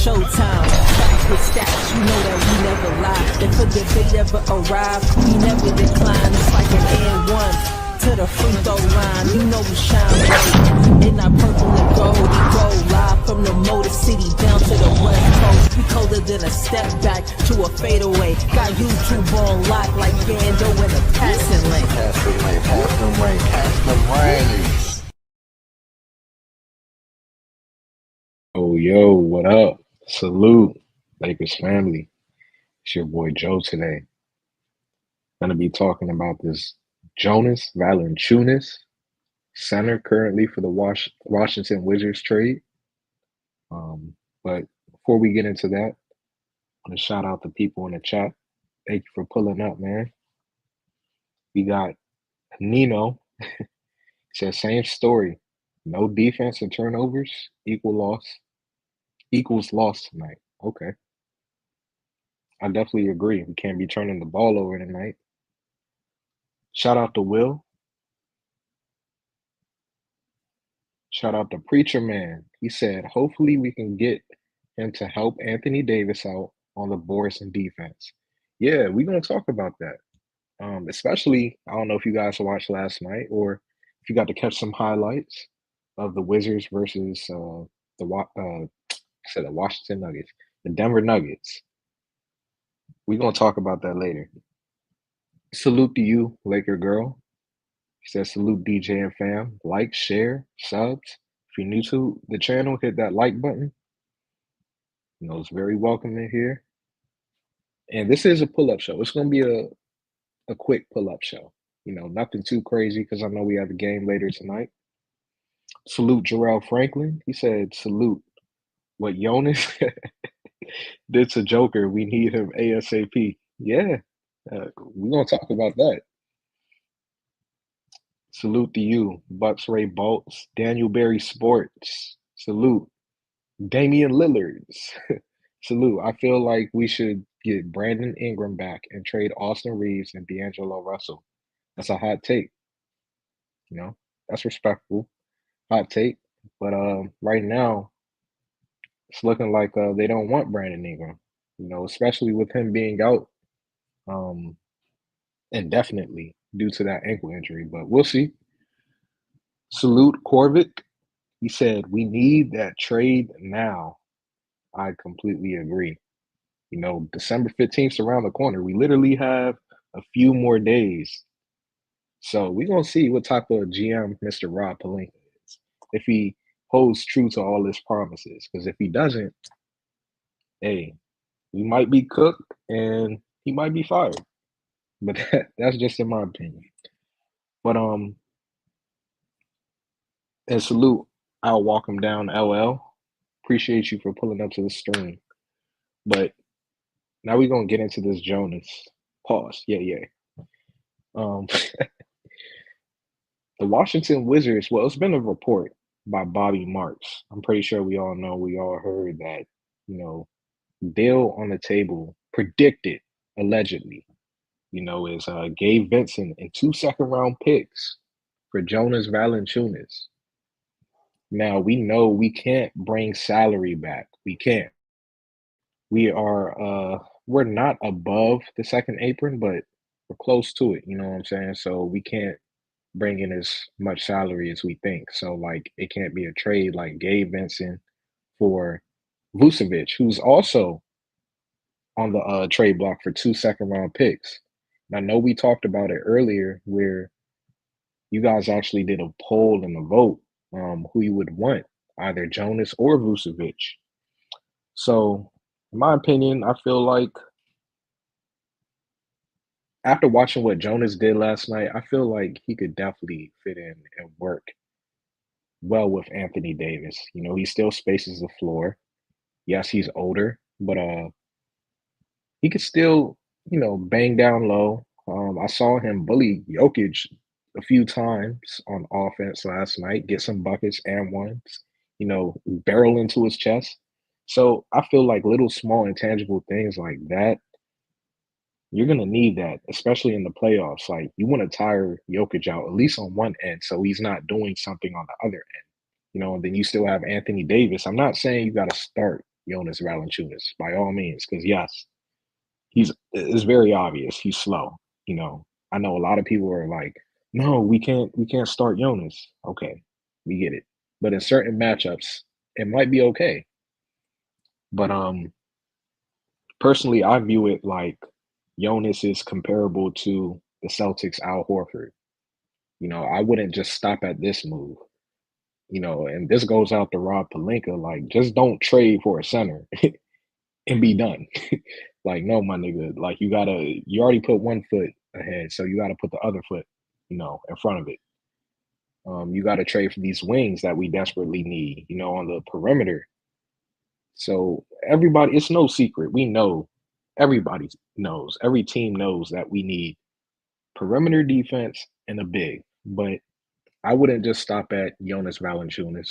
showtime. Facts with stats, you know that we never lie. If a debate ever arrive, we never decline. It's like an and one to the free throw line. You know we shine bright in our purple and gold. We go live from the Motor City down to the West Coast. We colder than a step back to a fadeaway. Got YouTube on lock like Bando in a passing lane. Oh, yo, what up? Salute, Lakers family. It's your boy Joe today. Gonna be talking about this Jonas Valanciunas, center currently for the Washington Wizards trade. But before we get into that, I'm gonna shout out the people in the chat. Thank you for pulling up, man. We got Nino. Says same story. No defense and turnovers equals loss tonight. Okay. I definitely agree. We can't be turning the ball over tonight. Shout out to Will. Shout out to Preacher Man. He said, hopefully we can get him to help Anthony Davis out on the boards and defense. Yeah, we're going to talk about that. Especially, I don't know if you guys watched last night or if you got to catch some highlights of the Wizards versus the Washington Nuggets, the Denver Nuggets. We're going to talk about that later. Salute to you, Laker girl. He says, salute DJ and fam. Like, share, subs. If you're new to the channel, hit that like button. You know, it's very welcome in here. And this is a pull-up show. It's going to be a quick pull-up show. You know, nothing too crazy because I know we have a game later tonight. Salute Jarrell Franklin. He said, salute. What Jonas did to Joker, we need him ASAP. Yeah, we're going to talk about that. Salute to you, Bucks Ray Bolts, Daniel Berry Sports. Salute. Damian Lillards. Salute. I feel like we should get Brandon Ingram back and trade Austin Reaves and D'Angelo Russell. That's a hot take. You know, that's respectful. Hot take. But right now, it's looking like they don't want Brandon Ingram. You know, especially with him being out indefinitely due to that ankle injury. But we'll see. Salute Corvick. He said, we need that trade now. I completely agree. You know, December 15th is around the corner. We literally have a few more days. So we're going to see what type of GM Mr. Rob Pelinka is. If he holds true to all his promises. Because if he doesn't, hey, we might be cooked and he might be fired. But that's just in my opinion. But and salute, I'll walk him down LL. Appreciate you for pulling up to the stream. But now we're gonna get into this Jonas. Pause. Yeah. The Washington Wizards, well, it's been a report by Bobby Marks. I'm pretty sure we all heard that, you know, deal on the table predicted, allegedly, you know, is Gabe Vincent and 2 second-round picks for Jonas Valanciunas. Now, we know we can't bring salary back. We can't. We're not above the second apron, but we're close to it, you know what I'm saying? So we can't bring in as much salary as we think. So, like, it can't be a trade like Gabe Vincent for Vucevic, who's also on the trade block for 2 second-round picks. And I know we talked about it earlier where you guys actually did a poll and a vote who you would want, either Jonas or Vucevic. So, in my opinion, I feel like after watching what Jonas did last night, I feel like he could definitely fit in and work well with Anthony Davis. You know, he still spaces the floor. Yes, he's older, but he could still, you know, bang down low. I saw him bully Jokic a few times on offense last night, get some buckets and ones, you know, barrel into his chest. So I feel like little small intangible things like that, you're going to need that, especially in the playoffs. Like, you want to tire Jokic out, at least on one end, so he's not doing something on the other end. You know, and then you still have Anthony Davis. I'm not saying you got to start Jonas Valanciunas by all means, because yes, it's very obvious he's slow. You know, I know a lot of people are like, no, we can't start Jonas. Okay, we get it. But in certain matchups, it might be okay. But personally, I view it like Jonas is comparable to the Celtics Al Horford. You know, I wouldn't just stop at this move. You know, and this goes out to Rob Pelinka. Like, just don't trade for a center and be done. Like, no, my nigga. Like, you already put one foot ahead, so you gotta put the other foot, in front of it. You gotta trade for these wings that we desperately need, on the perimeter. So everybody, it's no secret. We know, everybody knows, every team knows that we need perimeter defense and a big. But I wouldn't just stop at Jonas Valanciunas.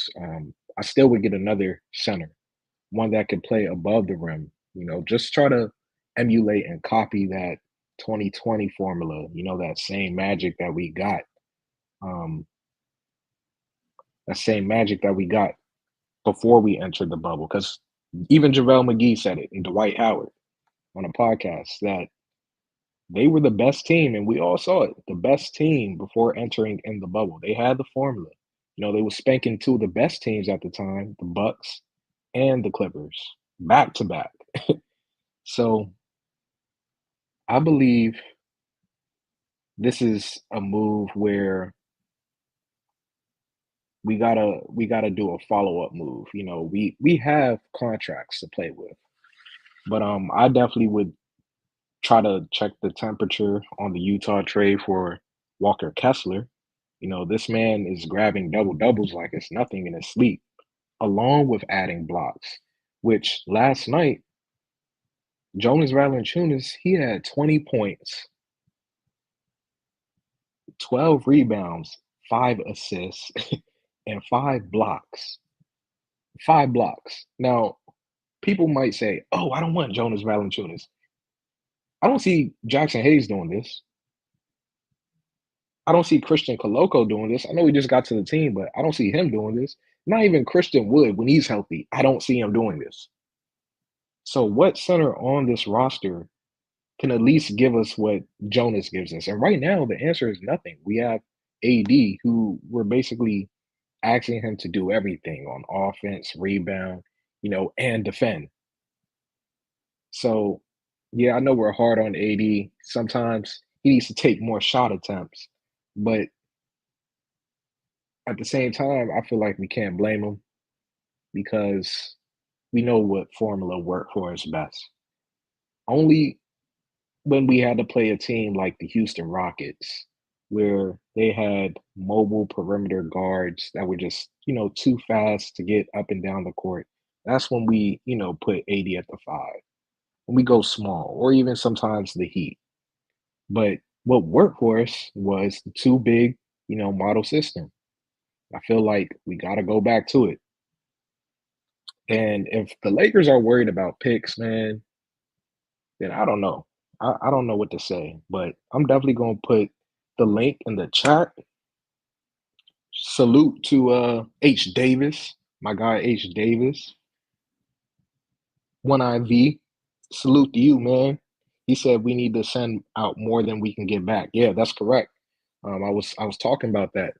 I still would get another center, one that could play above the rim. Just try to emulate and copy that 2020 formula. That same magic that we got. Um, that same magic that we got before we entered the bubble. Because even JaVale McGee said it, and Dwight Howard on a podcast, that they were the best team, and we all saw it, the best team before entering in the bubble. They had the formula. They were spanking two of the best teams at the time, the Bucks and the Clippers, back to back. So I believe this is a move where we gotta do a follow-up move. We have contracts to play with. But I definitely would try to check the temperature on the Utah trade for Walker Kessler. This man is grabbing double doubles like it's nothing in his sleep, along with adding blocks, which last night, Jonas Valanciunas, he had 20 points, 12 rebounds, 5 assists, and 5 blocks. 5 blocks. Now, people might say, oh, I don't want Jonas Valanciunas. I don't see Jackson Hayes doing this. I don't see Christian Coloco doing this. I know he just got to the team, but I don't see him doing this. Not even Christian Wood, when he's healthy, I don't see him doing this. So what center on this roster can at least give us what Jonas gives us? And right now, the answer is nothing. We have AD, who we're basically asking him to do everything on offense, rebound, and defend. So, yeah, I know we're hard on AD. Sometimes he needs to take more shot attempts, but at the same time, I feel like we can't blame him because we know what formula worked for us best. Only when we had to play a team like the Houston Rockets, where they had mobile perimeter guards that were just, too fast to get up and down the court. That's when we, put 80 at the 5. When we go small, or even sometimes the Heat. But what worked for us was the too big, model system. I feel like we got to go back to it. And if the Lakers are worried about picks, man, then I don't know. I don't know what to say, but I'm definitely going to put the link in the chat. Salute to H. Davis, my guy H. Davis. One IV. Salute to you, man. He said we need to send out more than we can get back. Yeah, that's correct. I was talking about that.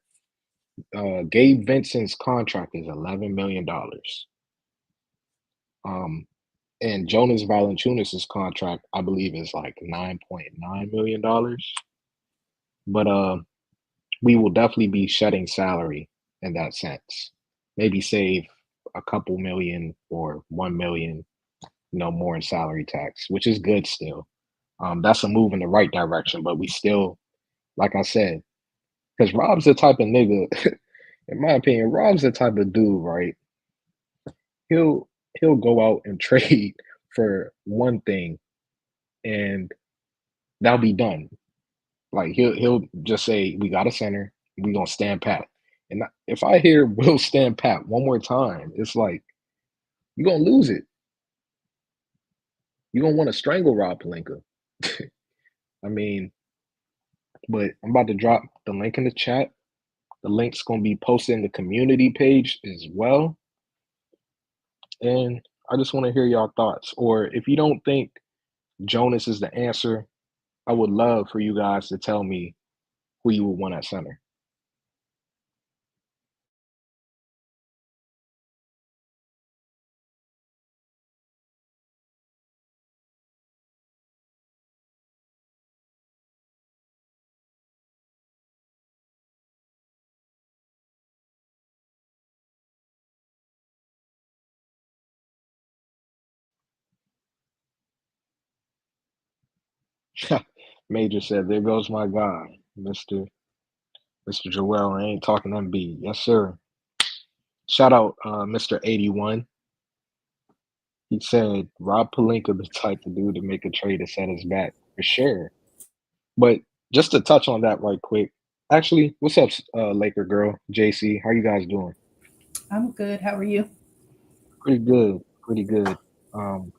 Gabe Vincent's contract is $11 million. And Jonas Valanciunas' contract, I believe, is like $9.9 million. But we will definitely be shedding salary in that sense. Maybe save a couple million or 1 million, more in salary tax, which is good still. That's a move in the right direction, but we still, like I said, because Rob's the type of nigga, in my opinion, Rob's the type of dude, right? He'll he'll go out and trade for one thing and that'll be done. Like he'll just say, we got a center, we gonna stand pat. And if I hear we'll stand pat one more time, it's like you're gonna lose it. You're gonna want to strangle Rob Pelinka. I mean, but I'm about to drop the link in the chat. The link's gonna be posted in the community page as well. And I just want to hear y'all thoughts. Or if you don't think Jonas is the answer, I would love for you guys to tell me who you would want at center. Major said, "There goes my guy, Mr. Joel. I ain't talking MB. Yes, sir." Shout out, Mr. 81. He said, "Rob Pelinka the type of dude to make a trade to set his back for sure." But just to touch on that right quick, actually, what's up, Laker girl, JC? How you guys doing? I'm good. How are you? Pretty good, pretty good.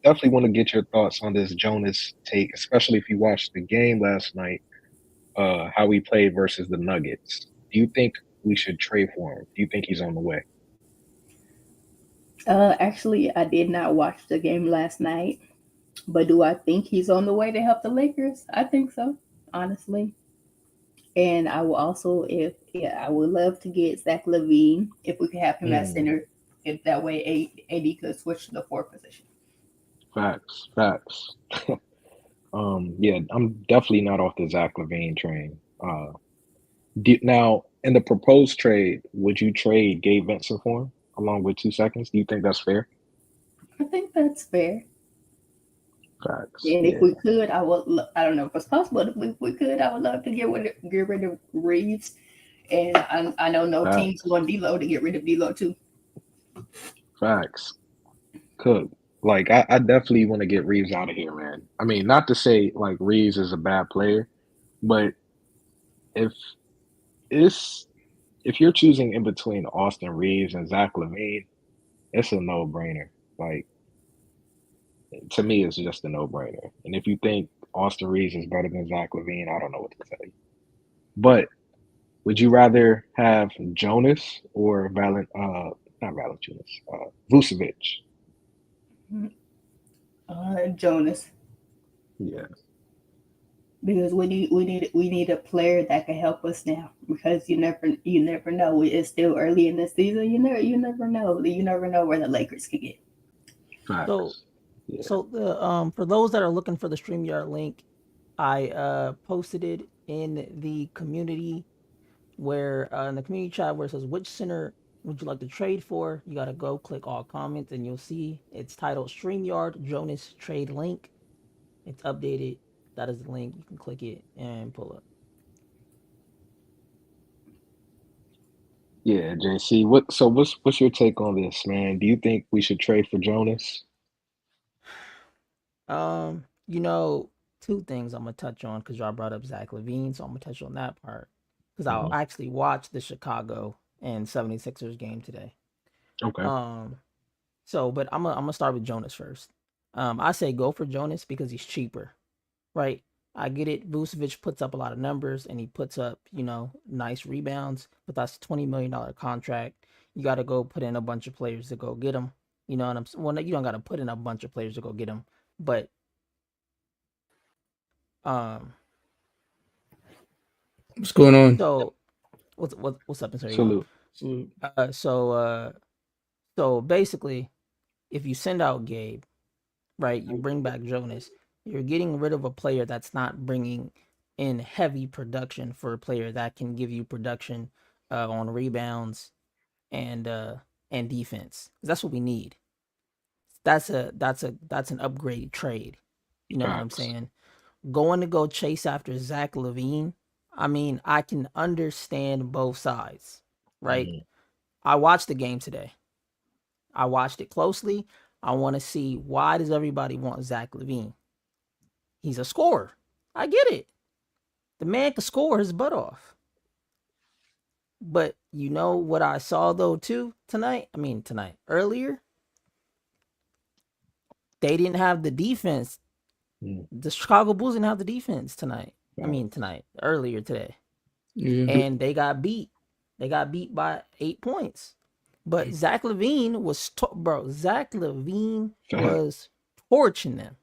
Definitely want to get your thoughts on this Jonas take, especially if you watched the game last night. How we played versus the Nuggets. Do you think we should trade for him? Do you think he's on the way? Actually, I did not watch the game last night, but do I think he's on the way to help the Lakers? I think so, honestly. And I will also, if yeah, I would love to get Zach LaVine if we could have him at Mm, center. If that way, AD could switch to the fourth position. facts, facts. Yeah, I'm definitely not off the Zach Levine train. Now, in the proposed trade, would you trade Gabe Vincent for him along with 2 seconds? Do you think that's fair? I think that's fair. Facts. And if Yeah, we could, I would. I don't know if it's possible. If we could, I would love to get rid of Reaves. And I know no team's facts. going D'Lo to get rid of D'Lo too. Facts. Cook. Like I definitely want to get Reeves out of here, man. I mean, not to say like Reeves is a bad player, but if it's if you're choosing in between Austin Reeves and Zach Levine, it's a no-brainer. Like to me, it's just a no-brainer. And if you think Austin Reeves is better than Zach Levine, I don't know what to tell you. But would you rather have Jonas or not Valanciunas, Vucevic? Jonas, Yeah, because we need a player that can help us now. Because you never know. It's still early in the season. You never know. You never know where the Lakers could get. So, facts. Yeah. so the for those that are looking for the StreamYard link, I posted it in the community where in the community chat where it says which center would you like to trade for. You gotta go click all comments and you'll see it's titled StreamYard Jonas trade link. It's updated. That is the link. You can click it and pull up. Yeah, JC. What's your take on this, man? Do you think we should trade for Jonas? You know, two things I'm gonna touch on because y'all brought up Zach Levine, so I'm gonna touch on that part because I'll Hmm. actually watch the Chicago and 76ers game today. Okay. Um, but I'm gonna start with Jonas first. I say go for Jonas because he's cheaper, right? I get it. Vucevic puts up a lot of numbers and he puts up, nice rebounds, but that's $20 million contract. You got to go put in a bunch of players to go get him. You know what I'm saying? Well, you don't got to put in a bunch of players to go get him, but um, What's going on? so what's up, Mr. 81? Salute. Salute. Uh, so uh, so basically, if you send out Gabe, right, you bring back Jonas, you're getting rid of a player that's not bringing in heavy production for a player that can give you production on rebounds and uh, and defense. That's what we need. That's an upgrade trade. You know what I'm Facts. saying? Going to go chase after Zach Levine. I mean, I can understand both sides, right? Hmm. I watched the game today. I watched it closely. I want to see why does everybody want Zach Levine? He's a scorer. I get it. The man can score his butt off. But you know what I saw though too tonight? I mean tonight. Earlier, they didn't have the defense. Mm, The Chicago Bulls didn't have the defense tonight. I mean facts. tonight. Earlier today. Yeah. And they got beat. They got beat by 8 points. But Zach LaVine was Zach LaVine Facts. was torching them.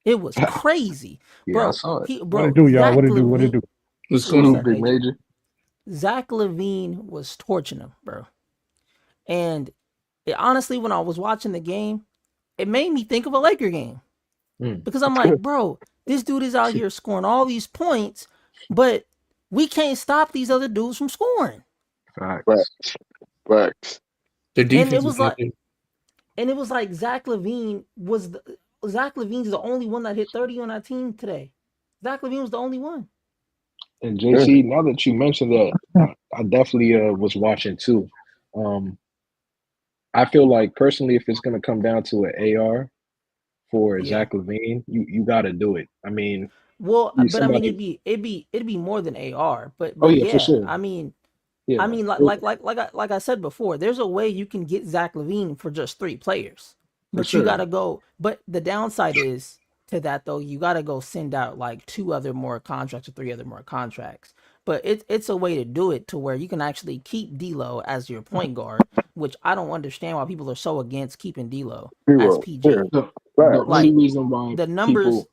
It was crazy, Yeah, I bro. saw it. What it do, y'all? Zach What it do? What it LaVine. do? What's Who going was on? that, Big Major? Major. Zach LaVine was torching him, bro. And honestly, when I was watching the game, it made me think of a Laker game. Mm. Because I'm like, bro, this dude is out here scoring all these points, but we can't stop these other dudes from scoring. Facts. Facts. The And defense it is was like, nothing. Zach LaVine Zach LaVine's the only one that hit 30 on our team today. Zach LaVine was the only one. And JC, now that you mentioned that, I definitely was watching too. I feel like personally, if it's gonna come down to an AR for Yeah. Zach LaVine, you got to do it. I mean, Well, he's but I mean, somebody. it'd be more than AR. But Oh yeah, for yeah, sure. I mean, Yeah, like I said before, there's a way you can get Zach LaVine for just 3 players, for but you sure. gotta go. But the downside is to that though, you gotta go send out like 2 other more contracts or 3 other more contracts. But it's a way to do it to where you can actually keep D'Lo as your point guard, which I don't understand why people are so against keeping D'Lo as PG. The Facts. only Like reason why the numbers, people.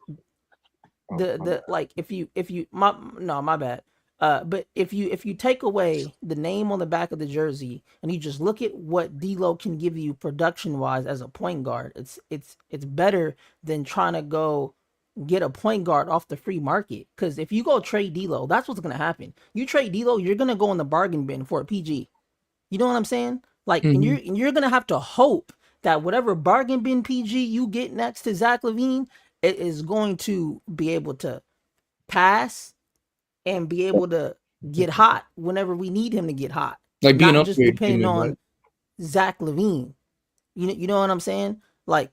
Oh, my the like if you my bad. But if you take away the name on the back of the jersey and you just look at what D'Lo can give you production wise as a point guard, it's better than trying to go get a point guard off the free market. Because if you go trade D'Lo, that's what's gonna happen. You trade D'Lo, you're gonna go in the bargain bin for a PG. You know what I'm saying? Like, and you're gonna have to hope that whatever bargain bin PG you get next to Zach LaVine, it is going to be able to pass and be able to get hot whenever we need him to get hot. Like being Not just upgrade, depending you mean, on right? Zach LaVine. You know what I'm saying? Like,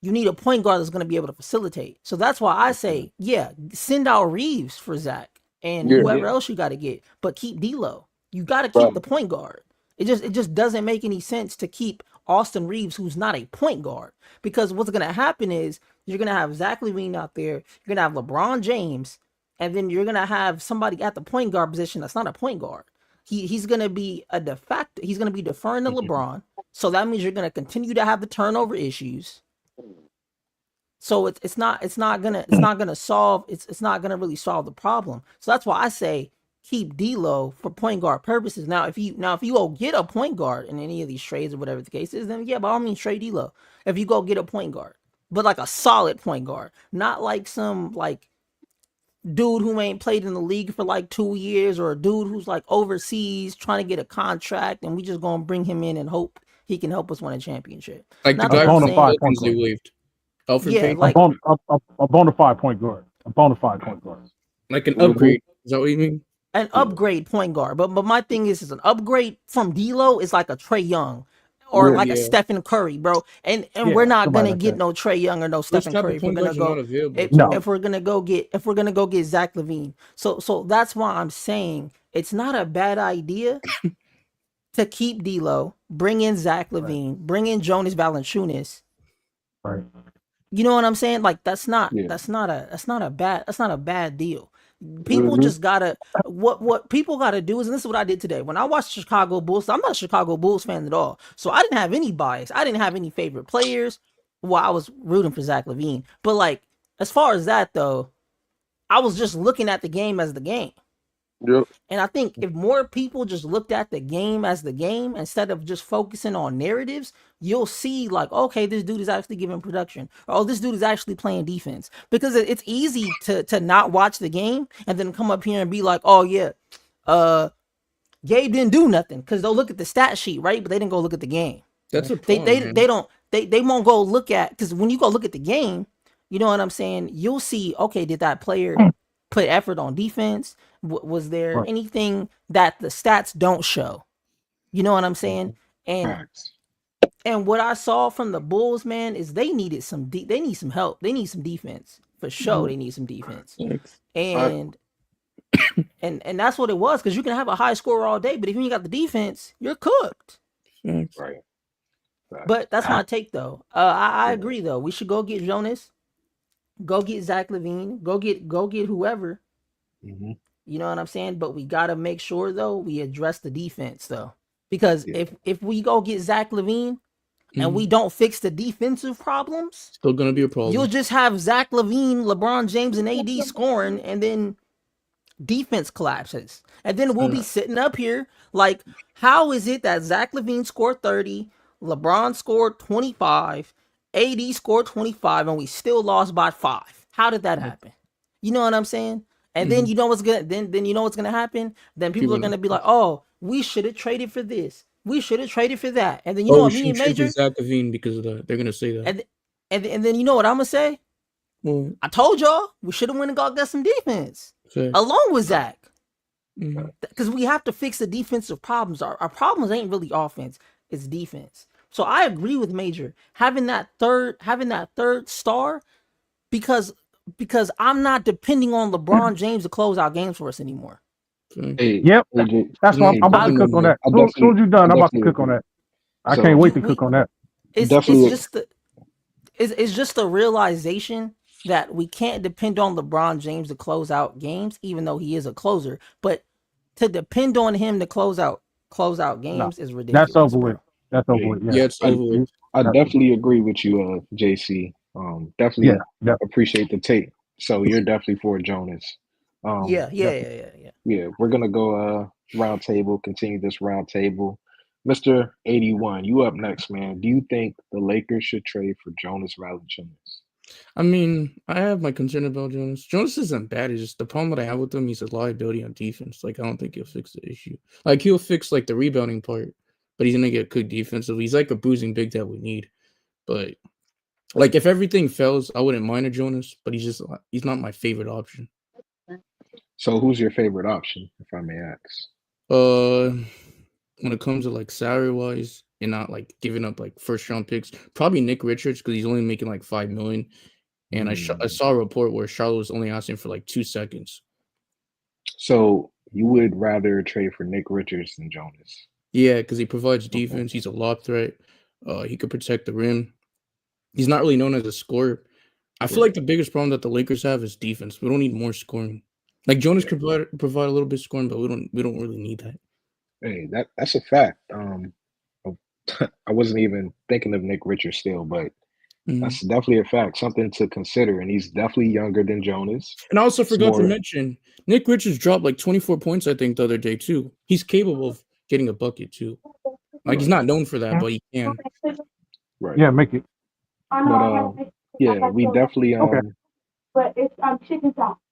you need a point guard that's going to be able to facilitate. So that's why I say, yeah, send out Reaves for Zach and Yeah. whoever else you got to get, but keep D'Lo. You got to keep the point guard. It just doesn't make any sense to keep Austin Reaves, who's not a point guard, because what's going to happen is you're going to have Zach LaVine out there, you're going to have LeBron James, and then you're going to have somebody at the point guard position that's not a point guard. He's going to be a de facto. He's going to be deferring to LeBron. So that means you're going to continue to have the turnover issues. So it's not gonna really solve the problem. So that's why I say keep D'Lo for point guard purposes. Now if you go get a point guard in any of these trades or whatever the case is, then yeah, by all means trade D'Lo. If you go get a point guard, but like a solid point guard, not like some like dude who ain't played in the league for like 2 years, or a dude who's like overseas trying to get a contract and we just gonna bring him in and hope he can help us win a championship. Like Not the that guy I'm from Bonafide the saying, point Pelicans they guard. waived. Alfred yeah, Payton. like A bona fide point guard. A bona fide point guard. Like an upgrade. Is that what you mean? an upgrade point guard. But my thing is an upgrade from D'Lo is like a Trae Young or like a Yeah. Stephen Curry, bro. And Yeah, we're not somebody gonna like get that. no Trae Young or no Those Stephen type Curry of if we're point gonna guards are not go available. No. if we're gonna go get Zach LaVine. So that's why I'm saying it's not a bad idea to keep D'Lo, bring in Zach LaVine, bring in Jonas Valanciunas. Right. You know what I'm saying? Like that's not Yeah. a bad deal. People just gotta what people gotta do is, and this is what I did today. When I watched Chicago Bulls, I'm not a Chicago Bulls fan at all. So I didn't have any bias. I didn't have any favorite players. Well, I was rooting for Zach LaVine. But like as far as that though, I was just looking at the game as the game. Yep. And I think if more people just looked at the game as the game instead of just focusing on narratives, you'll see like, okay, this dude is actually giving production. Or, oh, this dude is actually playing defense. Because it's easy to not watch the game and then come up here and be like, oh yeah, Gabe didn't do nothing. Because they'll look at the stat sheet, right? But they didn't go look at the game. That's a They problem. they won't go look at, because when you go look at the game, you know what I'm saying? You'll see, okay, did that player put effort on defense? Was there Right. anything that the stats don't show? You know what I'm saying? And Facts. what I saw from the Bulls, man, is they needed they need some help. They need some defense. For sure, they need some defense. And and that's what it was, because you can have a high score all day, but if you ain't got the defense, you're cooked. Right. But that's my take though. I agree though. We should go get Jonas, go get Zach LaVine, go get whoever. Mm-hmm. You know what I'm saying? But we gotta make sure though we address the defense though. Because Yeah. if we go get Zach LaVine and we Mhm. don't fix the defensive problems, Still gonna be a you'll problem. just have Zach LaVine, LeBron James, and AD scoring, and then defense collapses. And then we'll be sitting up here like, how is it that Zach LaVine scored 30, LeBron scored 25, AD scored 25, and we still lost by 5? How did that happen? You know what I'm saying? And then Mhm. you know what's gonna then you know what's gonna happen? Then people are People gonna be like, oh, we should have traded for this. We should have traded for that. And then you know Oh, we what me shouldn't and trade for Major Zach LaVine because of that. They're gonna say that. and then you know what I'm gonna say? Well, I told y'all we should have went and got some defense facts. along with Zach. Mhm. Because we have to fix the defensive problems. Our problems ain't really offense, it's defense. So I agree with Major having that third star because I'm not depending on LeBron James to close out games for us anymore. Facts. Hey, Yep. AJ, That's why Hey, I'm about to I, cook on that. I Soon as definitely, you're I done, I'm about to definitely cook on agree. that. I So can't wait to We cook on that. it's definitely, just the realization that we can't depend on LeBron James to close out games, even though he is a closer. But to depend on him to close out No, games is that's ridiculous, over with. bro. That's over hey, with. Yeah. Yeah, it's over with. I That's, definitely agree with you, JC. yeah. Definitely Yeah. appreciate the take. So you're definitely for Jonas. Yeah, yeah, Definitely, yeah, yeah, yeah. yeah. We're gonna go round table. Continue this round table. Mr. 81, you up next, man. Do you think the Lakers should trade for Jonas Valanciunas? I mean, I have my concern about Jonas. Jonas isn't bad. It's just the problem that I have with him. He's a liability on defense. Like, I don't think he'll fix the issue. Like, he'll fix like the rebounding part, but he's gonna get cooked defensively. He's like a bruising big that we need. But like, if everything fails, I wouldn't mind a Jonas. But he's not my favorite option. So who's your favorite option, if I may ask? When it comes to like salary wise and not like giving up like first round picks, probably Nick Richards because he's only making like $5 million. And I Hmm. saw a report where Charlotte was only asking for like 2 seconds. So you would rather trade for Nick Richards than Jonas? Yeah, because he provides Okay. defense. He's a lob threat. He could protect the rim. He's not really known as a scorer. I feel Right. like the biggest problem that the Lakers have is defense. We don't need more scoring. Like Jonas Yeah. could provide a little bit of scoring, but we don't really need that. Hey, that's a fact. I wasn't even thinking of Nick Richards still, but Mhm. that's definitely a fact. Something to consider. And he's definitely younger than Jonas. And I also It's forgot to more mention Nick Richards dropped like 24 points, I think, the other day too. He's capable of getting a bucket too. Like he's right, not known for that, but he can. right. Yeah. Make it. But yeah, we definitely Okay.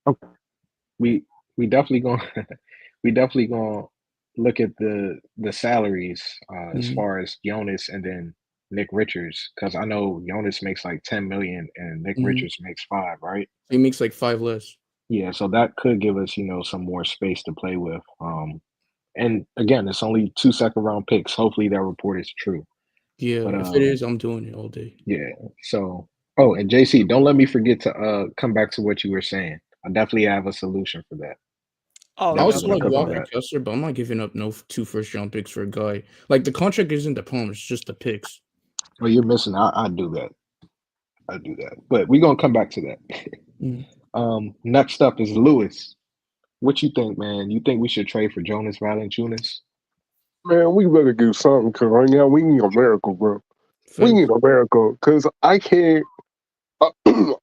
Okay. we definitely gonna we definitely gonna look at the salaries as Mhm. far as Jonas and then Nick Richards, because I know Jonas makes like 10 million and Nick Mhm. Richards makes 5, right? He makes like 5 less. Yeah, so that could give us, some more space to play with. And again, it's only 2 second round picks. Hopefully that report is true. Yeah, But if it is, I'm doing it all day. yeah. So and JC, don't let me forget to come back to what you were saying. I definitely have a solution for that. Oh I yeah, also Definitely okay, gonna like go cook ahead, on Walker man. that. Kessler, but I'm not giving up no 2 first-round picks for a guy. Like the contract isn't the problem; it's just the picks. Oh, you're missing. I do that. I do that. But we're gonna come back to that. Mhm. Next up is Lewis. What you think, man? You think we should trade for Jonas Valanciunas? Man, we better do something because right now we need a miracle, bro. We Facts. need a miracle because I can't.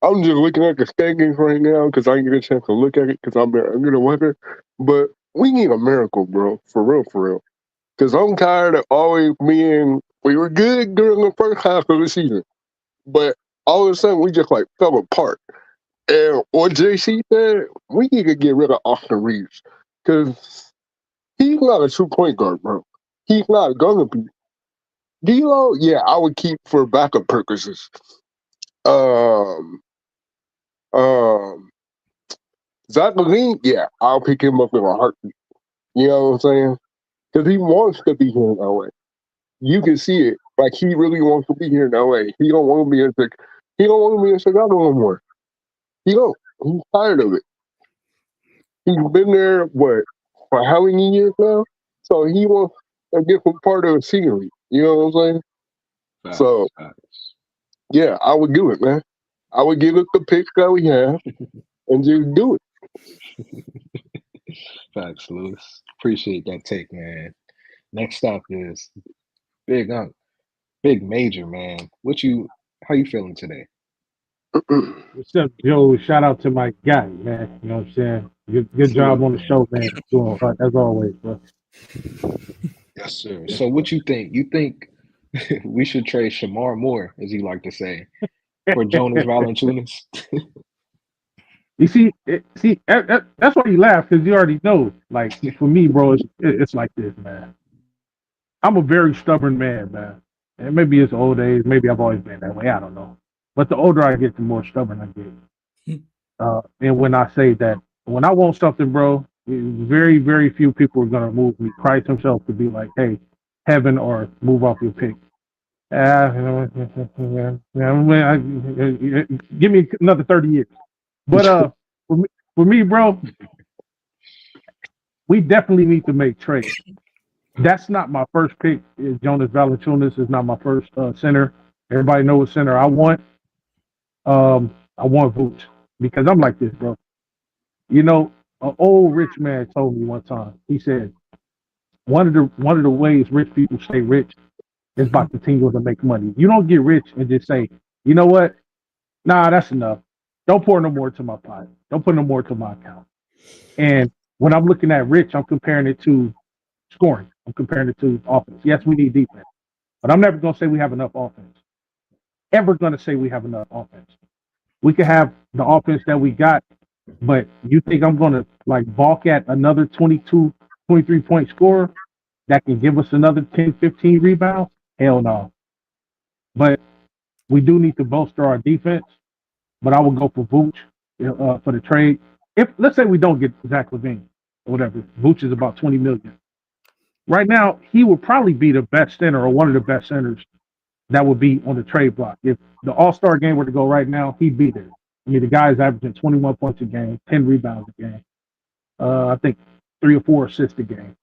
I'm just looking at the standings right now because I didn't get a chance to look at it because I'm under the weather. But we need a miracle, bro. For real, for real. Because I'm tired of always being. We were good during the first half of the season, but all of a sudden we just like fell apart. And what JC said, we need to get rid of Austin Reaves because he's not a 2 point guard, bro. He's not gonna be. D'Lo, yeah, I would keep for backup purposes. Um, um, Zach LaVine, yeah, I'll pick him up in a heartbeat. You know what I'm saying? Because he wants to be here in LA. You can see it. Like he really wants to be here in LA. He don't want to be in He don't want to be in Chicago no more. He don't. He's tired of it. He's been there for how many years now? So he wants a different part of the scenery. You know what I'm saying? So Facts. yeah, I would do it, man. I would give it the picks that we have and just do it. Facts, Lewis. Appreciate that take, man. Next up is Big Unk, Big Major, man. How you feeling today? What's up, Joe? Shout out to my guy, man. You know what I'm saying? Good job Salute, on the man. show, man. Doing hard as always, bro. Yes, sir. So what you think? You think we should trade Shamar Moore, as you like to say, for Jonas Valanciunas? You see, that's why you laugh because you already know. Like for me, bro, it's like this, man. I'm a very stubborn man, man. And maybe it's old age, maybe I've always been that way. I don't know. But the older I get, the more stubborn I get. And when I say that, when I want something, bro, very, very few people are gonna move me. Christ himself to be like, hey, heaven or move off your pick. Give me another 30 years. But for me, bro, we definitely need to make trades. That's not my first pick. Jonas Valanciunas is not my first center. Everybody knows what center I want. I want Vooch because I'm like this, bro. You know, an old rich man told me one time. He said one of the ways rich people stay rich is by continuing to make money. You don't get rich and just say, you know what? Nah, that's enough. Don't pour no more to my pot. Don't put no more to my account. And when I'm looking at rich, I'm comparing it to scoring. I'm comparing it to offense. Yes, we need defense, but I'm never going to say we have enough offense. Ever going to say we have enough offense. We can have the offense that we got, but you think I'm going to like balk at another 22, 23-point scorer that can give us another 10, 15 rebounds? Hell no. But we do need to bolster our defense, but I would go for Vooch for the trade. If let's say we don't get Zach LaVine or whatever, Vooch is about 20 million. Right now, he would probably be the best center or one of the best centers that would be on the trade block. If the All-Star game were to go right now, he'd be there. I mean, the guy's averaging 21 points a game, 10 rebounds a game. I think 3 or 4 assists a game.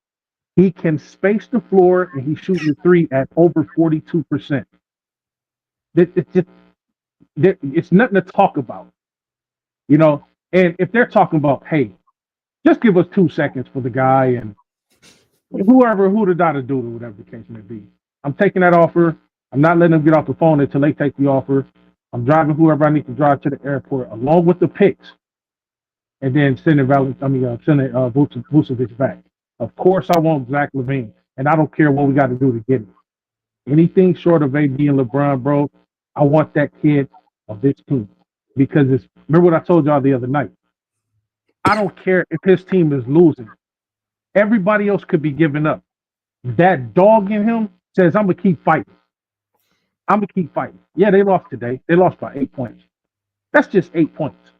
He can space the floor and he's shooting the three at over 42%. It's nothing to talk about, you know. And if they're talking about, hey, just give us 2 seconds for the guy and who the data do or whatever the case may be. I'm taking that offer. I'm not letting them get off the phone until they take the offer. I'm driving whoever I need to drive to the airport along with the picks, and then sending Vucevic back. Of course, I want Zach LaVine, and I don't care what we got to do to get him. Anything short of AD and LeBron, bro, I want that kid of this team because remember what I told y'all the other night. I don't care if his team is losing. Everybody else could be giving up. That dog in him says, I'm gonna keep fighting. I'm gonna keep fighting. Yeah, they lost today. They lost by 8 points. That's just 8 points.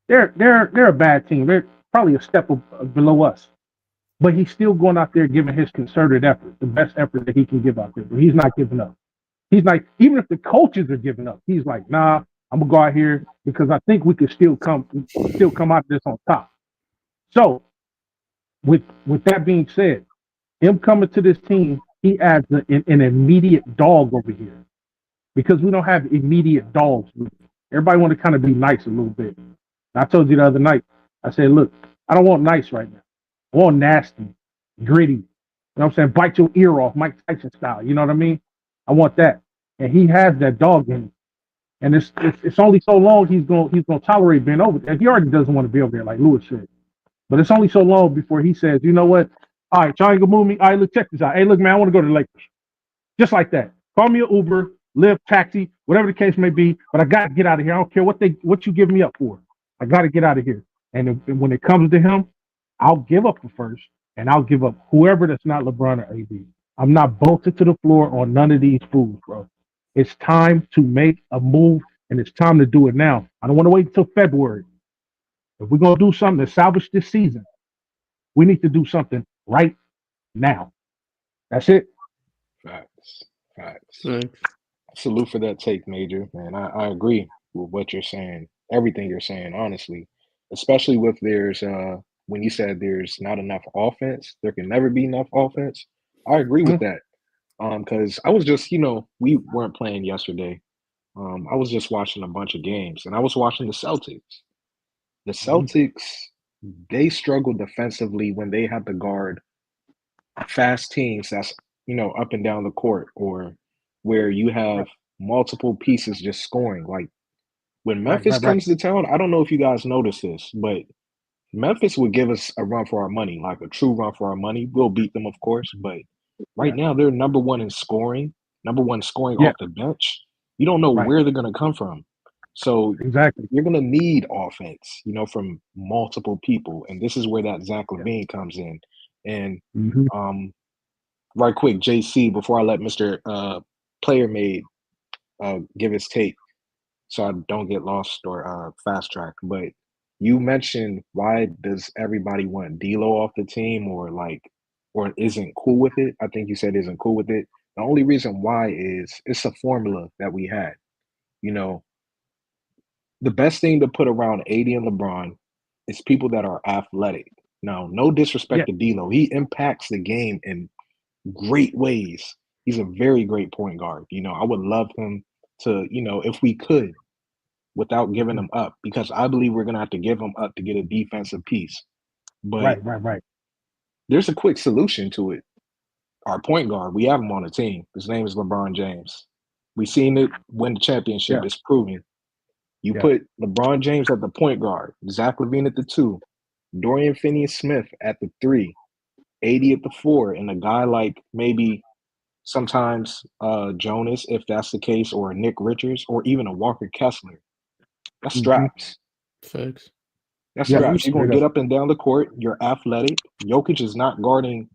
They're a bad team. They're probably a step below us. But he's still going out there giving his concerted effort, the best effort that he can give out there. But he's not giving up. He's like, even if the coaches are giving up, he's like, nah, I'm gonna go out here because I think we could still come out of this on top. So with that being said, him coming to this team, he adds an immediate dog over here because we don't have immediate dogs. Everybody want to kind of be nice a little bit. I told you the other night, I said, look, I don't want nice right now. I want nasty, gritty. You know what I'm saying? Bite your ear off, Mike Tyson style. You know what I mean? I want that. And he has that dog in him. And it's only so long he's gonna tolerate being over there. He already doesn't want to be over there, like Lewis said. But it's only so long before he says, you know what? All right, y'all ain't gonna move me. All right, look, check this out. Hey, look, man, I want to go to the Lakers. Just like that. Call me an Uber, Lyft, taxi, whatever the case may be. But I got to get out of here. I don't care what you give me up for. I got to get out of here. And when it comes to him, I'll give up the first, and I'll give up whoever that's not LeBron or AD. I'm not bolted to the floor on none of these fools, bro. It's time to make a move, and it's time to do it now. I don't want to wait until February. If we're going to do something to salvage this season, we need to do something right now. That's it. Facts. Right. Salute for that take, Major. Man, I agree with what you're saying. Everything you're saying, honestly. Especially with when you said there's not enough offense, there can never be enough offense. I agree with that. Because I was just, we weren't playing yesterday. I was just watching a bunch of games, and I was watching the Celtics. The Celtics, they struggled defensively when they had to guard fast teams that's up and down the court, or where you have multiple pieces just scoring. Like when Memphis Right. comes to town, I don't know if you guys notice this, but Memphis would give us a run for our money, like a true run for our money. We'll beat them, of course, but right Yeah. now they're number one in scoring, number one scoring Yeah. off the bench. You don't know Right. where they're going to come from. So Exactly. you're going to need offense, from multiple people. And this is where that Zach Yeah. LaVine comes in. And Mm-hmm. right quick, JC, before I let Mr. Player Made give his take, so I don't get lost or fast track. But you mentioned, why does everybody want D'Lo off the team, or isn't cool with it? I think you said isn't cool with it. The only reason why is it's a formula that we had. The best thing to put around AD and LeBron is people that are athletic. Now, no Yeah. disrespect to D'Lo, he impacts the game in great ways. He's a very great point guard. I would love him to, if we could, without giving him up, because I believe we're going to have to give him up to get a defensive piece. But Right. there's a quick solution to it. Our point guard, we have him on the team. His name is LeBron James. We've seen it win the championship. Yeah. It's proven. You Yeah. put LeBron James at the point guard, Zach LaVine at the 2, Dorian Finney-Smith at the 3, AD at the 4, and a guy like maybe sometimes Jonas, if that's the case, or Nick Richards, or even a Walker Kessler. That's Mm-hmm. straps. Facts. That's Yeah. straps. You're going to Straight get up. up and down the court. You're athletic. Jokic is not guarding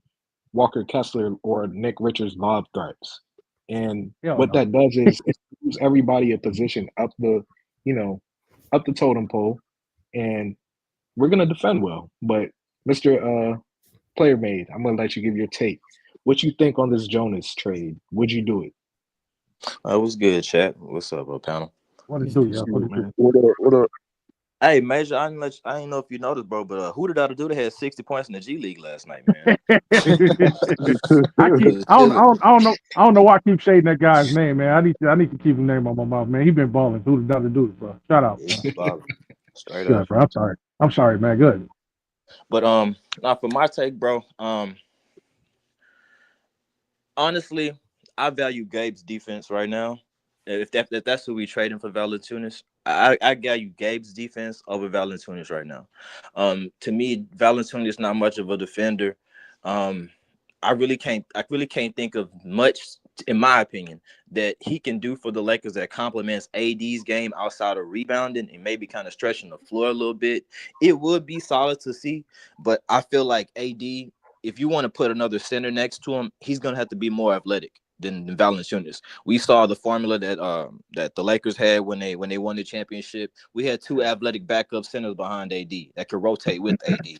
Walker Kessler or Nick Richards' lob threats. And Hell what no. that does is it moves everybody a position up the totem pole, and we're gonna defend well. But Mr. Player Made, I'm gonna let you give your take. What you think on this Jonas trade? Would you do it? What's good, chat? What's up, panel? What it do, It's yeah? good, What it do? man. What up? Hey, Major, I didn't know if you noticed, bro, but who did I do that had 60 points in the G League last night, man? I Good don't know why I keep saying that guy's name, man. I need to keep his name on my mouth, man. He been balling. Who the other dude, bro? Shout out, Yeah, man. ballin'. Straight Good, up. bro. I'm sorry, man. Good. But now for my take, bro, honestly, I value Gabe's defense right now. If that's who we trading for Valanciunas, I value Gabe's defense over Valanciunas right now. To me, Valanciunas is not much of a defender. I really can't think of much, in my opinion, that he can do for the Lakers that complements AD's game outside of rebounding and maybe kind of stretching the floor a little bit. It would be solid to see, but I feel like AD, if you want to put another center next to him, he's gonna have to be more athletic than Valanciunas. We saw the formula that the Lakers had when they won the championship. We had two athletic backup centers behind AD that could rotate with AD.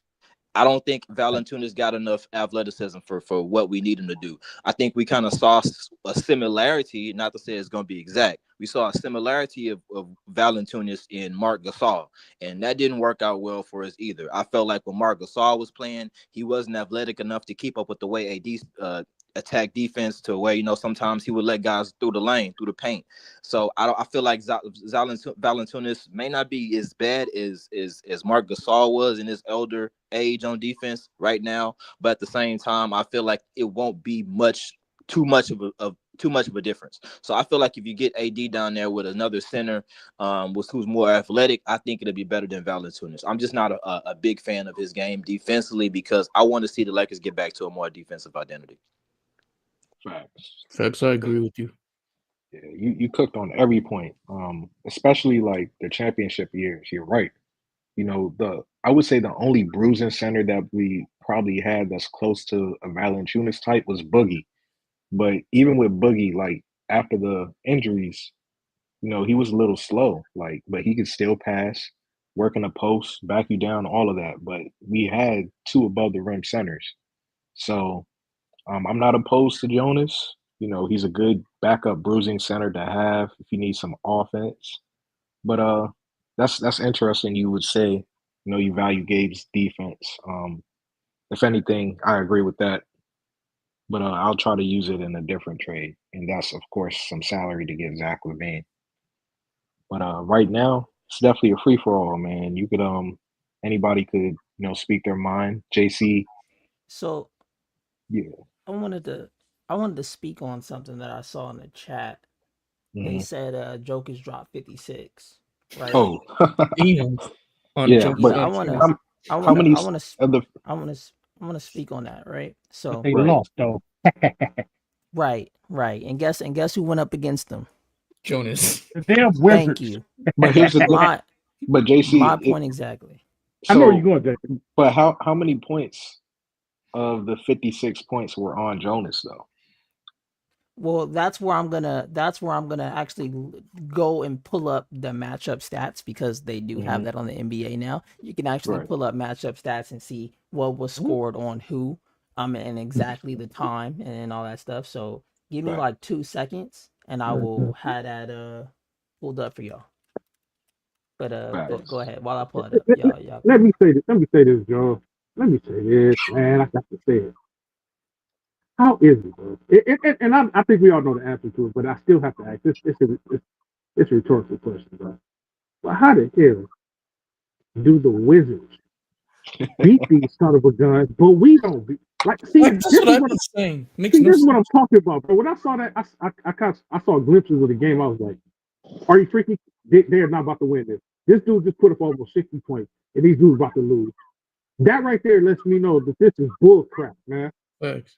I don't think Valanciunas got enough athleticism for what we need him to do. I think we kind of saw a similarity, not to say it's going to be exact. We saw a similarity of Valanciunas in Marc Gasol, and that didn't work out well for us either. I felt like when Marc Gasol was playing, he wasn't athletic enough to keep up with the way AD attack defense, to where sometimes he would let guys through the lane, through the paint. So I feel like Valanciunas may not be as bad as Marc Gasol was in his elder age on defense right now, but at the same time, I feel like it won't be too much of a difference. So I feel like if you get AD down there with another center, who's more athletic, I think it'll be better than Valanciunas. I'm just not a big fan of his game defensively, because I want to see the Lakers get back to a more defensive identity. Facts. I agree with you. Yeah, you cooked on every point, especially like the championship years. You're right. I would say the only bruising center that we probably had that's close to a Valanciunas type was Boogie. But even with Boogie, like after the injuries, he was a little slow. But he could still pass, work in the post, back you down, all of that. But we had two above the rim centers, so I'm not opposed to Jonas. He's a good backup bruising center to have if you need some offense. But that's interesting. You would say, you value Gabe's defense. If anything, I agree with that. But I'll try to use it in a different trade, and that's of course some salary to get Zach LaVine. But right now, it's definitely a free for all, man. You could anybody could speak their mind. JC. So Yeah. I wanted to speak on something that I saw in the chat. They Mhm. said Jokic dropped 56, right? Oh, Damn. On yeah. Jokic But Yeah, I Valanciunas. wanna, I how wanna, many I wanna, of the I wanna, I wanna speak on that, right? But So, they right? lost though. right, and guess who went up against them? Jonas. The damn Thank Wizards. you. But here's the thing. My But my JC, point exactly. I know where you're so going, Jason. but how many points of the 56 points were on Jonas though? Well, that's where I'm gonna actually go and pull up the matchup stats because they do have Hmm. that on the NBA now. You can actually Right. pull up matchup stats and see what was scored on who, and exactly the time and all that stuff. So give me Right. like 2 seconds and I will have that pulled up for y'all. But go Facts. ahead while I pull it up. Y'all Let can. me say this. Let me say this, Joe. Let me say this, man. I got to say it. How is it, bro? And I think we all know the answer to it, but I still have to ask. It's a rhetorical question, bro. But how the hell do the Wizards beat these son of a guns, but we don't beat? Like, see, Like, that's this what is I've what been saying. Makes see, no this is what sense. I'm talking about, bro. When I saw that, I saw glimpses of the game. I was like, "Are you freaking? They're not about to win this. This dude just put up almost 60 points, and these dudes about to lose." That right there lets me know that this is bull crap, man. Facts.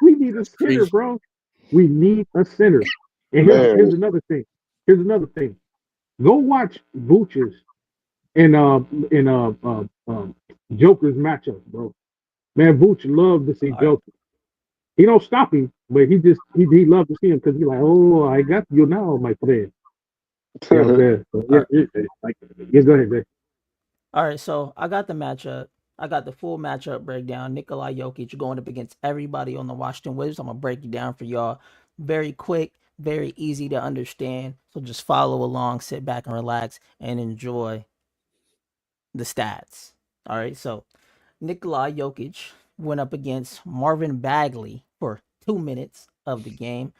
We need a That's center, crazy. bro. We need a center. And here's Man, another thing. Here's another thing. Go watch Vooch's and Joker's matchup, bro. Man, Vooch loved to see All right. Joker. He don't stop him, but he loved to see him because he's like, oh, I got you now, my friend. You know what I'm saying? So, All right. go ahead, Jay. All right, so I got the matchup. I got the full matchup breakdown. Nikola Jokic going up against everybody on the Washington Wizards. I'm gonna break it down for y'all. Very quick, very easy to understand. So just follow along, sit back and relax, and enjoy the stats. All right, so Nikola Jokic went up against Marvin Bagley for 2 minutes of the game,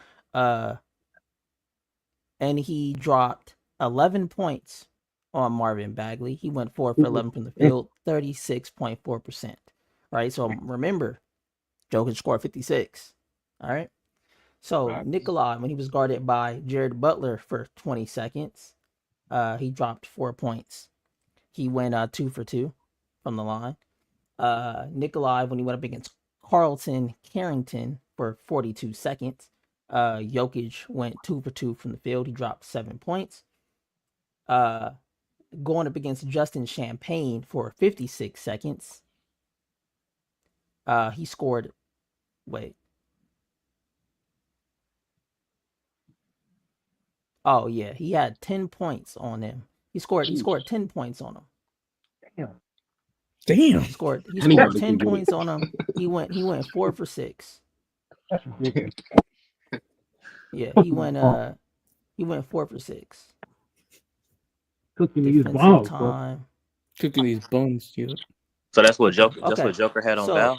and he dropped 11 points on Marvin Bagley. He went 4 for 11 from the field, 36.4%. Right. So remember, Jokic scored 56. All right. So Facts. Nikolai, when he was guarded by Jared Butler for 20 seconds, he dropped 4 points. He went 2 for 2 from the line. Nikolai, when he went up against Carlton Carrington for 42 seconds, Jokic went 2 for 2 from the field. He dropped 7 points. Going up against Justin Champagne for 56 seconds. He scored. Wait. Oh yeah, he had 10 points on him. He scored Jeez. 10 points on him. Damn. He scored Anybody 10 can get points on him. He went 4 for 6. That's ridiculous. Yeah, he went 4 for 6. Cooking these Defensive balls, bro. time. Cooking these buns, yeah. So that's what Joker. That's Okay. what Joker had on So Val.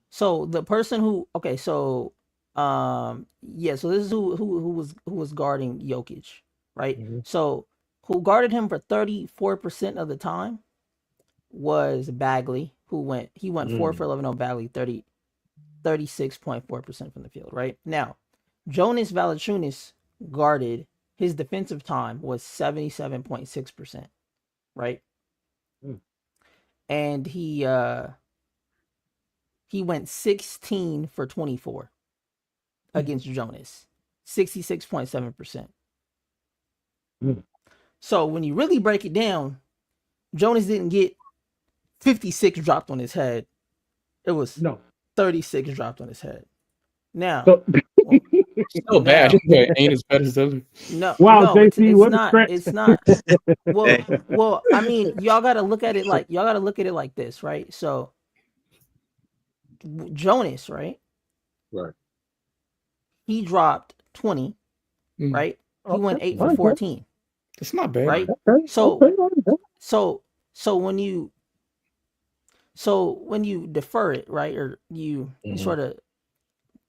so the person who so yeah, so this is who was guarding Jokic, right? Mhm. So who guarded him for 34% of the time was Bagley, who went 4 for 11 on Bagley, 36.4% from the field, right? Now, Jonas Valanciunas guarded, his defensive time was 77.6%, right? Mm. And he went 16 for 24 against Jonas. 66.7%. Mm. So when you really break it down, Jonas didn't get 56 dropped on his head. It was No. 36 dropped on his head. Now, So, Still bad, now, but ain't as bad as the other. wow, no, JC, what a not. stretch. It's not. Hey. Well, I mean, y'all gotta look at it like this, right? So, Jonas, right? right. He dropped 20, Mm. right? He went 8 for Okay. 14, That's not bad. right? Okay. So, Okay. so when you defer it, right, or you Mhm. sort of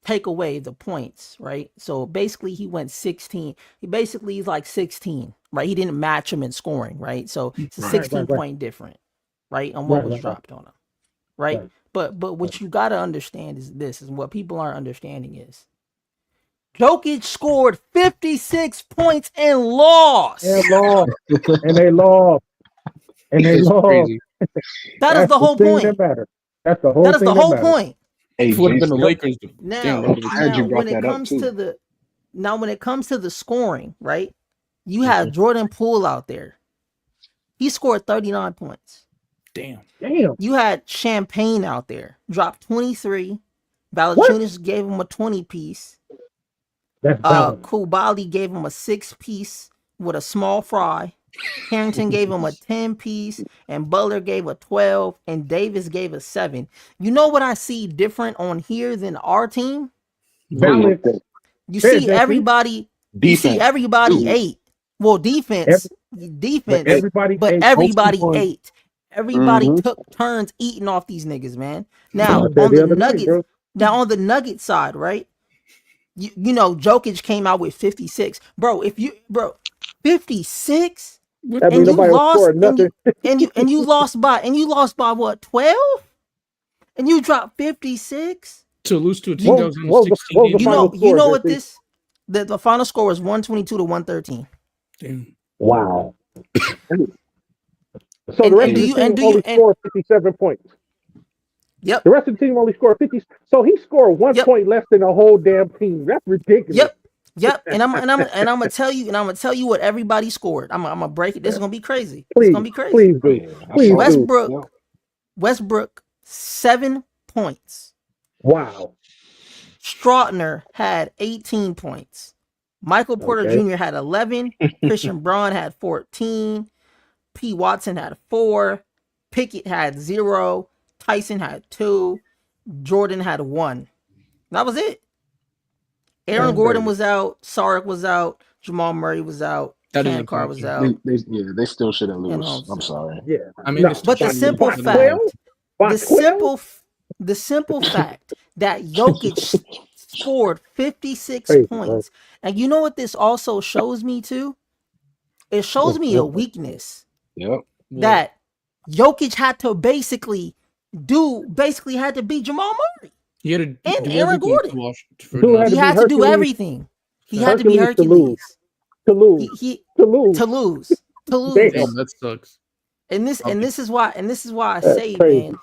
take away the points, right? So basically he went 16. He basically is like 16, right? He didn't match him in scoring, right? So it's a Right. 16 Right. point difference, right? On what was Right. dropped on him, right? Right. But what you gotta understand is this, and what people aren't understanding is Jokic scored 56 points and lost. And lost. And they lost. And they That's lost. crazy. That is That's the whole thing point. that matters. That's the whole That is thing the that whole matters. point. Hey, If it would have been the Jason, Lakers, damn, Now, that would have been glad you now brought when it that up comes too. to the scoring, right? You have Jordan Poole out there. He scored 39 points. damn. Damn. You had Champagne out there, dropped 23. Valanciunas gave him a 20 piece. That's balance. Kubali gave him a 6 piece with a small fry. Harrington gave him a 10 piece, and Butler gave a 12, and Davis gave a 7. You know what I see different on here than our team? Balance. You Fair, see JP. everybody. Defense. You see everybody Ooh. 8. Well, defense, But everybody but ate everybody most people. 8. Everybody Mhm. took turns eating off these niggas, man. Now I said on the the other night, Nuggets, bro. now on the Nuggets side, right? You know, Jokic came out with 56, bro. 56, What That mean and you nobody was lost, scoring nothing. and you lost by what, 12? And you dropped 56. to lose to a team that was on a What was 16 the game? final You score, know what JP? this? The final score was 122 to 113. Damn. Wow. So And- the rest and of do the you- team and do only you- and- scored 57 points. Yep. The rest of the team only scored 50. So he scored 1 Yep. point less than the whole damn team. That's ridiculous. Yep. And I'm gonna tell you what everybody scored. I'm gonna break it. This is gonna be crazy. It's Please, gonna be crazy. please do. Yeah, I Please saw do. it. Yeah. Westbrook 7 points. Wow. Strautner had 18 points. Michael Porter Okay. Jr. had 11. Christian Braun had 14. P. Watson had 4. Pickett had 0. Tyson had 2. Jordan had 1. That was it. Aaron That's Gordon crazy. was out. Sarek was out. Jamal Murray was out. That Cam doesn't Carr count, was though. out. They still shouldn't You know lose. what I'm I'm sorry. Yeah. I mean, No, it's But the Johnny simple Utah, by fact, 12? By 12? the simple fact that Jokic scored 56 Crazy, bro. points. And you know what this also shows me too? It shows me a weakness Yep. that Jokic had to basically had to beat Jamal Murray. He had to And do Aaron everything Gordon. to watch for Dude the had He to Nuggets. be had to do Hercules. everything. He had to be Hercules to lose. Hercules. To lose. He To lose. to lose. To lose. Damn. Damn, that sucks. And this is why I That's say, crazy. man,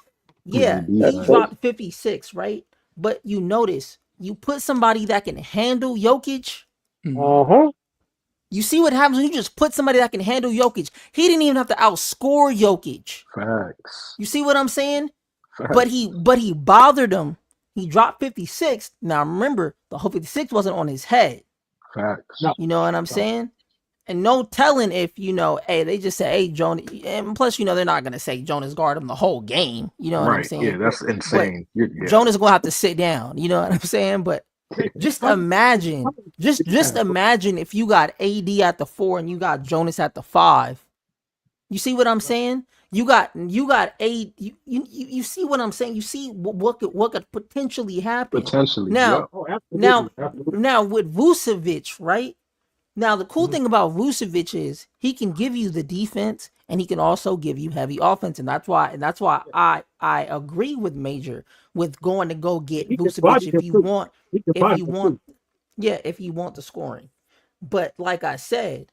yeah, That's he crazy. dropped 56, right? But you notice, you put somebody that can handle Jokic. Uh-huh. You see what happens when you just put somebody that can handle Jokic. He didn't even have to outscore Jokic. Facts. You see what I'm saying? Facts. But he bothered him. He dropped 56. Now remember, the whole 56 wasn't on his head. Facts. No. You know what I'm saying? And no telling if, hey, they just say, hey, Jonas, and plus, they're not going to say Jonas guard him the whole game. You know what I'm Right. saying? Yeah, that's insane. Yeah. Jonas going to have to sit down. You know what I'm saying? But just imagine, just imagine if you got AD at the 4 and you got Jonas at the 5. You see what I'm saying? You got AD. You see what I'm saying? You see what could potentially happen. Potentially. Now, Yep. Oh, absolutely. now, Absolutely. now with Vucevic, right? Now the cool thing about Vucevic is he can give you the defense and he can also give you heavy offense, and that's why I agree with Major with going to go get He can Vucevic body if him, you too. want He can body him, too. if you want the scoring. But like I said,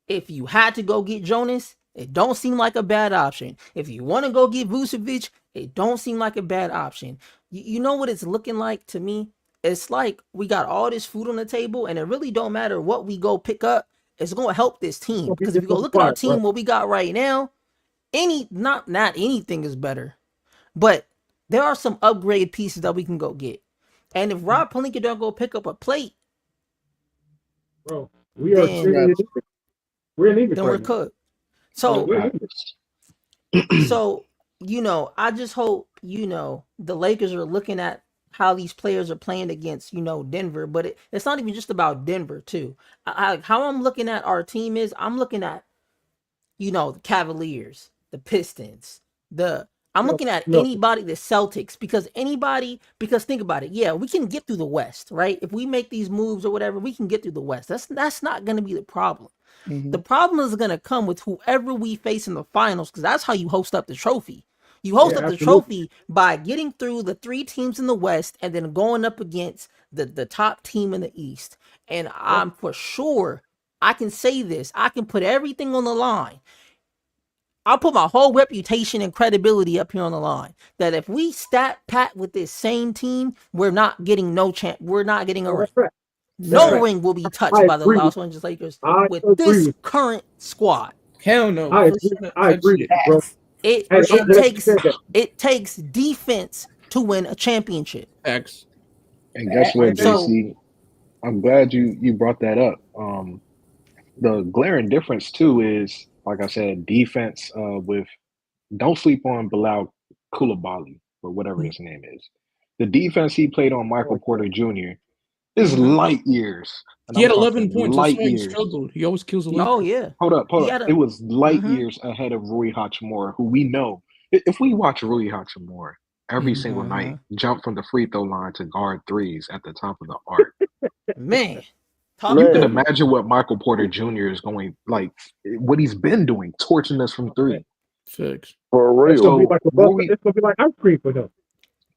if you had to go get Jonas, it don't seem like a bad option. If you want to go get Vucevic, it don't seem like a bad option. You know what it's looking like to me? It's like we got all this food on the table, and it really don't matter what we go pick up. It's going to help this team. Because if you go look at our team, what we got right now, not anything is better. But there are some upgrade pieces that we can go get. And if Rob Pelinka don't go pick up a plate, Bro, we are Then- anemic. We're anemic then we're right now. cooked. So We're anemic. So, I just hope, the Lakers are looking at how these players are playing against, Denver. But it's not even just about Denver, too. How I'm looking at our team is I'm looking at, the Cavaliers, the Pistons, I'm looking at anybody, the Celtics, because think about it. Yeah, we can get through the West, right? If we make these moves or whatever, we can get through the West. That's not going to be the problem. The problem is going to come with whoever we face in the finals, because that's how you host up the trophy. You hosted Yeah, the absolutely. trophy by getting through the 3 teams in the West and then going up against the top team in the East. And I'm for sure, I can say this, I can put everything on the line. I'll put my whole reputation and credibility up here on the line. That if we stat pat with this same team, we're not getting we're not getting a Oh, ring. that's right. No right. ring will be touched I by the agree. Los Angeles Lakers I with agree this with current squad. Hell no. I First agree. shot, I agree with you, bro. It Hey, it I'm glad you takes said that. it takes defense to win a championship. X. And guess I what, agree. So JC? I'm glad you brought that up. The glaring difference too is, like I said, defense. With don't sleep on Bilal Coulibaly or whatever his name is. The defense he played on Michael Porter Jr. is Mhm. light years, and He I'm had 11 talking points. That's light why he years. struggled. He always kills the oh Lakers. yeah, Hold he up. had It a was light mhm. years ahead of Rui Hachimura, who we know. If we watch Rui Hachimura every single night, jump from the free throw line to guard threes at the top of the arc, Man, talk you can about Man, imagine what Michael Porter Jr. is going like, what he's been doing, torching us from three. Fix. for It's gonna real. be So like a buff. Rui, It's gonna be like ice cream for them.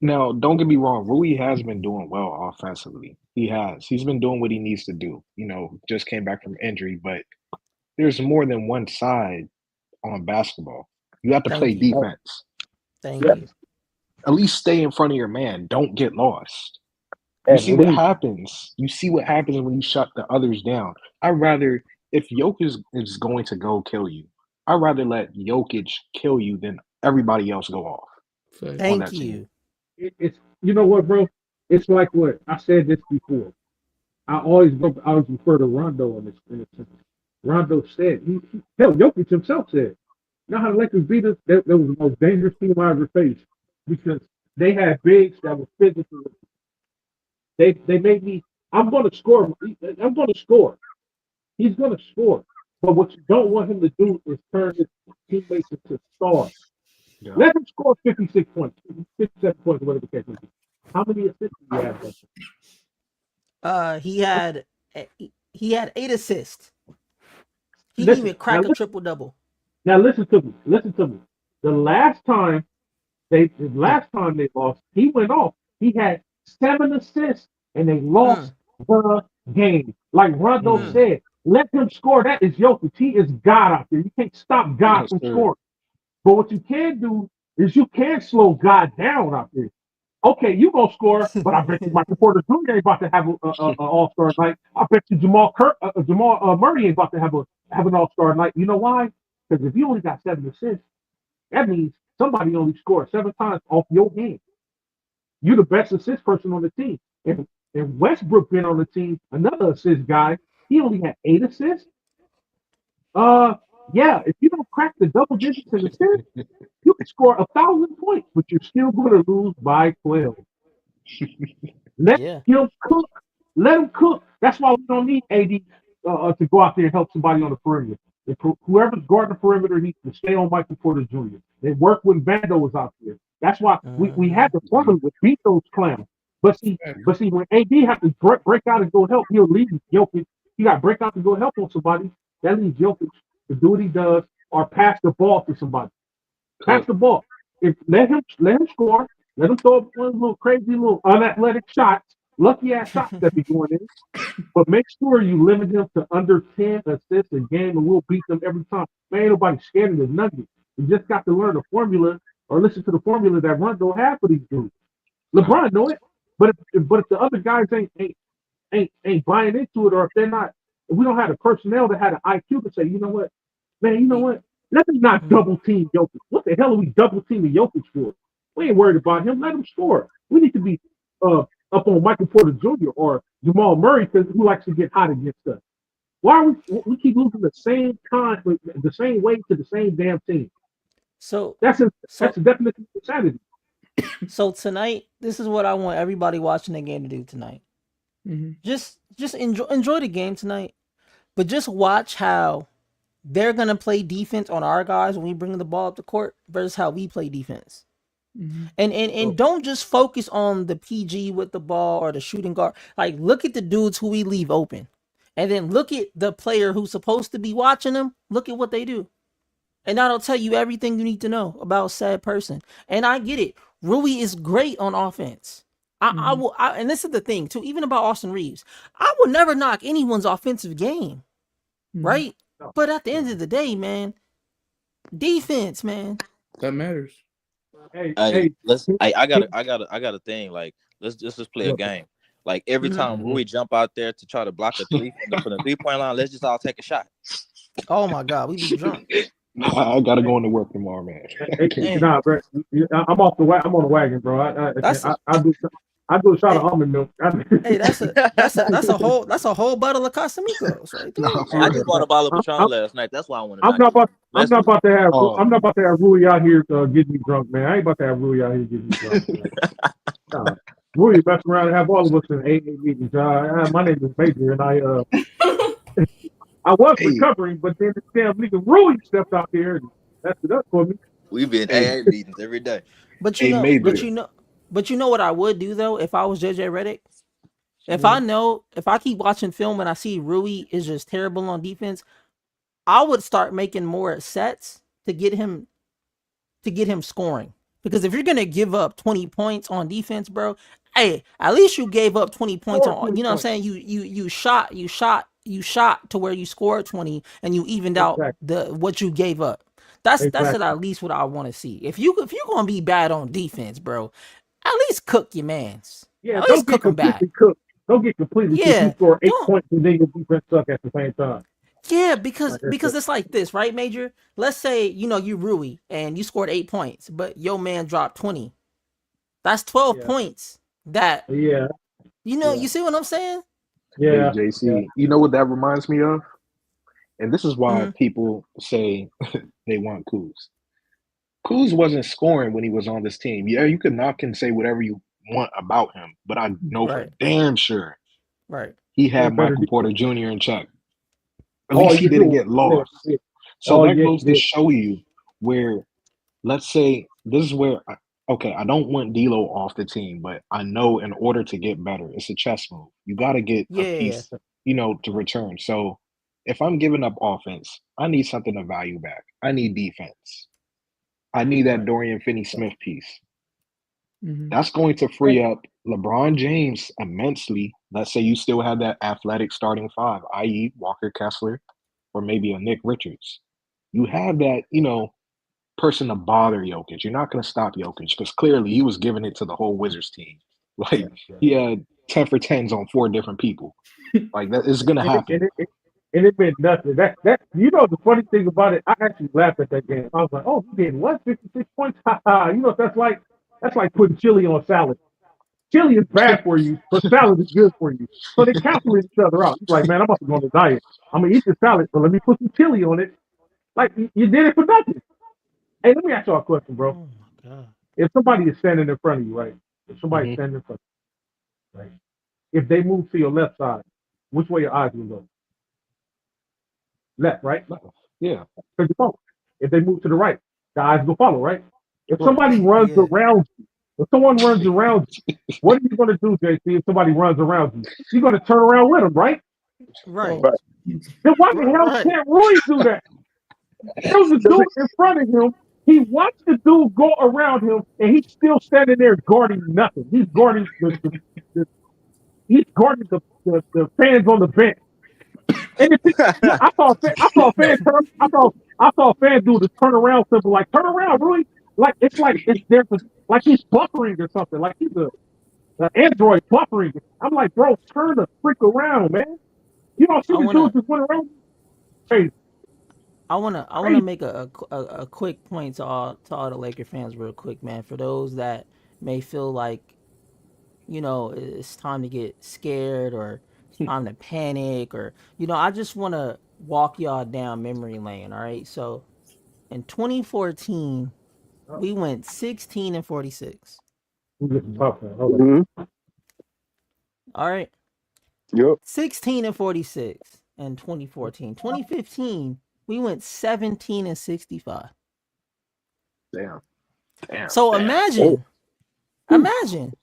now don't get me wrong, Rui has been doing well offensively. He has. He's been doing what he needs to do. Just came back from injury, but there's more than one side on basketball. You have to play thank you, defense. thank Yeah, you. At least stay in front of your man. Don't get lost. You at see what least. happens. You see what happens when you shut the others down. I'd rather, if Jokic is going to go kill you, I'd rather let Jokic kill you than everybody else go off Fix. on Thank that team. you. It's you know what, bro? It's like what I said this before. I always refer to Rondo in this sense. Rondo said, hell, Jokic himself said, you know how the Lakers beat us? That was the most dangerous team I ever faced because they had bigs that were physical. They made me. I'm going to score. I'm going to score. He's going to score. But what you don't want him to do is turn his teammates into stars. Yeah. Let him score 56 points, 57 points, whatever the case may be. How many assists do you have? He had he had 8 assists. He didn't Listen, even crack a triple double. now listen to me. Listen to me. The last time they lost, he went off. He had 7 assists and they lost the game. Like Rondo Mm. said, let him score. That is Jokic. He is God out there. You can't stop God Yes, from sir. scoring. But what you can do is you can slow God down out there. Okay, you gonna score, but I bet you Michael Porter Jr. ain't about to have a All Star night. I bet you Jamal Murray ain't about to have an All Star night. You know why? Because if you only got 7 assists, that means somebody only scored 7 times off your game. You're the best assist person on the team. And Westbrook been on the team, another assist guy. He only had 8 assists. Yeah, if you don't crack the double digits in assists, you can score 1,000 points, but you're still going to lose by 12. Let Yeah. him cook. Let him cook. That's why we don't need AD to go out there and help somebody on the perimeter. Whoever's guarding the perimeter needs to stay on Michael Porter Jr. They work when Vando was out there. That's why we had the Yeah. formula to beat those clowns. But see, when AD have to break out and go help, he'll leave Jokic. He got to break out to go help on somebody. That leaves Jokic to do what he does or pass the ball to somebody. Pass Cook. the ball. Let him score. Let him throw up one little crazy little unathletic shots, lucky ass shots that be going in. But make sure you limit him to under 10 assists a game, and we'll beat them every time. Man, ain't nobody scared of the Nuggets. You just got to learn the formula or listen to the formula that Rondo had for these dudes. LeBron know it, but if the other guys ain't buying into it, or if we don't have the personnel that had an IQ to say, you know what, man, you know what, let me not double team Jokic. What the hell are we double teaming Jokic for? We ain't worried about him. Let him score. We need to be up on Michael Porter Jr. or Jamal Murray because who likes to get hot against us. Why are we keep losing the same time, the same way to the same damn team? So That's a so definition of insanity. so tonight, this is what I want everybody watching the game to do tonight. Just enjoy the game tonight, but just watch how they're gonna play defense on our guys when we bring the ball up the court versus how we play defense. And don't just focus on the PG with the ball or the shooting guard. Like, look at the dudes who we leave open, and then look at the player who's supposed to be watching them. Look at what they do, And that'll tell you everything you need to know about said person. And I get it. Rui is great on offense. I will, and this is the thing too, even about Austin Reaves. I will never knock anyone's offensive game, right? No. But at the end of the day, man, defense, man. That matters. Hey, Hey, let's. I got hey, a thing. Like, let's just play a look, game. Like every Mhm. time Rui jump out there to try to block a three from the 3-point line, let's just all take a shot. Oh my God, we be drunk. I gotta go into work tomorrow, man. hey, Damn. nah, bro. I'm off the I'm on the wagon, bro. That's I do a shot Hey. of almond milk. Hey, that's a whole bottle of Casamigos right there. No, for I real. just bought a bottle of I'm, Patron I'm, last night. That's why I want to I'm knock not you. about Let's Oh, I'm not about to have Rui out here getting me drunk, man. I ain't about to have Rui out here getting me drunk, man. Nah, Rui mess around and have all of us in AA meetings. My name is Major, and I was hey, recovering, but then this damn nigga Rui stepped out there and messed it up for me. We've been hey, AA meetings every day. But hey, Major. you know what I would do though if I was JJ Redick? If I keep watching film and I see Rui is just terrible on defense, I would start making more sets to get him scoring. Because if you're gonna give up 20 points on defense, bro, hey, at least you gave up 20 points Score on. 20 You know what I'm points. saying? You shot to where you scored 20 and you evened out Exactly. what you gave up. That's Exactly. at least what I want to see. If you're gonna be bad on defense, bro, at least cook your mans. Yeah, At don't least get cook them bad. completely cooked. Don't get completely cooked. You Yeah, score 8 don't. points and then your defense suck at the same time. Yeah, because Like that's it's like this, right, Major? Let's say you Rui and you scored 8 points, but your man dropped 20. That's 12 yeah, points. That yeah, yeah, you see what I'm saying? Hey, yeah, yeah. JC. You know what that reminds me of? And this is why Hmm. people say they want Kuz. Kuz wasn't scoring when he was on this team. Yeah, you could knock and say whatever you want about him, but I know for Right, damn sure right. he They're had better Michael Porter defense. Jr. in check. At Oh, least he you didn't do. get Yeah, lost. yeah. So Oh, that yeah, goes to yeah. show you where, let's say, this is where, okay, I don't want D'Lo off the team, but I know in order to get better, it's a chess move. You got to get a Yeah, piece, to return. So if I'm giving up offense, I need something to value back. I need defense. I need that Right. Dorian Finney-Smith piece. Mm-hmm. That's going to Hey, free up LeBron James immensely. Let's say you still have that athletic starting five, i.e., Walker Kessler, or maybe a Nick Richards. You have that, person to bother Jokic. You're not going to stop Jokic because clearly he was giving it to the whole Wizards team. yeah, Like yeah. he had 10 for 10s on 4 different people. Like that is going to And it, and happen. it, and it meant nothing. That the funny thing about it, I actually laughed at that game. I was like, oh, he did what? 56 points? Ha ha. You know what that's like? That's like putting chili on salad. Chili is bad for you, but salad is good for you. So they cancel each other out. He's like, man, I'm about to go on a diet. I'm gonna eat the salad, but let me put some chili on it. Like you did it for nothing. Hey, let me ask y'all a question, bro. oh my God. If somebody is standing in front of you, right? If somebody's Hmm. standing in front of you, right? If they move to your left side, which way your eyes will go? Left, right? Yeah, Because you follow. If they move to the right, the eyes will follow, right? If right. somebody runs Yeah, around you, if someone runs around you, what are you going to do, JC, if somebody runs around you? You're going to turn around with them, right? right, Right. Then why the hell right. can't Roy do that? There was a Because dude in front of him. He watched the dude go around him, and he's still standing there guarding nothing. He's guarding the he's guarding the fans on the bench. And I saw a fan turn, I saw a fan do the turn around symbol, like turn around, really, like it's there's a, like he's buffering or something, like he's a android buffering. I'm like, bro, turn the freak around, man. You don't see I the dude wanna just went around. Crazy, I wanna crazy. make a quick point to all the Laker fans real quick, man. For those that may feel like it's time to get scared or it's time to panic or I just want to walk y'all down memory lane. All right, so in 2014 we went 16-46. Who's this buffering? Hold on. mhm, All right, yep. 16-46 in 2014. 2015 we went 17-65. Damn. Damn. So Damn. Oh, imagine,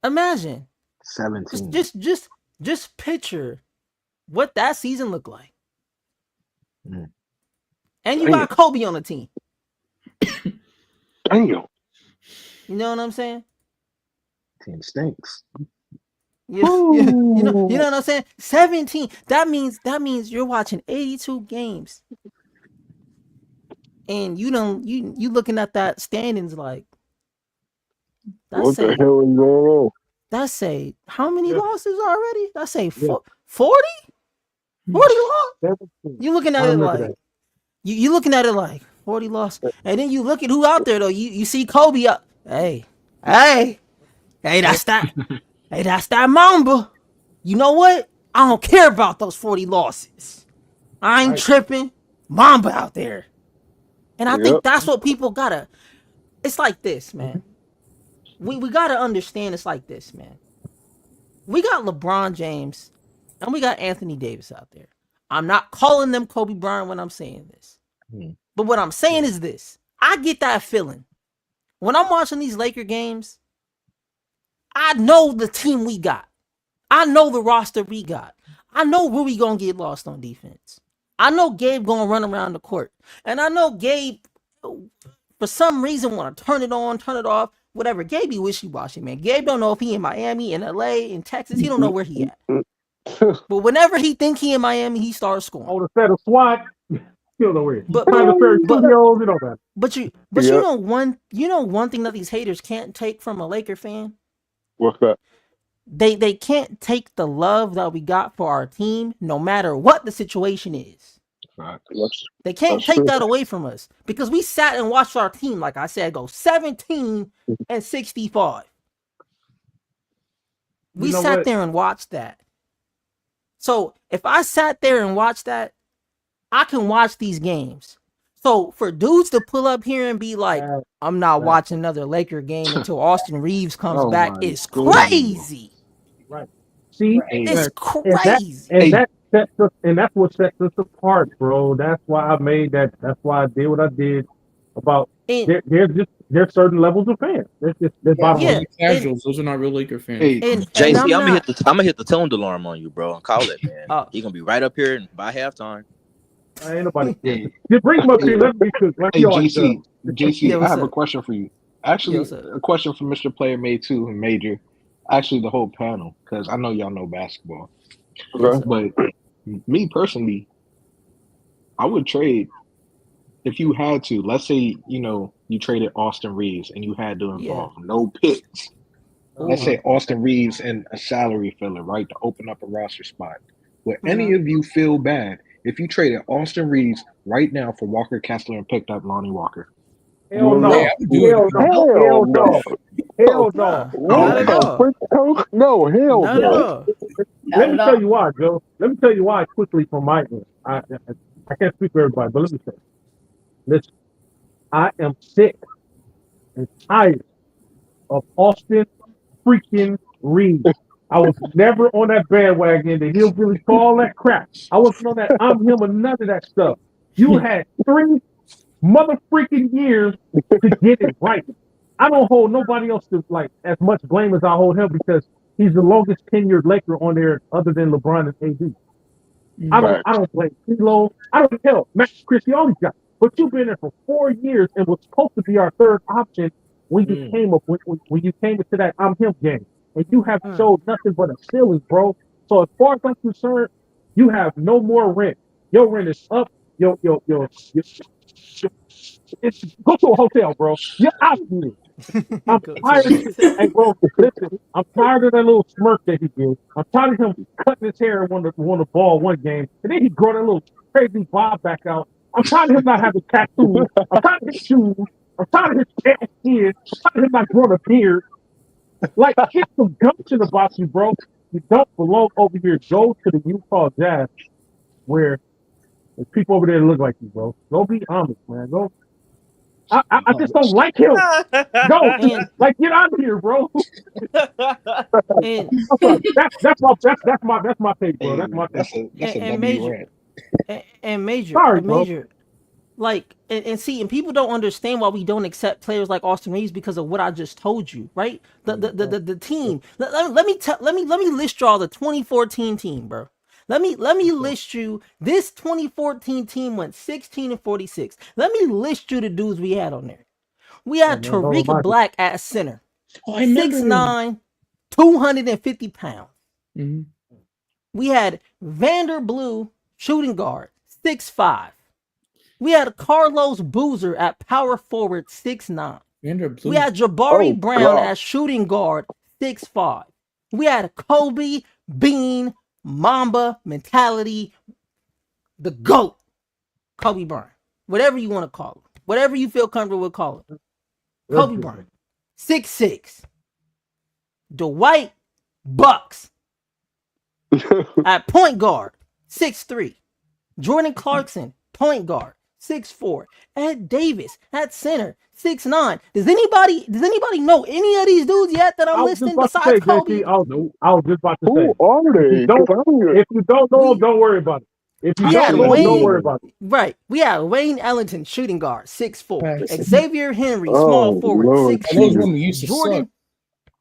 imagine, just 17. just just just picture what that season looked like. Mm. And you got Kobe on the team. Damn. You know what I'm saying? Team stinks. You know what I'm saying? 17. That means you're watching 82 games. And you looking at that standings like What the hell is going on? that say how many losses already? That say 40? 40 losses? You looking at it like you looking at it like 40 losses. And then you look at who out there though. You see Kobe up. Hey, that's that. Hey, that's that Mamba. You know what? I don't care about those 40 losses. I ain't tripping. Mamba out there. And I think that's what people gotta. It's like this, man. We gotta understand it's like this, man. We got LeBron James and we got Anthony Davis out there. I'm not calling them Kobe Bryant when I'm saying this. But what I'm saying is this. I get that feeling. When I'm watching these Laker games, I know the team we got. I know the roster we got. I know where we gonna get lost on defense. I know Gabe gonna run around the court. And I know Gabe, for some reason, want to turn it on, turn it off, whatever. Gabe be wishy-washy, man. Gabe don't know if he in Miami, in LA, in Texas. He don't know where he at. But whenever he think he in Miami, he starts scoring. On the set of SWAT, still know where. But you know one thing that these haters can't take from a Laker fan? What's that? They can't take the love that we got for our team, no matter what the situation is. They can't take that away from us because we sat and watched our team, like I said, go 17-65. We sat there and watched that. So if I sat there and watched that, I can watch these games. So for dudes to pull up here and be like, I'm not watching another Laker game until Austin Reaves comes back, it's crazy. Right. See, it's crazy. And that's what sets us apart, bro. That's why I made that. That's why I did what I did. There's certain levels of fans. Casuals. Those are not real Laker fans. Hey, JC, I'm gonna hit the tone alarm on you, bro, and call it, man. He gonna be right up here by halftime. Ain't nobody cares. Just bring him up here. Let's be good. Hey, JC, I have a question for you. Actually, a question for Mr. Player Made too and Major. Actually, the whole panel, because I know y'all know basketball. Okay. But me personally, I would trade if you had to. Let's say you traded Austin Reaves and you had to involve no picks. Let's say Austin Reaves and a salary filler, right, to open up a roster spot. Would any of you feel bad if you traded Austin Reaves right now for Walker Kessler and picked up Lonnie Walker? Hell no. Hell no. Hell no. No, hell no. Let me tell you why, Joe. Let me tell you why quickly from my end. I can't speak for everybody, but let me say. Listen, I am sick and tired of Austin freaking Reaves. I was never on that bandwagon, the hillbilly, all that crap. I wasn't on that I'm him or none of that stuff. You had 3 mother freaking years to get it right. I don't hold nobody else to as much blame as I hold him because he's the longest tenured Laker on there other than LeBron and AD. I don't blame Kilo. I don't tell Max Christie, all these guys. But you've been there for 4 years and was supposed to be our third option when you came up when you came into that I'm him game. And you have showed nothing but a ceiling, bro. So as far as I'm concerned, you have no more rent. Your rent is up. Go to a hotel, bro. You're out here. I'm tired. Hey, bro, listen. I'm tired of that little smirk that he did. I'm tired of him cutting his hair and won the ball one game, and then he brought that little crazy bob back out. I'm tired of him not having tattoos. I'm tired of his shoes. I'm tired of his cat skin. I'm tired of him not growing a beard. Get some gumption about you, bro. You don't belong over here. Go to the Utah Jazz, where there's people over there that look like you, bro. Go be honest, man. Go. I just don't like him. Go, get out of here, bro. And that's my take, bro. That's my take. That's a Major. And Major. Sorry, Major. And see, and people don't understand why we don't accept players like Austin Reaves because of what I just told you, right? The team. Let me list y'all the 2014 team, bro. Let me list you. This 2014 team went 16-46. Let me list you the dudes we had on there. We had No, no, Tariq no, Black at center, Oh, I remember him. 6'9", 250 pounds. Mhm. We had Vander Blue, shooting guard, 6'5". We had Carlos Boozer at power forward, 6'9". Vander Blue. We had Jabari Oh, Brown God. as shooting guard, 6'5". We had Kobe, Bean, Mamba, Mentality, the GOAT, Kobe Bryant. Whatever you want to call him. Whatever you feel comfortable with calling him. Kobe Bryant, 6'6". Dwight Bucks at point guard, 6'3". Jordan Clarkson, point guard, 6'4". Ed Davis at center, 6'9". Does anybody know any of these dudes yet that I'm I was just listing about to besides say, Kobe? JT, I was just about to Who say. are If you they? don't, 'Cause I don't if you don't know We- them, don't worry about it. If you We don't had know them, don't Wayne, worry about it. right? We had Wayne Ellington, shooting guard, 6'4". Facts. Xavier Henry, Oh, small forward, Lord 6'2". Those Jesus. women used to suck.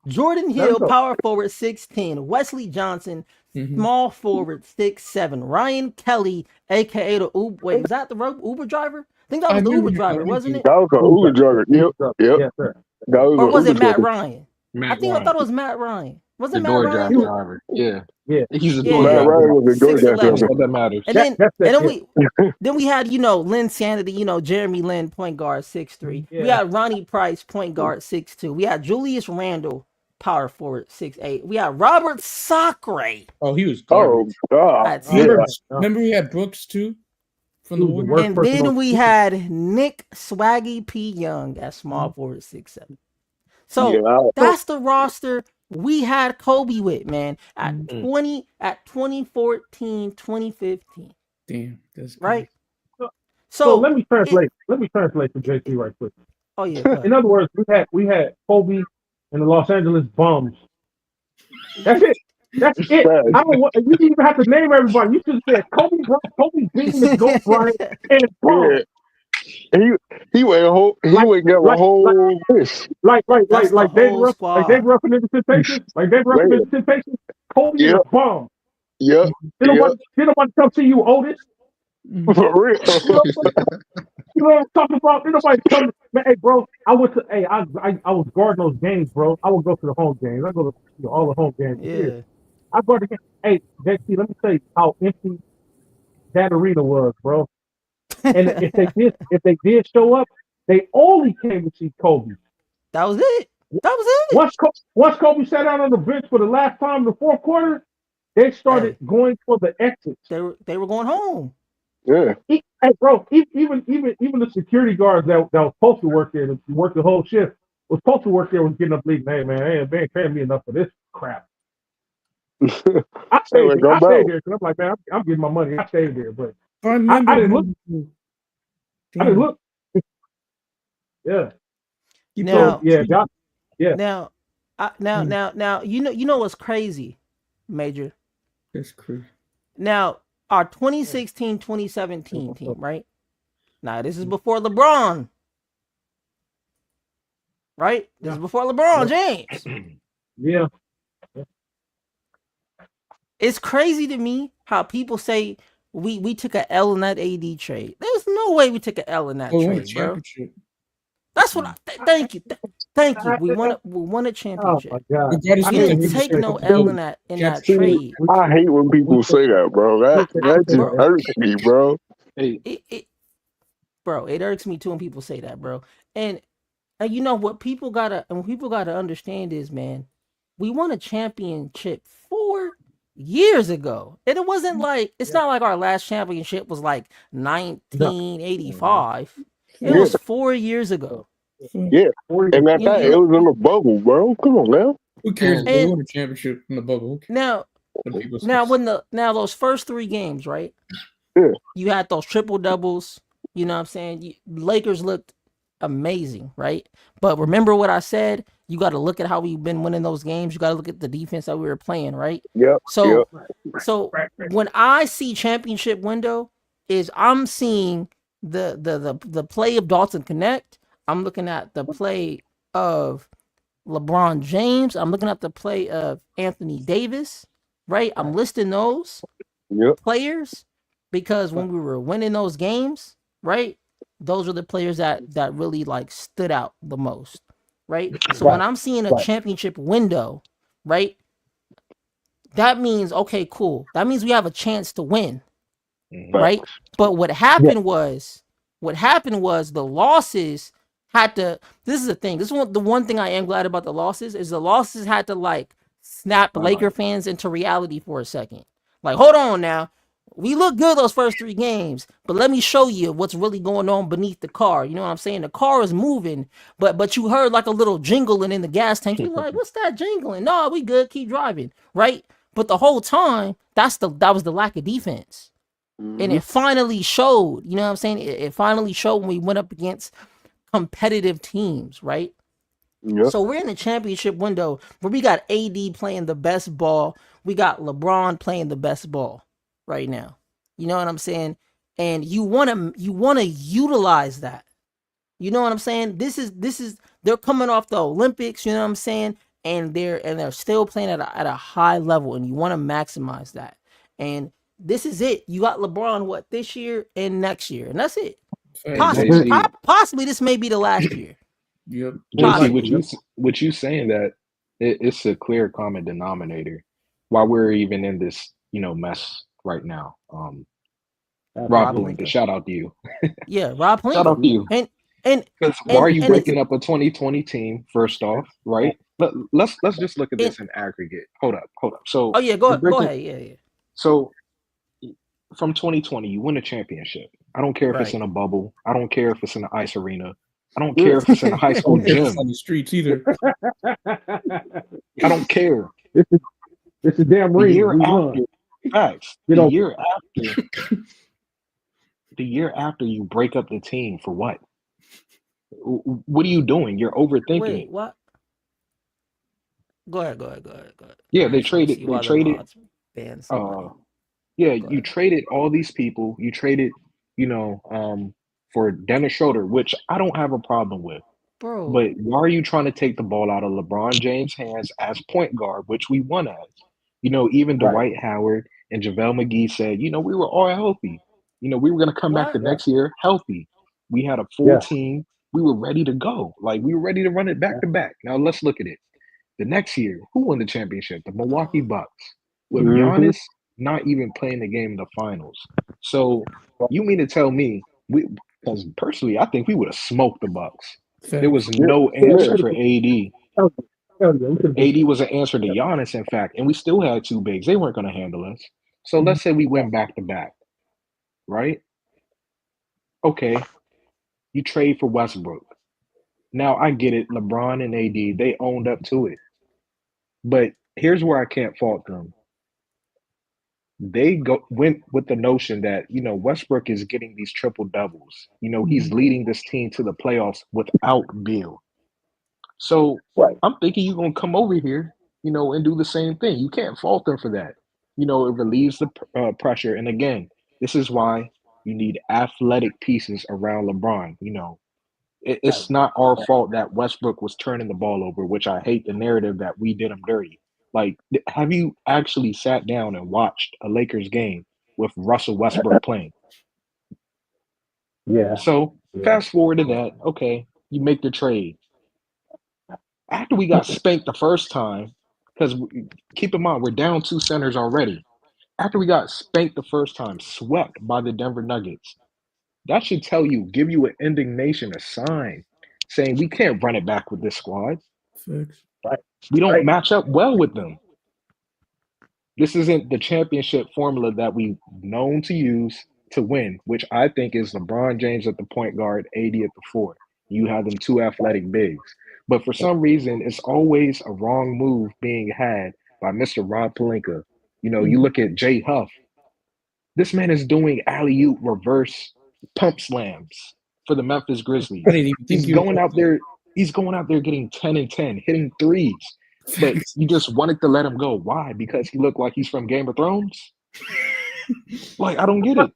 Jordan Let him Hill, go. power forward, 6'10". Wesley Johnson, Mhm. small forward, 6'7". Ryan Kelly, aka the Uber. Wait, was that the Uber driver? I think that I was the remember Uber him. I driver, wasn't remember it? That was an Uber driver. Yep. Yes, sir. That was Or an was Uber it Matt driver. Ryan? I Matt thought Ryan, it was Matt Ryan. Was the it Matt Ryan? DoorDash driver. Yeah, Yeah. he's a Yeah, Matt DoorDash Ryan driver. was a DoorDash 6'11". That's driver. all that matters. And then That's and then it. then we had, Lynn Sanity, Jeremy Lin, point guard, 6'3". We Yeah. had Ronnie Price, point guard, 6'2". We had Julius Randle, power forward, 6'8". We had Robert Sacre Oh, he was Oh, garbage. God. at Oh, Yeah. center. Remember we had Brooks too from He the was the Warriors. worst And person then on we the had Nick Swaggy P. Young at small forward, 6'7". So Yeah. that's the roster we had Kobe with, man, at Mhm. 2014, 2015, Damn, that's crazy. right? So So let me translate. Let me translate for JT right quick. oh yeah, go In ahead. other words, we had Kobe and the Los Angeles Bums. That's it. That's it. Facts. I don't want. You didn't even have to name everybody. You just said Kobe Bean, the Goat Bryant, and Bums. Yeah. He went got a whole list. Like That's the Dave whole Ruff, like Dave squad. Ruffin in the Temptations, like Dave Ruffin in the Temptations. Kobe Yeah. and the Bum. Yep. Did nobody come see you, Otis? For real. You know what I'm talking about? Did nobody come? Man, hey, bro, I was guarding those games, bro. I would go to the home games. I go to all the home games. Yeah. I guard the game. Hey, JT, let me tell you how empty that arena was, bro. And if they did show up, they only came to see Kobe. That was it. That was it. Once Kobe sat out on the bench for the last time in the fourth quarter, they started going for the exits. They were going home. Yeah. Hey, bro, even the security guards that was supposed to work there, to work the whole shift, was supposed to work there, was getting up leaving. Hey man, paying me enough for this crap. I stayed there because I'm like, man, I'm getting my money. I stayed there, but I remember. I didn't look. I didn't look. Yeah. Now, yeah. Now, you know what's crazy, Major? That's crazy. Now, our 2016-2017 team, right? Now, this is before LeBron. Right? This is before LeBron James. Yeah. It's crazy to me how people say we took an L in that AD trade. There's no way we took an L in that trade, bro. That's what thank you. Thank you. We won a championship. Oh my God. We didn't take no L in that trade. I hate when people say that, bro. That just irks me, bro. It irks me too when people say that, bro. And you know what people gotta understand is, man, we won a championship 4 years ago. And it wasn't like it's not like our last championship was like 1985. It was 4 years ago. Yeah. And at that, it was in the bubble, bro. Come on now. Who cares? They won a championship in the bubble. Now those first 3 games, right? Yeah. You had those triple doubles. You know what I'm saying? Lakers looked amazing, right? But remember what I said? You got to look at how we've been winning those games. You got to look at the defense that we were playing, right? Yep. So when I see championship window, is I'm seeing the play of Dalton Connect. I'm looking at the play of LeBron James. I'm looking at the play of Anthony Davis, right? I'm listing those. Yep. players, because when we were winning those games, right? Those are the players that really like stood out the most, right? So when I'm seeing a championship window, right? That means okay, cool. That means we have a chance to win, right? But what happened was the losses had to. This is the thing. This is the one thing I am glad about the losses is the losses had to like snap Laker fans into reality for a second. Like, hold on now. We look good those first 3 games, but let me show you what's really going on beneath the car. You know what I'm saying? The car is moving, but you heard like a little jingling in the gas tank. You're like, what's that jingling? No, we good. Keep driving, right? But the whole time, that was the lack of defense. And it finally showed, you know what I'm saying? It finally showed when we went up against competitive teams, right? Yep. So we're in the championship window where we got AD playing the best ball. We got LeBron playing the best ball right now. You know what I'm saying? And you want to utilize that. You know what I'm saying? This is they're coming off the Olympics, you know what I'm saying? And they're still playing at a high level, and you want to maximize that. And this is it. You got LeBron this year and next year, and that's it. Possibly this may be the last year. Yep. JC, what you saying that it's a clear common denominator while we're even in this, mess right now. Rob Pelinka, shout out to you. Yeah, Rob Pelinka. Shout out to you. And because why are you breaking up a 2020 team? First off, right? Let's just look at this in aggregate. Hold up. So go ahead. Yeah. So from 2020, you win a championship. I don't care if it's in a bubble. I don't care if it's in an ice arena. I don't care if it's in a high school gym. On the streets either. I don't care. It's a damn ring. The year after you break up the team for what? What are you doing? You're overthinking. Wait, what? Go ahead. Yeah, they traded. You traded all these people. You traded, for Dennis Schroeder, which I don't have a problem with. Bro. But why are you trying to take the ball out of LeBron James' hands as point guard, which we won as? Even Dwight Howard and JaVale McGee said, we were all healthy. We were going to come back the next year healthy. We had a full team. We were ready to go. Like, we were ready to run it back to back. Now, let's look at it. The next year, who won the championship? The Milwaukee Bucks. With Giannis not even playing the game in the finals. So, you mean to tell me, because personally, I think we would have smoked the Bucks. There was no answer for AD. AD was an answer to Giannis, in fact, and we still had 2 bigs. They weren't going to handle us. So let's say we went back to back, right? Okay, you trade for Westbrook. Now I get it. LeBron and AD, they owned up to it. But here's where I can't fault them. They went with the notion that, Westbrook is getting these triple doubles. He's leading this team to the playoffs without Beal. So I'm thinking you're going to come over here, and do the same thing. You can't fault them for that. It relieves the pressure. And again, this is why you need athletic pieces around LeBron. It's not our fault that Westbrook was turning the ball over, which I hate the narrative that we did him dirty. Like, have you actually sat down and watched a Lakers game with Russell Westbrook playing? Yeah. So fast forward to that. Okay, you make the trade. After we got spanked the first time, because keep in mind, we're down 2 centers already. After we got spanked the first time, swept by the Denver Nuggets, that should give you an indignation, a sign, saying we can't run it back with this squad. We don't match up well with them. This isn't the championship formula that we've known to use to win, which I think is LeBron James at the point guard, AD at the 4. You have them 2 athletic bigs. But for some reason, it's always a wrong move being had by Mr. Rob Pelinka. You look at Jay Huff. This man is doing alley-oop reverse pump slams for the Memphis Grizzlies. He's going out there getting 10 and 10, hitting threes. But you just wanted to let him go. Why? Because he looked like he's from Game of Thrones? Like, I don't get it.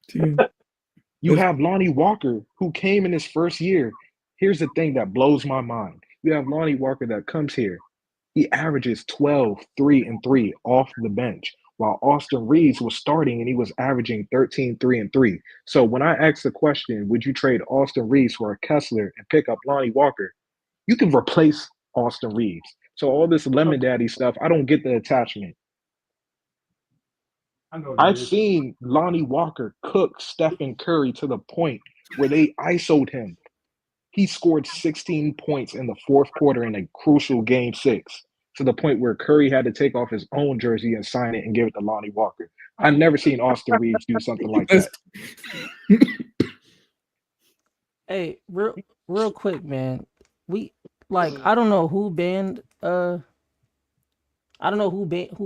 Dude. You have Lonnie Walker, who came in his first year. Here's the thing that blows my mind. You have Lonnie Walker that comes here. He averages 12, 3, and 3 off the bench, while Austin Reaves was starting and he was averaging 13, 3, and 3. So when I asked the question, would you trade Austin Reaves for a Kessler and pick up Lonnie Walker? You can replace Austin Reaves. So all this lemon daddy stuff, I don't get the attachment. I know that I've is. seen Lonnie Walker cook Stephen Curry to the point where they ISO'd him. He scored 16 points in the fourth quarter in a crucial game 6, to the point where Curry had to take off his own jersey and sign it and give it to Lonnie Walker. I've never seen Austin Reaves do something like that. Hey, real quick, man. I don't know who banned who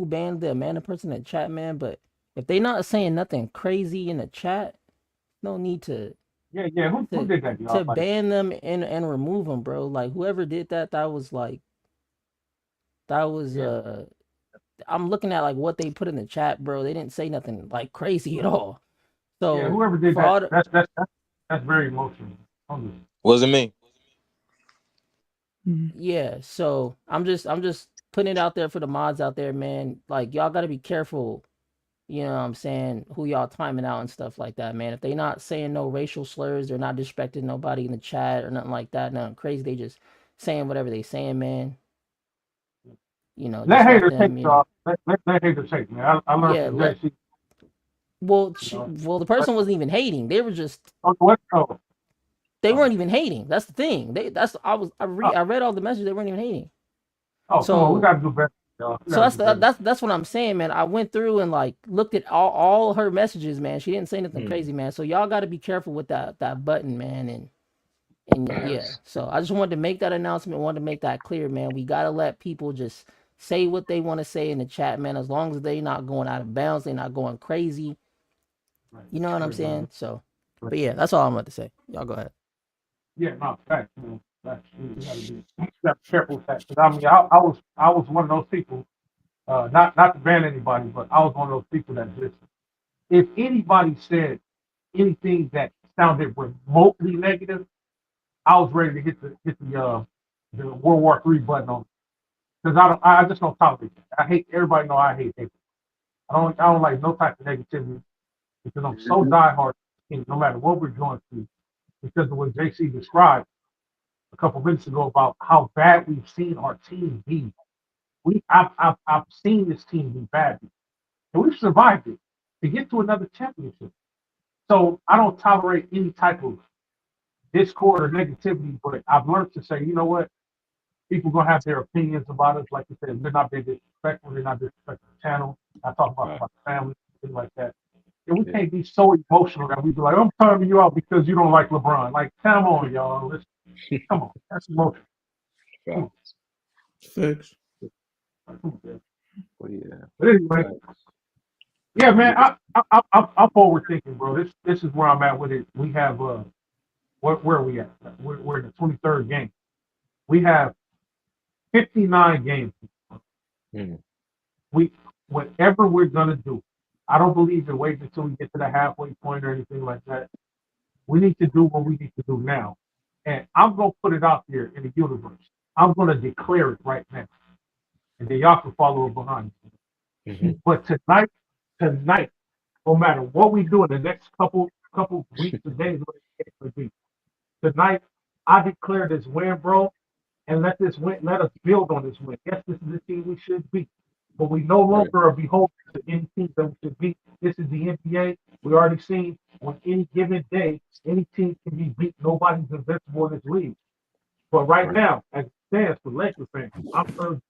banned the Amanda person in the chat, man, but if they not saying nothing crazy in the chat, no need to Yeah. Who did that, y'all? to ban them and remove them, bro. Like whoever did that, that was I'm looking at like what they put in the chat, bro. They didn't say nothing like crazy at all. So Yeah, whoever did for all that, the, that's very emotional. Wasn't me. yeah, so I'm just putting it out there for the mods out there, man. Like y'all gotta be careful, you know what I'm saying, who y'all timing out and stuff like that, man. If they not saying no racial slurs, they're not disrespecting nobody in the chat or nothing like that, nothing crazy, they just saying whatever they saying, man. You know, Let just let haters take, them, y'all. Let haters take, man. I learned yeah, from let JC. well You know. well the person wasn't even hating. They were just On the West Coast. they weren't even hating. That's the thing. I read all the messages, they weren't even hating. Oh, come on, we So gotta do better, y'all. We So gotta do better. that's what I'm saying, man. I went through and like looked at all her messages, man. She didn't say nothing crazy, man. So y'all got to be careful with that button, man. And yeah. Facts. So I just wanted to make that announcement. Wanted to make that clear, man. We got to let people just say what they want to say in the chat, man. As long as they not going out of bounds, they not going crazy. Right. You know what I'm Right, saying? right. So, Right. but yeah, that's all I'm about to say. Y'all go ahead. Yeah, no, facts, man. Facts. We gotta be careful with that. 'Cause I mean, I was one of those people. Not to ban anybody, but I was one of those people that just, if anybody said anything that sounded remotely negative, I was ready to hit the World War III button on, because I just don't tolerate it. I hate, everybody know I hate it. I don't like no type of negativity, because I'm so diehard, no matter what we're going through, because of what JC described a couple minutes ago about how bad we've seen our team be. I've seen this team be bad, and we've survived it to get to another championship. So I don't tolerate any type of discord or negativity, but I've learned to say, you know what, people gonna have their opinions about us. Like you said, they're not being disrespectful, they're not disrespecting the channel. I talk about my family, things like that. And we can't be so emotional that we be like, I'm turning you out because you don't like LeBron. Like, come on, y'all. Come on. That's emotional. Facts. Fix. But yeah. But anyway, Facts. yeah, man, I'm forward thinking, bro. This is where I'm at with it. We have where are we at? We're in the 23rd game. We have 59 games. Mm. Whatever we're gonna do, I don't believe in waiting until we get to the halfway point or anything like that. We need to do what we need to do now. And I'm gonna put it out there in the universe. I'm gonna declare it right now. And then y'all can follow it behind me. Mm-hmm. But tonight, no matter what we do in the next couple weeks or days, tonight, I declare this win, bro, and let us build on this win. Yes, this is the team we should beat, but we no longer are beholden to any team that we should beat. This is the NBA. We already seen on any given day, any team can be beat. Nobody's invincible in this league. But right now, as it stands for Laker fans, I'm urging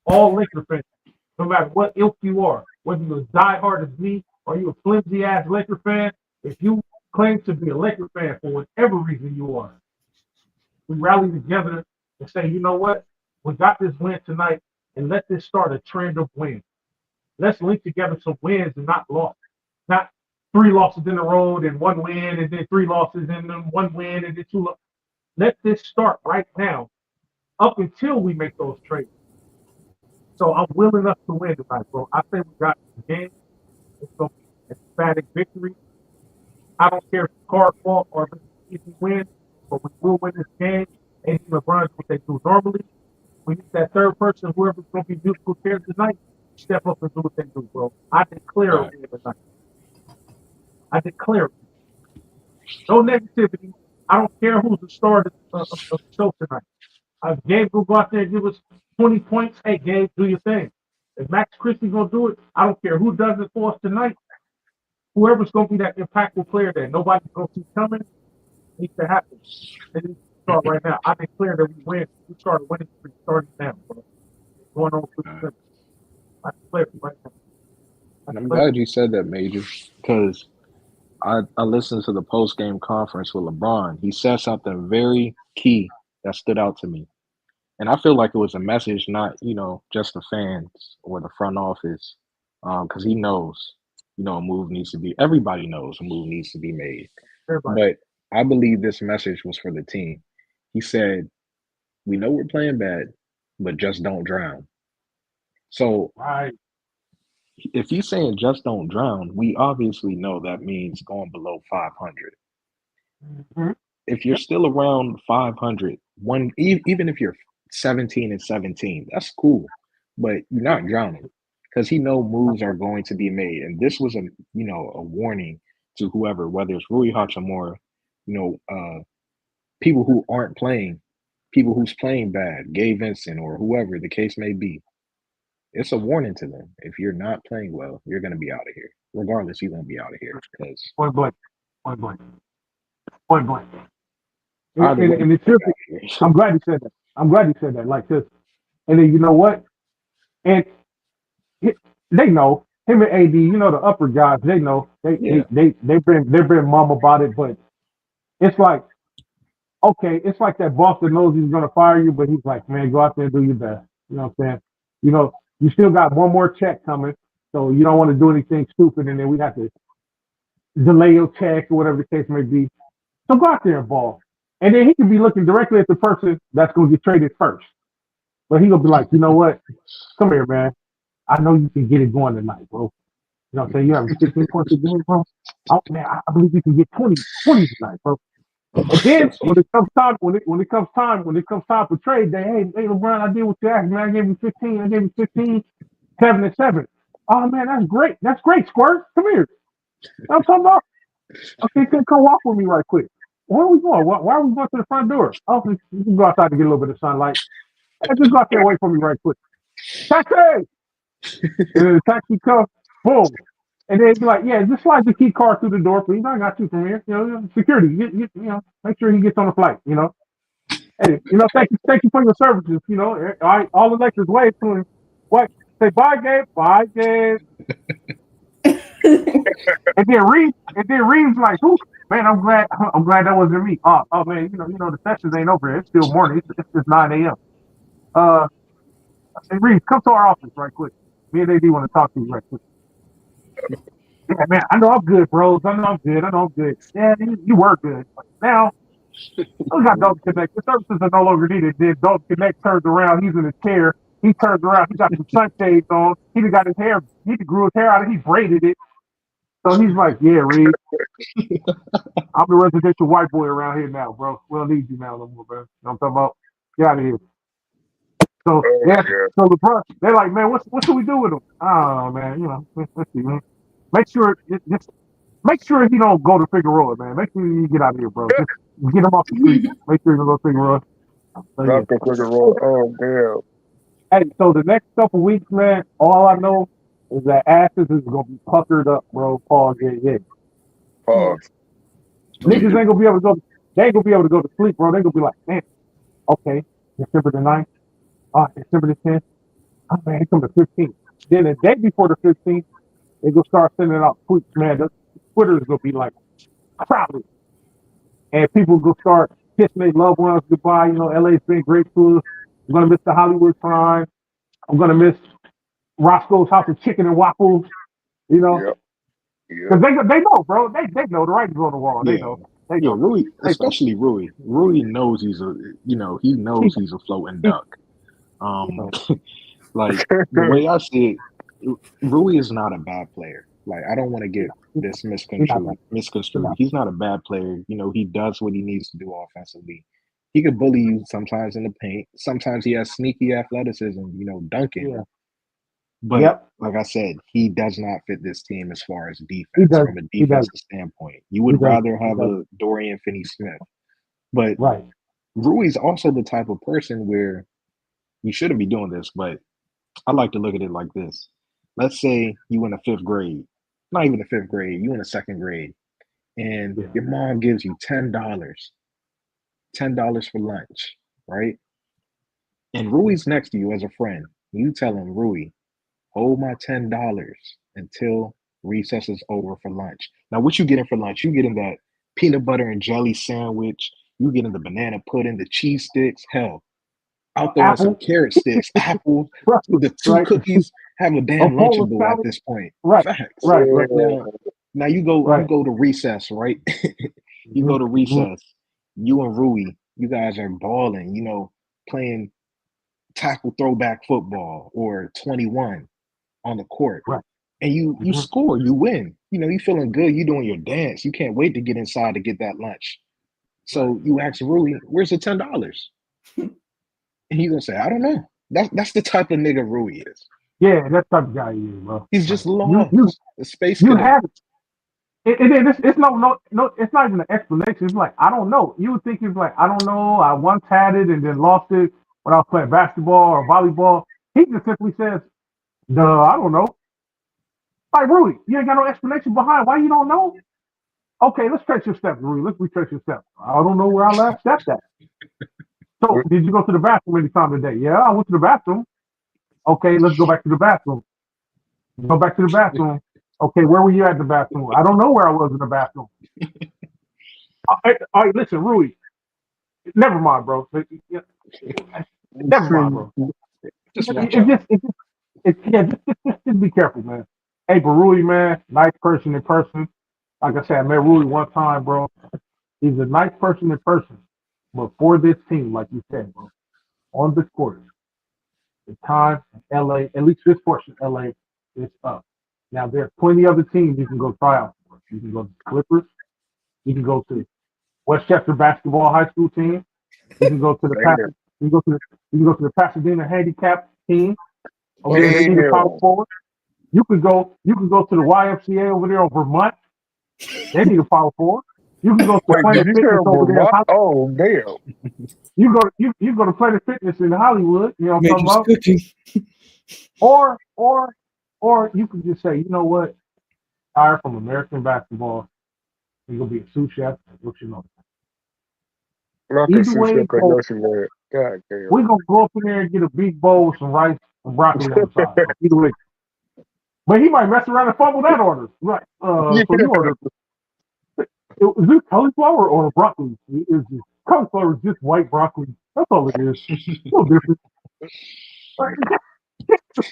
all Laker fans, no matter what ilk you are, whether you're a diehard as me or you're a flimsy ass Laker fan, if you claim to be a Laker fan for whatever reason you are, we rally together and say, you know what? We got this win tonight, and let this start a trend of wins. Let's link together some wins and not losses. Not 3 losses in a row, and 1 win, and then 3 losses, and then 1 win, and then 2 losses. Let this start right now, up until we make those trades. So I'm willing enough to win tonight, bro. I think we got the game. It's going to be an emphatic victory. I don't care if it's hard fought or if it's an easy win, but we will win this game. And LeBron's what they do normally. We need that third person, whoever's going to be musical chairs tonight, step up and do what they do, bro. I declare a Right. win tonight. I declare it. No negativity. I don't care who's the star of the show tonight. Gabe will go out there and give us 20 points. Hey, Gabe, do your thing. If Max Christie going to do it, I don't care who does it for us tonight. Whoever's going to be that impactful player that nobody's going to see coming needs to happen. It needs to start right now. I declare that we win. We start winning streak starting now, bro. Going on for the I declare it right now. And I'm glad you said that, Major, because I listened to the post game conference with LeBron. He said something very key that stood out to me. And I feel like it was a message, not, just the fans or the front office, because he knows, a move needs to be, everybody knows a move needs to be made. Everybody. But I believe this message was for the team. He said, we know we're playing bad, but just don't drown. So Right. if he's saying just don't drown, we obviously know that means going below 500. Mhm. If you're still around 500, even if you're 17-17, that's cool, but you're not drowning because he know moves are going to be made, and this was a warning to whoever, whether it's Rui Hachimura, people who aren't playing, people who's playing bad, Gabe Vincent or whoever the case may be. It's a warning to them. If you're not playing well, you're going to be out of here. Regardless, you're going to be out of here because Point blank. Point blank. Point blank. either way, And it's you're just, out of here. I'm glad you said that. I'm glad you said that like this. And then you know what? And they know him and AD. The upper guys. They know Yeah. they've been mum about it. But it's like, okay, it's like that boss that knows he's gonna fire you, but he's like, man, go out there and do your best. You know what I'm saying? You still got one more check coming, so you don't want to do anything stupid, and then we have to delay your check or whatever the case may be. So go out there and ball. And then he can be looking directly at the person that's going to get traded first. But he'll be like, you know what? Come here, man. I know you can get it going tonight, bro. You know what I'm saying? You have 15 points a game, bro. Oh, man, I believe you can get 20 tonight, bro. And then when it comes time for trade day, hey, LeBron, I did what you asked, man. I gave you 15, 7-7. Oh man, that's great. That's great, Squirt. Come here. I'm talking about. Okay, come walk with me right quick. Where are we going? Why are we going to the front door? Oh, you can go outside to get a little bit of sunlight. Hey, just go out there and wait for me right quick. Taxi! And then the taxi comes, boom. And then be like, yeah, just slide the key card through the door, please. I got you from here. Security, make sure he gets on the flight, Hey, thank you for your services, all the Lakers wave to him. What? Say bye, Gabe. Bye, Gabe. And then Reaves like, who? Man, I'm glad that wasn't me. Oh man, the sessions ain't over. It's still morning. It's just 9 a.m. Hey Reaves, come to our office right quick. Me and AD want to talk to you right quick. Yeah, man, I know I'm good, bros. I know I'm good. Yeah, you were good. But now we got Dalton Connect. The services are no longer needed. Then Dalton Connect turns around. He's in his chair. He turns around. He got some sunshades on. He got his hair. He grew his hair out and he braided it. So he's like, yeah, Reed, I'm the residential white boy around here now, bro. We don't need you now no more, bro. You know what I'm talking about? Get out of here. So yeah, so LeBron, they're like, man, what should we do with him? I don't know, man. Let's see, man. Make sure he don't go to Figueroa, man. Make sure you get out of here, bro. Just get him off the street. Make sure you don't go to Figueroa. So, Not the Figueroa. Oh damn. Hey, so the next couple weeks, man, all I know is that asses is gonna be puckered up, bro. Paul, yeah. Pause. Niggas ain't gonna be able to go. They ain't gonna be able to go to sleep, bro. They gonna be like, man, okay, December the 9th, December the 10th. Oh man, it come the 15th. Then the day before the 15th, they gonna start sending out tweets, man. The Twitter's gonna be like crowded, and people gonna start kissing their loved ones goodbye. LA's been great to us. I'm gonna miss the Hollywood Prime. I'm gonna miss Roscoe's House of Chicken and Waffles. Yep. Because they know, bro. They know the writing's on the wall. They know. Rui, especially Rui. Rui knows he knows he's a floating duck. Like the way I see it, Rui is not a bad player. Like I don't want to get this misconstrued. He's not a bad player. He does what he needs to do offensively. He could bully you sometimes in the paint. Sometimes he has sneaky athleticism, dunking. Yeah. But Yep. like I said, he does not fit this team as far as He defense, does. from a He does. defensive standpoint. You He would does. rather He have does. a Dorian Finney-Smith. But Right. Rui's also the type of person where you shouldn't be doing this, but I like to look at it like this. Let's say you in the fifth grade, not even the fifth grade, you in the second grade, and Yeah. your mom gives you $10 for lunch, right? And Rui's next to you as a friend. You tell him, Rui, hold my $10 until recess is over for lunch. Now, what you getting for lunch? You getting that peanut butter and jelly sandwich. You getting the banana pudding, the cheese sticks. Hell, out there on some Apple. carrot sticks, apple, Right. the two Right. cookies. Have a A damn bowl of Lunchable at salad. this point. Right. Facts. Right. Yeah. Right. Now you go Right. to recess, right? You go to recess. You and Rui, you guys are balling. Playing tackle throwback football or 21 on the court. Right. And you Mhm. score, you win. You feeling good, you doing your dance. You can't wait to get inside to get that lunch. So you ask Rui, where's the $10? And he's gonna say, I don't know. That's the type of nigga Rui is. Yeah, that's the type of guy he is, bro. He's just Like, lost. The space you cadet. have it. It's no. It's not even an explanation. It's like I don't know. You would think it's like I don't know. I once had it and then lost it when I was playing basketball or volleyball. He just simply says, "Duh, I don't know." Like Rui, you ain't got no explanation behind why you don't know. Okay, let's trace your steps, Rui. Let's retrace your steps. I don't know where I last stepped at. So, did you go to the bathroom any time today? Yeah, I went to the bathroom. Okay, let's go back to the bathroom. Go back to the bathroom. Okay, where were you at the bathroom? I don't know where I was in the bathroom. All right, listen, Rui. Never mind, bro. Never mind, bro. Just watch It's out. just be careful, man. Hey, but Rui, man, nice person in person. Like I said, I met Rui one time, bro. He's a nice person in person. But for this team, like you said, bro, on this court, the time in LA, at least this portion of LA, is up. Now there's plenty other teams you can go try out for. You can go to the Clippers. You can go to Westchester basketball high school team. You can go to the Damn. you can go to the Pasadena handicap team. Okay, they need a power Damn. forward. You can go to the YMCA over there on Vermont. They need a power forward. You can go to Wait, did Planet you say Fitness over there. Vermont? Oh, damn. You go to Planet Fitness in Hollywood. You know what I'm Major's talking cooking. about? Or you can just say, you know what? Tired from American basketball. You're gonna be a sous chef. What you know? Not Either the way, sushi so Yoshi man. God damn. we're gonna go up in there and get a big bowl with some rice and broccoli on the side. Bro. Either way. But he might mess around and fumble that order. Right. Yeah. So you order is this cauliflower or broccoli? Is this cauliflower is just white broccoli? That's all it is. No different.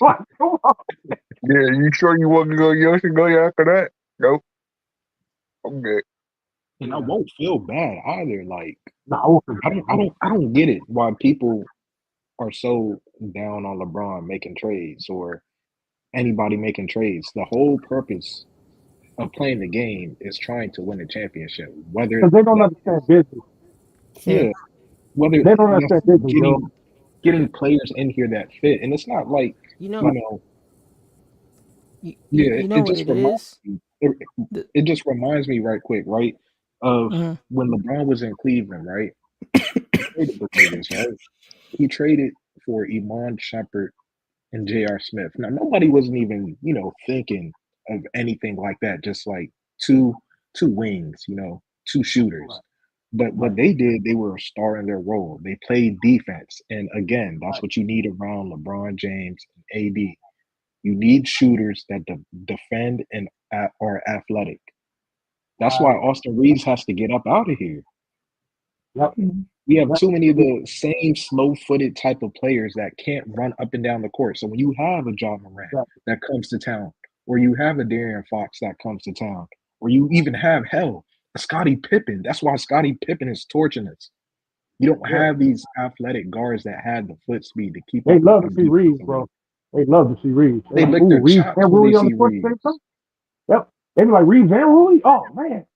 Like, come on. Yeah, you sure you want to go Yoshi go after that? Nope. I'm good. And I won't feel bad either. Like No, I don't get it why people are so down on LeBron making trades or anybody making trades. The whole purpose of playing the game is trying to win a championship. Whether because they don't that understand business. yeah, whether They don't that's understand business, yo. getting players in here that fit. And it's not like, You you know, know, you know it what just it reminds is. me The, it just reminds me right quick, right? Of uh, when LeBron was in Cleveland, right? He traded for niggas, right? He traded for Iman Shumpert and J.R. Smith. Now nobody wasn't even, thinking of anything like that. Just like two wings, two shooters. But what they did, they were a star in their role. They played defense. And again, that's what you need around LeBron James and AD. You need shooters that defend and are athletic. That's why Austin Reaves has to get up out of here. Yep. We have Yep. too many of the same slow-footed type of players that can't run up and down the court. So when you have a John Morant Yep. that comes to town, or you have a De'Aaron Fox that comes to town, or you even have a Scottie Pippen. That's why Scottie Pippen is torching us. You don't have these athletic guards that had the foot speed to keep They up with love to them see Reeves, defensively. bro. They love to see Reeves. They Like, lick ooh, their Reeves chops and when they Rui on the see court at the same Reeves. time. Yep. They be like Reeves and Rui. Oh man.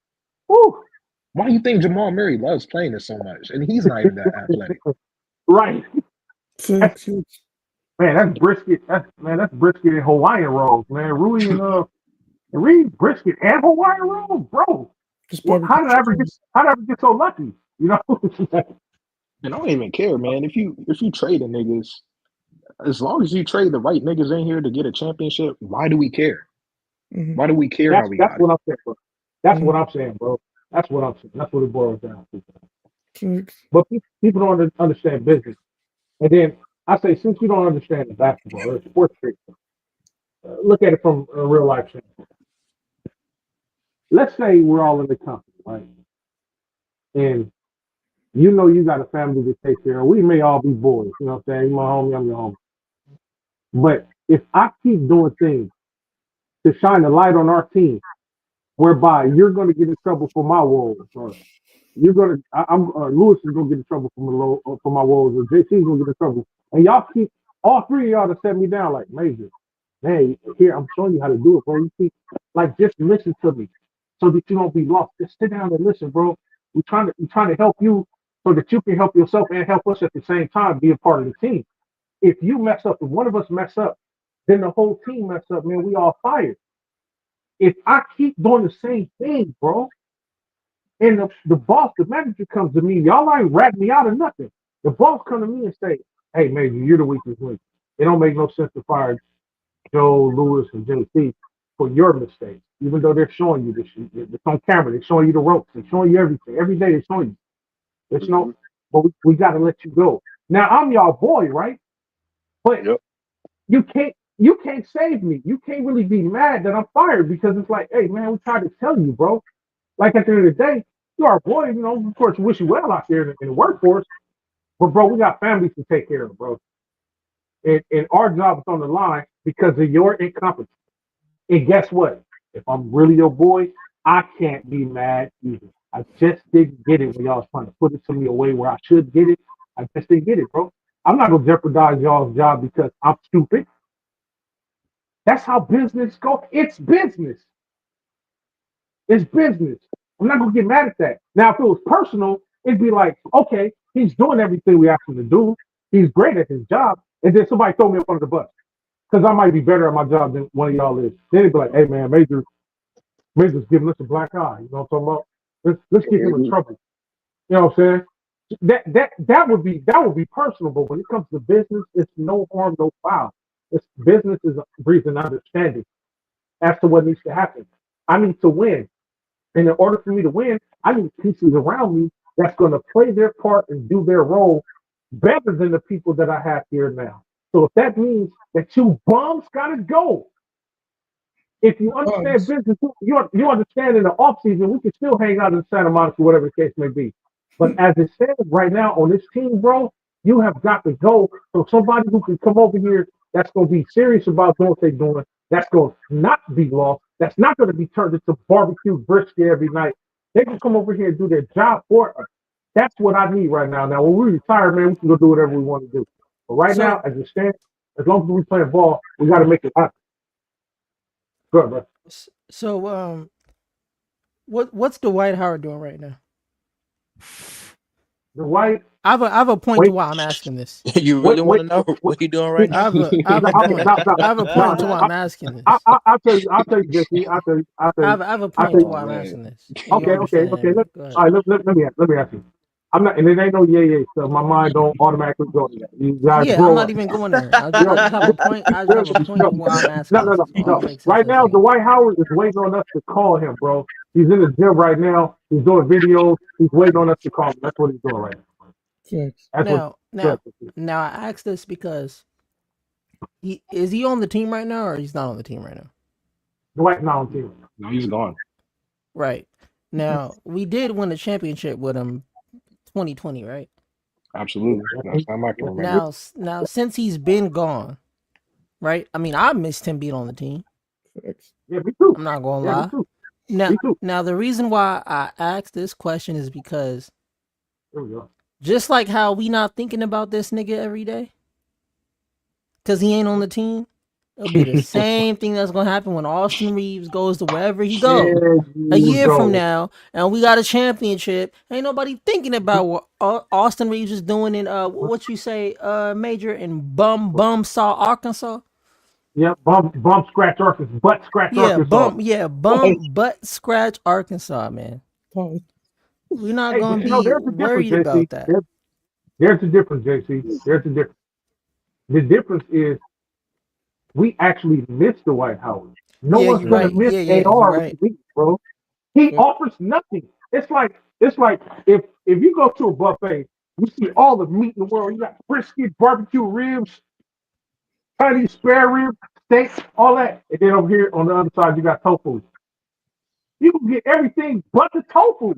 Woo. Why do you think Jamal Murray loves playing this so much? And he's not even that athletic. Right. Facts. Man, that's brisket. That's brisket and Hawaiian rolls, man. Rui and Reaves brisket and Hawaiian rolls, bro. Just How barbecue did I ever chicken. get so lucky? You know? And I don't even care, man. If you trade the niggas, as long as you trade the right niggas in here to get a championship, why do we care? Mhm. Why do we care how we That's got what it? I'm saying, bro. That's what Mhm. I'm saying, bro. That's what I'm saying. That's what it boils down to. Facts. But people don't understand business. And then I say, since you don't understand the basketball or sports treatment, look at it from a real life standpoint. Let's say we're all in the company, right? And you know you got a family to take care of. We may all be boys, you know what I'm saying? You're my homie, I'm your homie. But if I keep doing things to shine a light on our team, whereby you're going to get in trouble for my woes, or you're going to, Lewis is going to get in trouble for my woes, or JC's going to get in trouble, and y'all keep all three of y'all to set me down like Major. Hey, here I'm showing you how to do it, bro. You keep like just listen to me, so that you don't be lost. Just sit down and listen, bro. We're trying to help you so that you can help yourself and help us at the same time, be a part of the team. If you mess up, if one of us mess up, then the whole team mess up, man. We all fired. If I keep doing the same thing, bro, and the boss, the manager comes to me, y'all ain't rat me out of nothing. The boss come to me and say, "Hey, Major, you're the weakest link. It don't make no sense to fire Joe, Lewis, and JC for your mistakes, even though they're showing you this shit. It's on camera. They're showing you the ropes. They're showing you everything. Every day they're showing you. It's Mm-hmm. no, but we got to let you go. Now I'm y'all boy, right? But Yep. you can't save me. You can't really be mad that I'm fired because it's like, hey man, we tried to tell you, bro. Like at the end of the day, you are a boy, you know, of course, wish you well out there in the workforce. But bro, we got families to take care of, bro. And our job is on the line because of your incompetence. And guess what? If I'm really your boy, I can't be mad either. I just didn't get it when y'all was trying to put it to me a way where I should get it. I just didn't get it, bro. I'm not gonna jeopardize y'all's job because I'm stupid. That's how business go. It's business. It's business. I'm not gonna get mad at that. Now, if it was personal, it'd be like, okay, he's doing everything we asked him to do. He's great at his job, and then somebody throw me up under the bus because I might be better at my job than one of y'all is. Then it'd be like, hey man, Major's giving us a black eye. You know what I'm talking about? Let's get him in Mm-hmm. trouble. You know what I'm saying? That would be personal, but when it comes to business, it's no harm, no foul. It's business is breeds an understanding as to what needs to happen. I need to win. And in order for me to win, I need pieces around me that's going to play their part and do their role better than the people that I have here now. So if that means that you bums got to go, if you understand Bugs. business, you understand in the off season, we can still hang out in Santa Monica, whatever the case may be. But as it stands right now on this team, bro, you have got to go. So somebody who can come over here that's going to be serious about doing what they're doing, that's going to not be lost, that's not going to be turned into barbecue brisket every night. They can come over here and do their job for us. That's what I need right now. Now, when we retire, man, we can go do whatever we want to do. But right now, So as it stands, as long as we playing ball, we got to make it happen. Good, bro. so what's Dwight Howard doing right now? The white. I have a point to Wait, why I'm asking this. You really want to know what he doing right wait. I now? have a No, point. no, no, I have a no. point to why I'm asking this. I'll tell you. I'll tell you, Jesse. I have a I'll point tell to you. Oh why I'm man. asking this, and you'll Okay, okay, understand in a okay. minute. Go ahead. All right. Let me ask you. I'm not, and it ain't no yeah stuff. My mind don't automatically go to that. You guys Yeah, I'm grow not up. even going there. You I know, just have a point. I just have a point no, to why I'm no, asking no, this. no, It's all no. gonna make sense Right in a now, second. Dwight Howard is waiting on us to call him, bro. He's in the gym right now. He's doing videos. He's waiting on us to call him. That's what he's doing right now. Facts. That's what. Now, I ask this because is he on the team right now, or he's not on the team right now? Dwight's not on team. No, he's gone. Right. Now, we did win a championship with him 2020, right? Absolutely. Last time I can remember. Now since he's been gone, right? I mean, I missed him being on the team. Facts. Yeah, me too. I'm not gonna Yeah, me lie. too. Now, Me too. now the reason why I asked this question is because There we go. just like how we not thinking about this nigga every day, cause he ain't on the team. It'll be the same thing that's gonna happen when Austin Reaves goes to wherever he goes There a you year from go. now, and we got a championship. Ain't nobody thinking about what Austin Reaves is doing in what you say, Major in bum saw Arkansas. Yep, bump scratch Arkansas, butt scratch Arkansas. Bum butt scratch Arkansas, man. Pause. We're not Hey, but gonna you know, be there's a difference, worried JC. about that. There's a difference, JC. There's a difference. The difference is we actually miss the White House. No Yeah, one's you're gonna right. miss Yeah, you're AR when right. he leaves, bro. He But offers nothing. It's like if you go to a buffet, you see all the meat in the world. You got brisket, barbecue ribs, Chinese spare rib, steak, all that. And then over here on the other side, you got tofu. You can get everything but the tofu.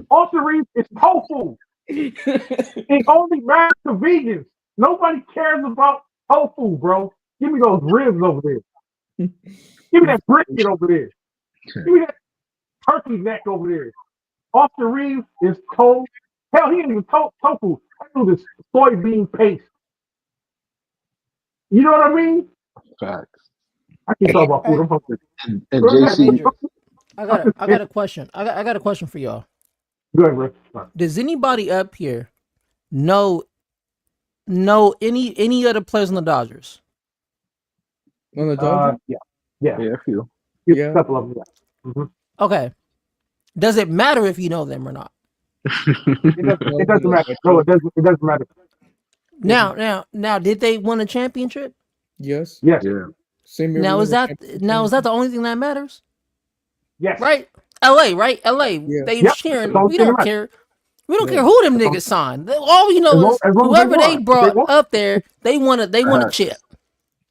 Austin Reaves is tofu. It only matters to vegans. Nobody cares about tofu, bro. Give me those ribs over there. Give me that brisket over there. Give me that turkey neck over there. Austin Reaves is tofu. Hell, he ain't even tofu. I do this soybean paste. You know what I mean? Facts. I can talk about food. Hey, I'm hungry. And Go ahead, JC, Major, I got a question. I got a question for y'all. Go ahead, bro. Does anybody up here know any other players on the Dodgers? on the Dodgers? Yeah. yeah, a few. Yeah. A couple of them. Yeah. Mm-hmm. Okay. Does it matter if you know them or not? It doesn't matter. No, it doesn't matter. Now, did they win a championship? Yes. Yes. Yeah. Same year. Now we is won a that championship. the only thing that matters? Yes. Right? LA, right? LA. Yeah. They Yep. cheering. That's We don't care. We don't care who them niggas signed. All we know is as long as whoever they won. brought won. up there, they won a chip.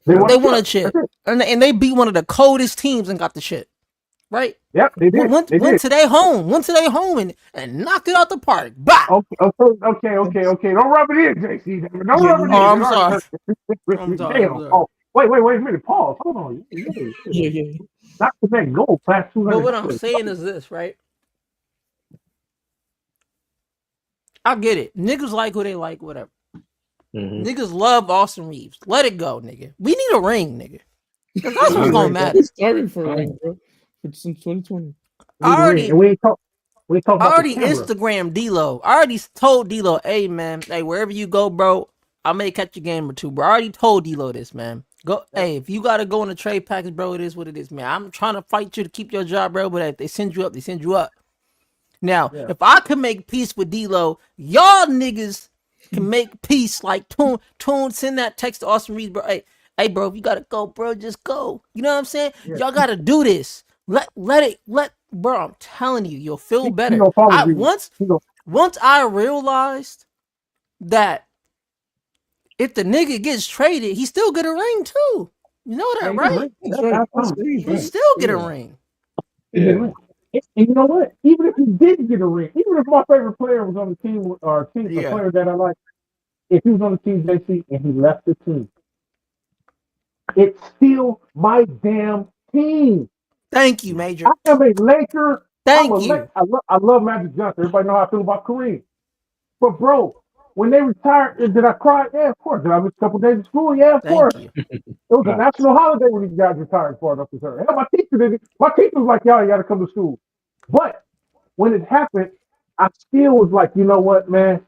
They won They a won a chip. chip. And they beat one of the coldest teams and got the shit. Right? Yep, they did. Went to their home and knocked it out the park. Bah! Okay. Don't rub it in, JC. Don't Yeah, rub it in. Oh, I'm All sorry. right. I'm sorry. Damn. Oh, wait a minute. Pause. Hold on. yeah. Not to that goal past But 200. what I'm saying is this, right? I get it. Niggas like who they like, whatever. Mhm. Niggas love Austin Reaves. Let it go, nigga. We need a ring, nigga. Because that's what's gonna matter. It's starting for a ring, bro. Since 2020. I already And we ain't talk about the camera. Instagram D-Lo. I already told D-Lo, hey man, hey, wherever you go, bro, I may catch a game or two, bro. I already told D-Lo this, man. Go, hey, if you gotta go in a trade package, bro, it is what it is, man. I'm trying to fight you to keep your job, bro, but if they send you up, they send you up. Now, if I can make peace with D-Lo, y'all niggas can make peace. Like Tune, send that text to Austin Reaves, bro. Hey, bro, if you gotta go, bro, just go. You know what I'm saying? Yeah. Y'all gotta do this. Let bro, I'm telling you, you'll feel better. Once I realized that if the nigga gets traded, he still get a ring too. You know that, right? That's right. He still get a ring. Yeah. And you know what? Even if he didn't get a ring, even if my favorite player was on the team or a player that I like, if he was on the team, JC, and he left the team, it's still my damn team. Thank you, Major. I am a Laker. Thank you. I love Magic Johnson. Everybody know how I feel about Kareem. But bro, when they retired, did I cry? Yeah, of course. Did I miss a couple days of school? Yeah, of course. You. It was a national holiday when these guys retired for enough to serve. Hell, my teacher did it. My teacher was like, y'all, you got to come to school. But when it happened, I still was like, you know what, man?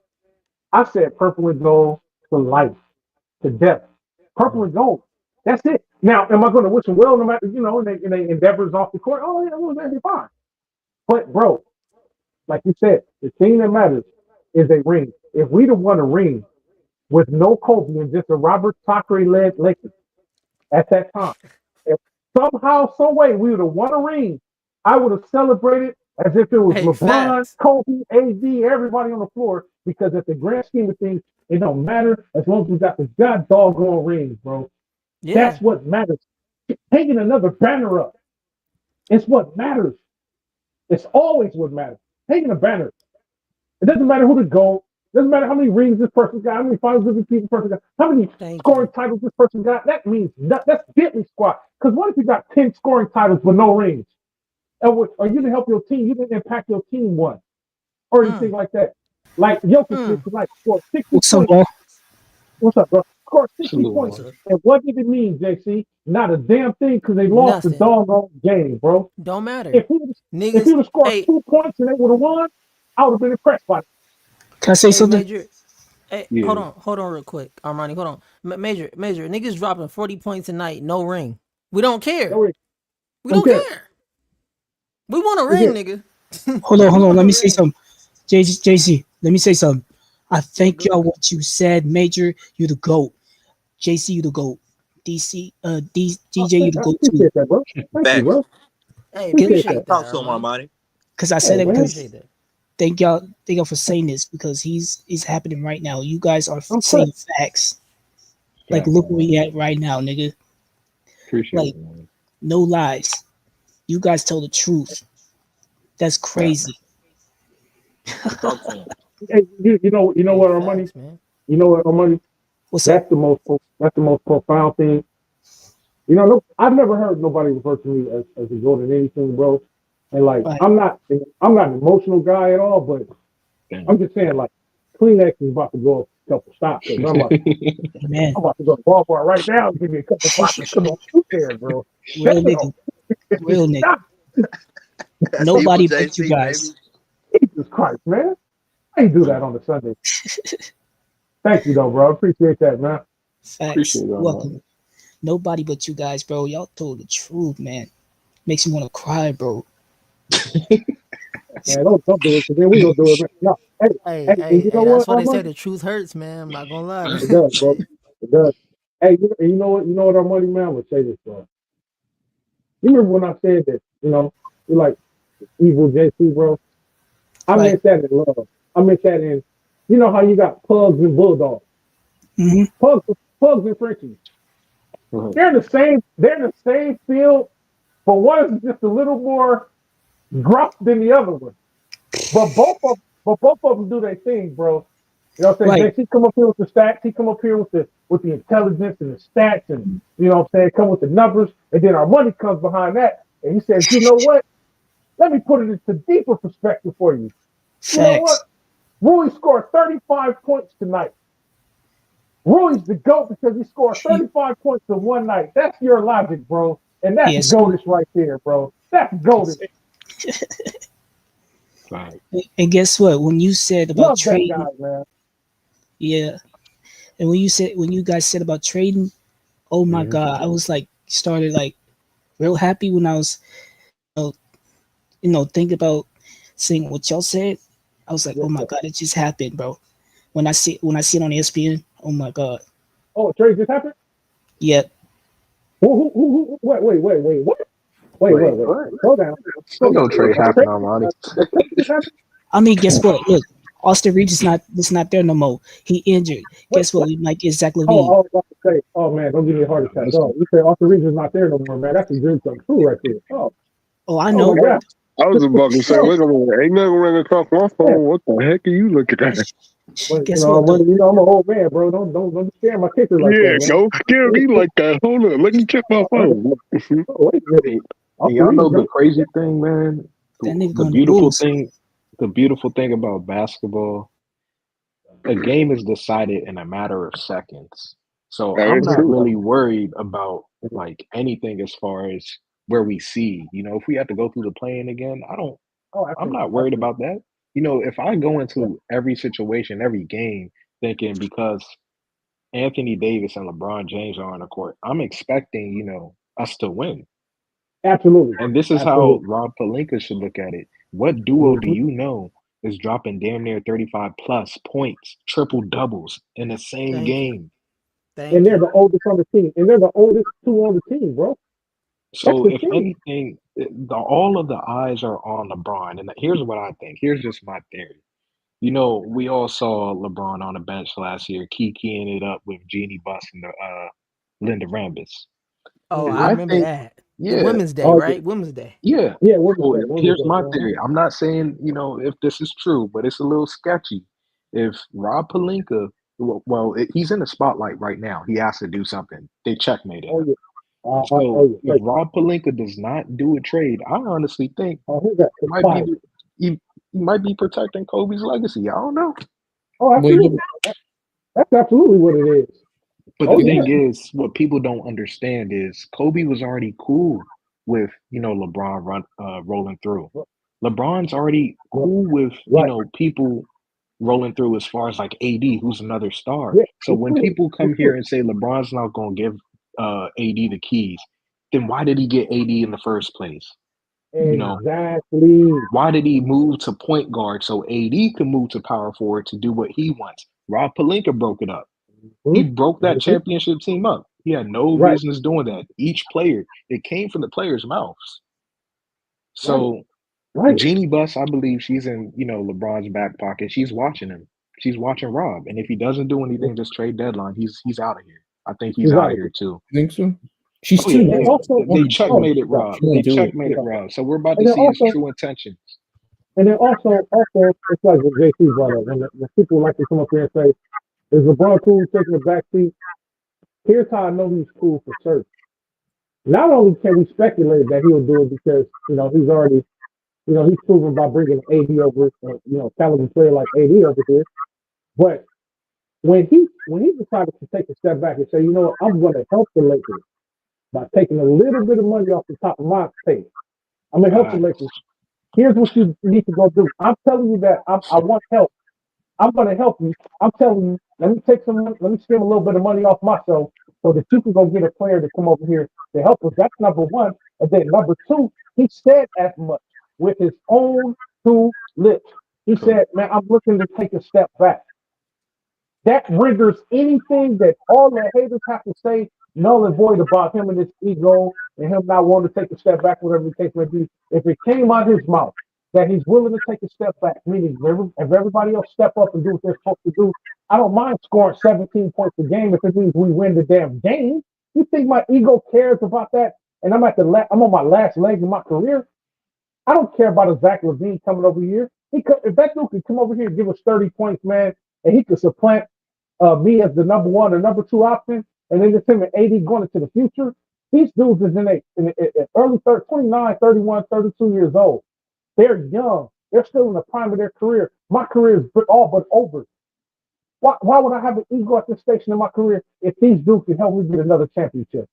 I said purple and gold for life, to death. Purple and gold. That's it. Now, am I going to wish them well no matter, in their endeavors off the court? Oh, yeah, well, that'd be fine. But, bro, like you said, the thing that matters is a ring. If we'd have won a ring with no Kobe and just a Robert Sacre-led Lakers at that time, if somehow, some way we would have won a ring, I would have celebrated as if it was LeBron, facts. Kobe, AD, everybody on the floor, because at the grand scheme of things, it don't matter as long as we got the god doggone rings, bro. Yeah. That's what matters. Taking another banner up, it's what matters. It's always what matters. Taking a banner. It doesn't matter who the goal. It doesn't matter how many rings this person got, how many finals this person got, how many scoring titles this person got. That means that's diddly squat. Because what if you got 10 scoring titles but no rings? Or you didn't help your team, you didn't impact your team one, or anything like that. Like Jokic, like 60 What's up, points. bro? What's up, bro? scored 60 Salute, points. man. And what did it mean, JC? Not a damn thing because they lost the Nothing. doggone game, bro. Don't matter. If he Niggas, would have scored hey, 2 points and they would have won, I would have been impressed by it. Can I say hey, something? Major. Hey, Yeah. hold on real quick. Armani, hold on. Major, niggas dropping 40 points a night, no ring. We don't care. No, We don't care. We want a ring, nigga. Hold on. We want Let a me say ring. something. JC, let me say something. I thank y'all what you said. Major, you the GOAT. JC, you the GOAT. DJ, you the GOAT too. Appreciate that, bro. Thank you, bro. Hey, Appreciate appreciate that. that, Talk to him, Armani. Armani. Because I said Hey, it man. because Appreciate that. thank y'all for saying this because it's happening right now. You guys are I'm saying facts. Like Facts, look where man. we at right now, nigga. Appreciate Like it, man. no lies. You guys tell the truth. That's crazy. Talk to him. Hey, you know Hey, what, our facts, money? man. You know what, our money? What's up? That's the most profound thing. You know, no, I've never heard nobody refer to me as a GOAT in anything, bro. And like, Right. I'm not an emotional guy at all, but Damn. I'm just saying, like, Kleenex is about to go a couple stops because I'm Man, about to go to Walmart right now and give me a couple boxes. Come on, shoot there, bro. real Damn. nigga. Real nigga. God, That's Nobody evil but you JC, guys. baby. Jesus Christ, man. I ain't do that on a Sunday. Thank you, though, bro. Appreciate that, man. Facts. Appreciate that, Welcome. man. Nobody but you guys, bro. Y'all told the truth, man. Makes me want to cry, bro. Man, don't do it, because then we gonna do it. Man. No, hey, and you know That's what, why they say Armand? the truth hurts, man. I'm not gonna lie. It does, bro. It does. Hey, you know what, our money man would say this, bro. You remember when I said that, you're like evil JC, bro? I Right. meant that in love. I meant that in, you know how you got pugs and bulldogs, Mm-hmm. pugs and Frenchies. Mhm. They're the same field, but one is just a little more gruff than the other one. But both of them do their thing, bro. You know what I'm saying? Right. JC come up here with the stats. He come up here with the intelligence and the stats, and you know what I'm saying, come with the numbers, and then our money comes behind that, and he says, you know what? Let me put it into deeper perspective for you. You know what? Facts. Rui scored 35 points tonight. Rui's the GOAT because he scored 35 points in one night. That's your logic, bro. And that's Yes. GOATish right there, bro. That's GOATish. Facts. And guess what? When you said about Love that trading, guy, man. yeah. And when you guys said about trading, oh my Mhm. God, I was like started like real happy when I was think about seeing what y'all said. I was like, Yes, oh my sir. God, it just happened, bro. When I see it on ESPN, oh my God. Oh, trade just happened? Yep. Who? Wait, what? Wait. What? Slow down. Ain't no trade happening, Armani. The trade just happened? I mean, guess what? Look, Austin Reaves is not there no more. He injured. What? Guess what? We might get Zach Oh, LaVine. I was about to say, oh man, don't give me a heart attack. Oh, you say Austin Reaves is not there no more, man. That's a dream come true right there. Oh I my know. God. I was about to say, No, wait a minute, ain't nothing running across my yeah. phone. What the heck are you looking at? But Guess what? I'm an old man, bro. Don't scare my kicker like Yeah, that, man. don't scare me like that. Hold on, let me check my phone. Oh, wait a minute. And Austin y'all know Reaves, the man. crazy thing, man. That nigga The going to beautiful Bulls. thing, the beautiful thing about basketball, a game is decided in a matter of seconds. So That I'm is not true. really worried about like anything as far as where we see. If we have to go through the playing again, Oh, I'm absolutely. not worried about that. If I go into every situation, every game, thinking because Anthony Davis and LeBron James are on the court, I'm expecting, us to win. Absolutely. And this is how Rob Pelinka should look at it. What duo do Mhm. you know is dropping damn near 35 plus points, triple doubles in the same Thank you. game? And they're You. the oldest on the team. And they're the oldest two on the team, bro. That's So the if thing. anything, all of the eyes are on LeBron. And here's what I think. Here's just my theory. We all saw LeBron on the bench last year, keying it up with Jeannie Buss and Linda Rambis. Oh, I Mhm. I remember think, that. yeah, Women's Day, Oh, yeah. right? Women's Day. yeah. Yeah, Women's So Day. here's my Uh-huh. theory. I'm not saying, if this is true, but it's a little sketchy. If Rob Pelinka, he's in the spotlight right now. He has to do something. They checkmated Oh, him. yeah. So Yeah. if Rob Pelinka does not do a trade, I honestly think Oh, here's that. he might be he might be protecting Kobe's legacy. I don't know. Oh, Well, absolutely. That's absolutely what it is. But Oh the yeah, thing is, what people don't understand is Kobe was already cool with LeBron rolling through. LeBron's already cool with right. people rolling through as far as like AD, who's another star. Yeah, So it's when true. people come It's here true. and say LeBron's not going to give AD the keys, then why did he get AD in the first place? You know, Exactly. why did he move to point guard so AD could move to power forward to do what he wants? Rob Pelinka broke it up. He Mhm. broke that Mhm. championship team up. He had no Right. business doing that. Each player, it came from the players' mouths. Right. So Right. Jeannie Buss, I believe she's in, LeBron's back pocket. She's watching him. She's watching Rob. And if he doesn't do anything this trade deadline, he's out of here. I think he's She's out out of of here here. too. You think so? She's Oh too yeah, And yeah. young. also, They oh, checkmated yeah, Rob. She They won't do it. checkmated yeah. Rob. So we're about And to then see his also, true intentions. it's like what JC brought up. When people like to come up here and say, "Is LeBron cool taking the back seat?" Here's how I know he's cool for certain. Not only can we speculate that he'll do it because he's already he's proven by bringing AD over, caliber player like AD over here. But when he decided to take a step back and say, you know what, I'm going to help the Lakers by taking a little bit of money off the top of my pay. I'm going to help the Lakers. Here's what you need to go do. I'm telling you that I want help. I'm going to help you. I'm telling you, let me take some money, let me spend a little bit of money off myself so that you can go get a player to come over here to help us. That's number one. And then number two, he said as much with his own two lips. He Correct. said, man, I'm looking to take a step back. That renders anything that all the haters have to say null and void about him and his ego and him not wanting to take a step back, whatever the case may be. If it came out his mouth that he's willing to take a step back, meaning if everybody else step up and do what they're supposed to do, I don't mind scoring 17 points a game if it means we win the damn game. You think my ego cares about that? And I'm on my last leg in my career. I don't care about a Zach LaVine coming over here. If that dude could come over here and give us 30 points, man, and he could supplant me as the number one or number two option, and then it's him and AD going into the future. These dudes is in early 30, 29, 31, 32 years old. They're young. They're still in the prime of their career. My career is all but over. Why would I have an ego at this station in my career if these dudes can help me get another championship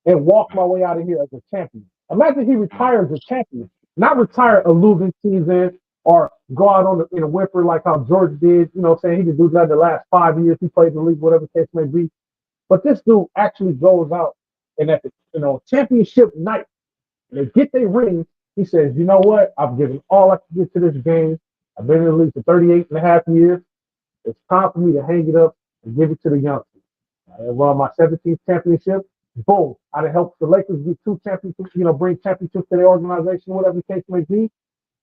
and walk my way out of here as a champion? Imagine he retires a champion, not retire a losing season or go out in a whimper like how George did. Saying he could do that the last 5 years he played in the league, whatever the case may be. But this dude actually goes out and at the championship night, they get their rings. He says, you know what? I've given all I can get to this game. I've been in the league for 38 and a half years. It's time for me to hang it up and give it to the youngsters. I won my 17th championship. Boom. I'd have helped the Lakers get 2 championships, bring championships to their organization, whatever the case may be.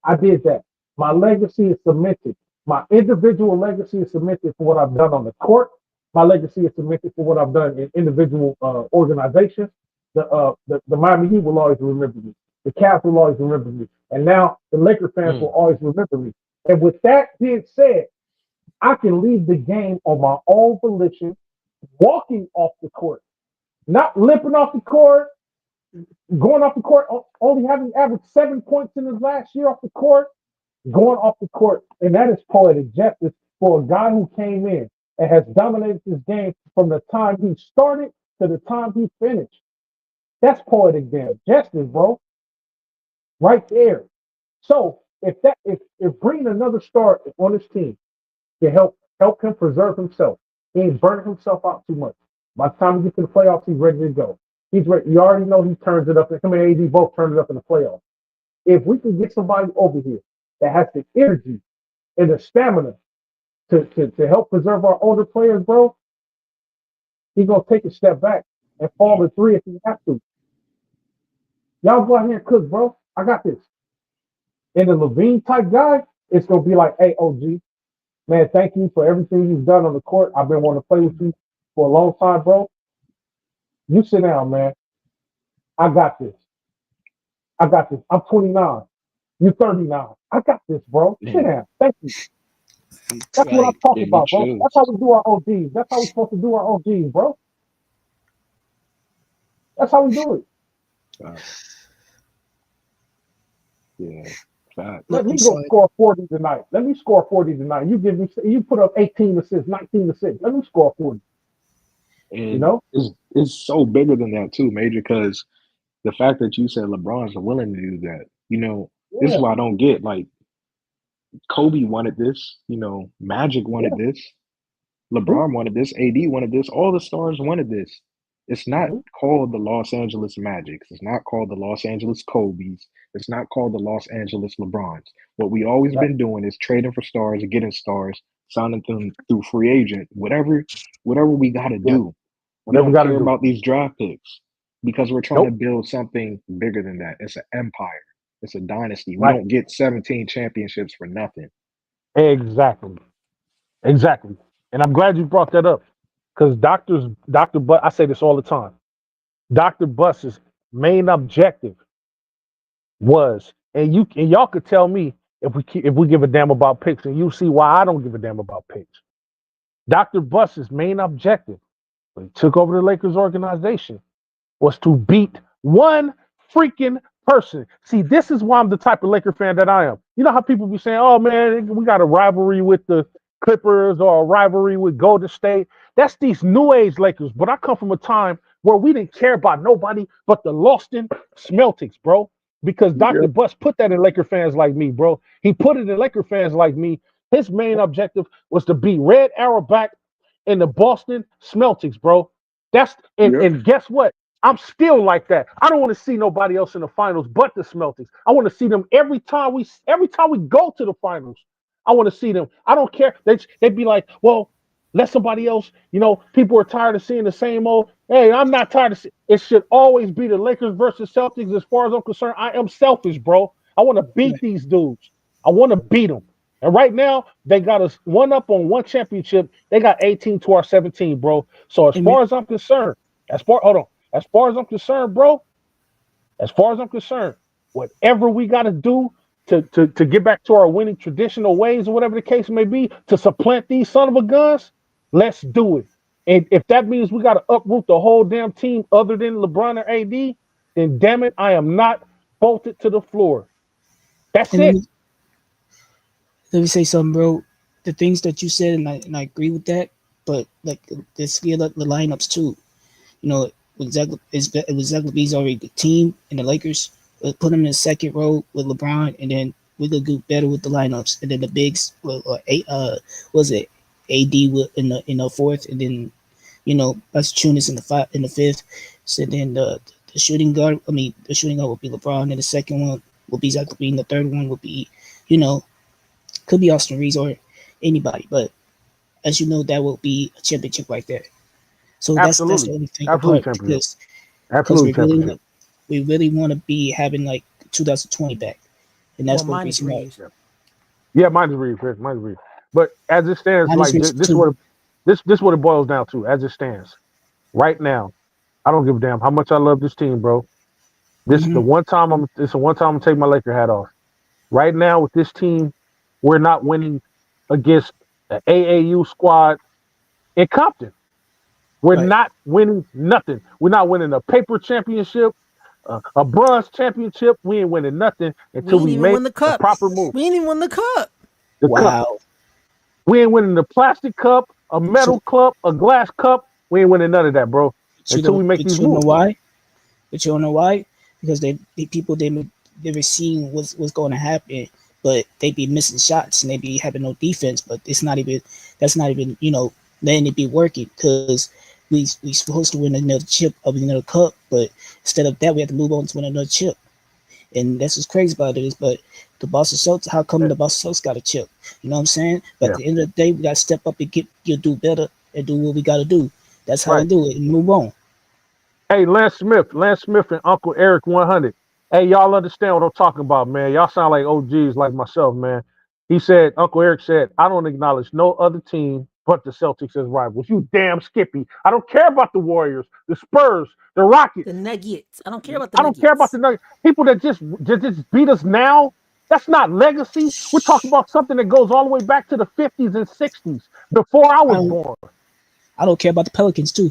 I did that. My legacy is cemented. My individual legacy is cemented for what I've done on the court. My legacy is cemented for what I've done in individual organizations. The Miami Heat will always remember me. The Cavs will always remember me. And now the Laker fans will always remember me. And with that being said, I can leave the game on my own volition, walking off the court, not limping off the court, going off the court, only having averaged 7 points in his last year off the court, going off the court. And that is poetic justice for a guy who came in and has dominated this game from the time he started to the time he finished. That's poetic damn justice, bro. Right there. So if bringing another star on his team to help him preserve himself, he ain't burning himself out too much. By the time he gets to the playoffs, he's ready to go. He's ready. You already know he turns it up. Him and AD both turned it up in the playoffs. If we can get somebody over here that has the energy and the stamina to help preserve our older players, bro, he's gonna take a step back and fall to 3 if he has to. Y'all go out here and cook, bro. I got this. And the LaVine type guy, it's gonna be like, hey, OG, man, thank you for everything you've done on the court. I've been wanting to play with you for a long time, bro. You sit down, man. I got this. I'm 29. You're 39. I got this, bro. Sit down. Thank you. That's what I'm talking Give me about, bro. chills. That's how we do our OGs. That's how we're supposed to do our OGs, bro. That's how we do it. Yeah, fact. Let me It's go like score 40 tonight. Let me score 40 tonight. You put up 18 assists, 19 assists. Let me score 40. You And know? it's so bigger than that too, Major, because the fact that you said LeBron's willing to do that, this is Yeah, why I don't get like Kobe wanted this, Magic yeah. wanted this, Mhm, LeBron wanted this, AD wanted this, all the stars wanted this. It's not mhm. called the Los Angeles Magics. It's not called the Los Angeles Kobe's. It's not called the Los Angeles LeBrons. What we always Right. been doing is trading for stars and getting stars, signing them through free agent, whatever we got to Yeah. do. We Whatever we don't got to care do. about these draft picks because we're trying to Nope. build something bigger than that. It's an empire. It's a dynasty. We Right. don't get 17 championships for nothing. Exactly. Exactly. And I'm glad you brought that up because Dr. Butt, I say this all the time. Dr. Buss's main objective was, and y'all could tell me if we give a damn about picks, and you see why I don't give a damn about picks. Dr. Buss's main objective when he took over the Lakers organization was to beat one freaking person. See, this is why I'm the type of Laker fan that I am. You know how people be saying, "Oh man, we got a rivalry with the Clippers or a rivalry with Golden State." That's these new age Lakers. But I come from a time where we didn't care about nobody but the Loston Celtics, bro. Because Dr. Yep. Buss put that in Laker fans like me, bro. He put it in Laker fans like me. His main objective was to beat Red Arrowback and the Boston Celtics, bro. That's Yep. and guess what? I'm still like that. I don't want to see nobody else in the finals but the Celtics. I want to see them every time we go to the finals. I want to see them. I don't care. They'd be like, well, let somebody else. People are tired of seeing the same old. Hey, I'm not tired of seeing. It should always be the Lakers versus Celtics. As far as I'm concerned, I am selfish, bro. I want to beat these dudes. I want to beat them. And right now, they got us one up on one championship. They got 18 to our 17, bro. So And as I'm concerned, as far as I'm concerned, bro, as far as I'm concerned, whatever we got to do to get back to our winning traditional ways or whatever the case may be to supplant these son of a guns, let's do it. And if that means we got to uproot the whole damn team other than LeBron or AD, then damn it, I am not bolted to the floor. That's and it. let me say something, bro. The things that you said, and I agree with that. But like, let's get the lineups too. With Zach LaVine's already the team and the Lakers. Put him in the second row with LeBron, and then we could do better with the lineups. And then the bigs, was it AD in the fourth, and then Valanciunas in the fifth. So then the shooting guard, the shooting guard will be LeBron, and the second one will be Zach LaVine. The third one will be, could be Austin Reaves or anybody, but as you know, that will be a championship right there. So that's the Absolutely. only thing Absolutely apart championship. because Absolutely we really want to be having like 2020 back, and that's Well, what mine is reason why. Reaves. Yeah, mine's Reaves. Mine's Reaves. But as it stands, Mine is like Reaves this, too. this what it boils down to. As it stands, right now, I don't give a damn how much I love this team, bro. This is the one time I'm gonna take my Laker hat off. Right now with this team, we're not winning against the AAU squad in Compton. We're Right. not winning nothing. We're not winning a paper championship, a bronze championship. We ain't winning nothing We until ain't we even make win the a cup. proper move. We ain't even win the cup. The cup. Wow. We ain't winning the plastic cup, a metal cup, a glass cup. We ain't winning none of that, bro. Until we make these But you know moves. why? But you don't know why? Because the people they were seeing what's going to happen, but they be missing shots and they be having no defense. But that's not even letting it be working because we supposed to win another chip of another cup, but instead of that we have to move on to win another chip. And that's what's crazy about it is, but the Boston Celtics, how come the Boston Celtics got a chip? You know what I'm saying? But at the end of the day, we got to step up and do better and do what we got to do. That's how I do it and move on. Hey, Lance Smith and Uncle Eric 100. Hey, y'all understand what I'm talking about, man. Y'all sound like OGs like myself, man. Uncle Eric said, I don't acknowledge no other team but the Celtics as rivals. You damn Skippy. I don't care about the Warriors, the Spurs, the Rockets. The Nuggets. I don't care about the I don't care about the Nuggets. People that just beat us now, that's not legacy. We're talking about something that goes all the way back to the 50s and 60s, before I was born. I don't care about the Pelicans, too.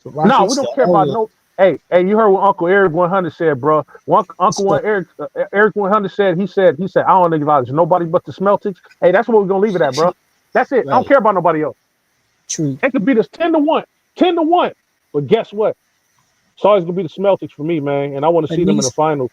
No, we don't care about no. Hey, you heard what Uncle Eric 100 said, bro. Eric 100 said, he said, I don't acknowledge nobody but the Celtics. Hey, that's what we're gonna leave it at, bro. That's it. I don't care about nobody else. True. It could be this 10-1, 10-1. But guess what? It's always gonna be the Celtics for me, man. And I want to But see them in the niggas, finals.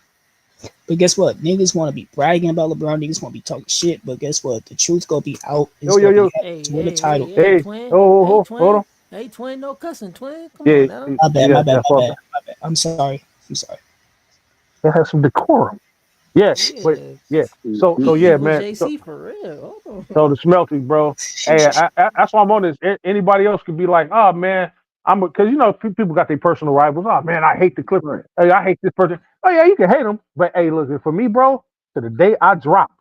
but guess what? Niggas want to be bragging about LeBron. Niggas want to be talking shit. But guess what? The truth gonna be out. It's Yo, yo, gonna be yo. Hey, to win the hey, hey, title. hey, Hey, twin. oh, Hey, hold twin. on. Hey, twin. No cussing, twin. Come Yeah, on now. My bad. yeah, My bad. that's My all. bad. My bad. I'm sorry. I'm sorry. It has some decorum. Yeah, but Yeah. yeah. So yeah, Equal man. JC for real. Hold So on. the Smelty, bro. Hey, that's why I'm on this. Anybody else could be like, oh man, because people got their personal rivals. Oh man, I hate the Clippers. Hey, I hate this person. Oh yeah, you can hate them, but hey, look, for me, bro, to the day I drop,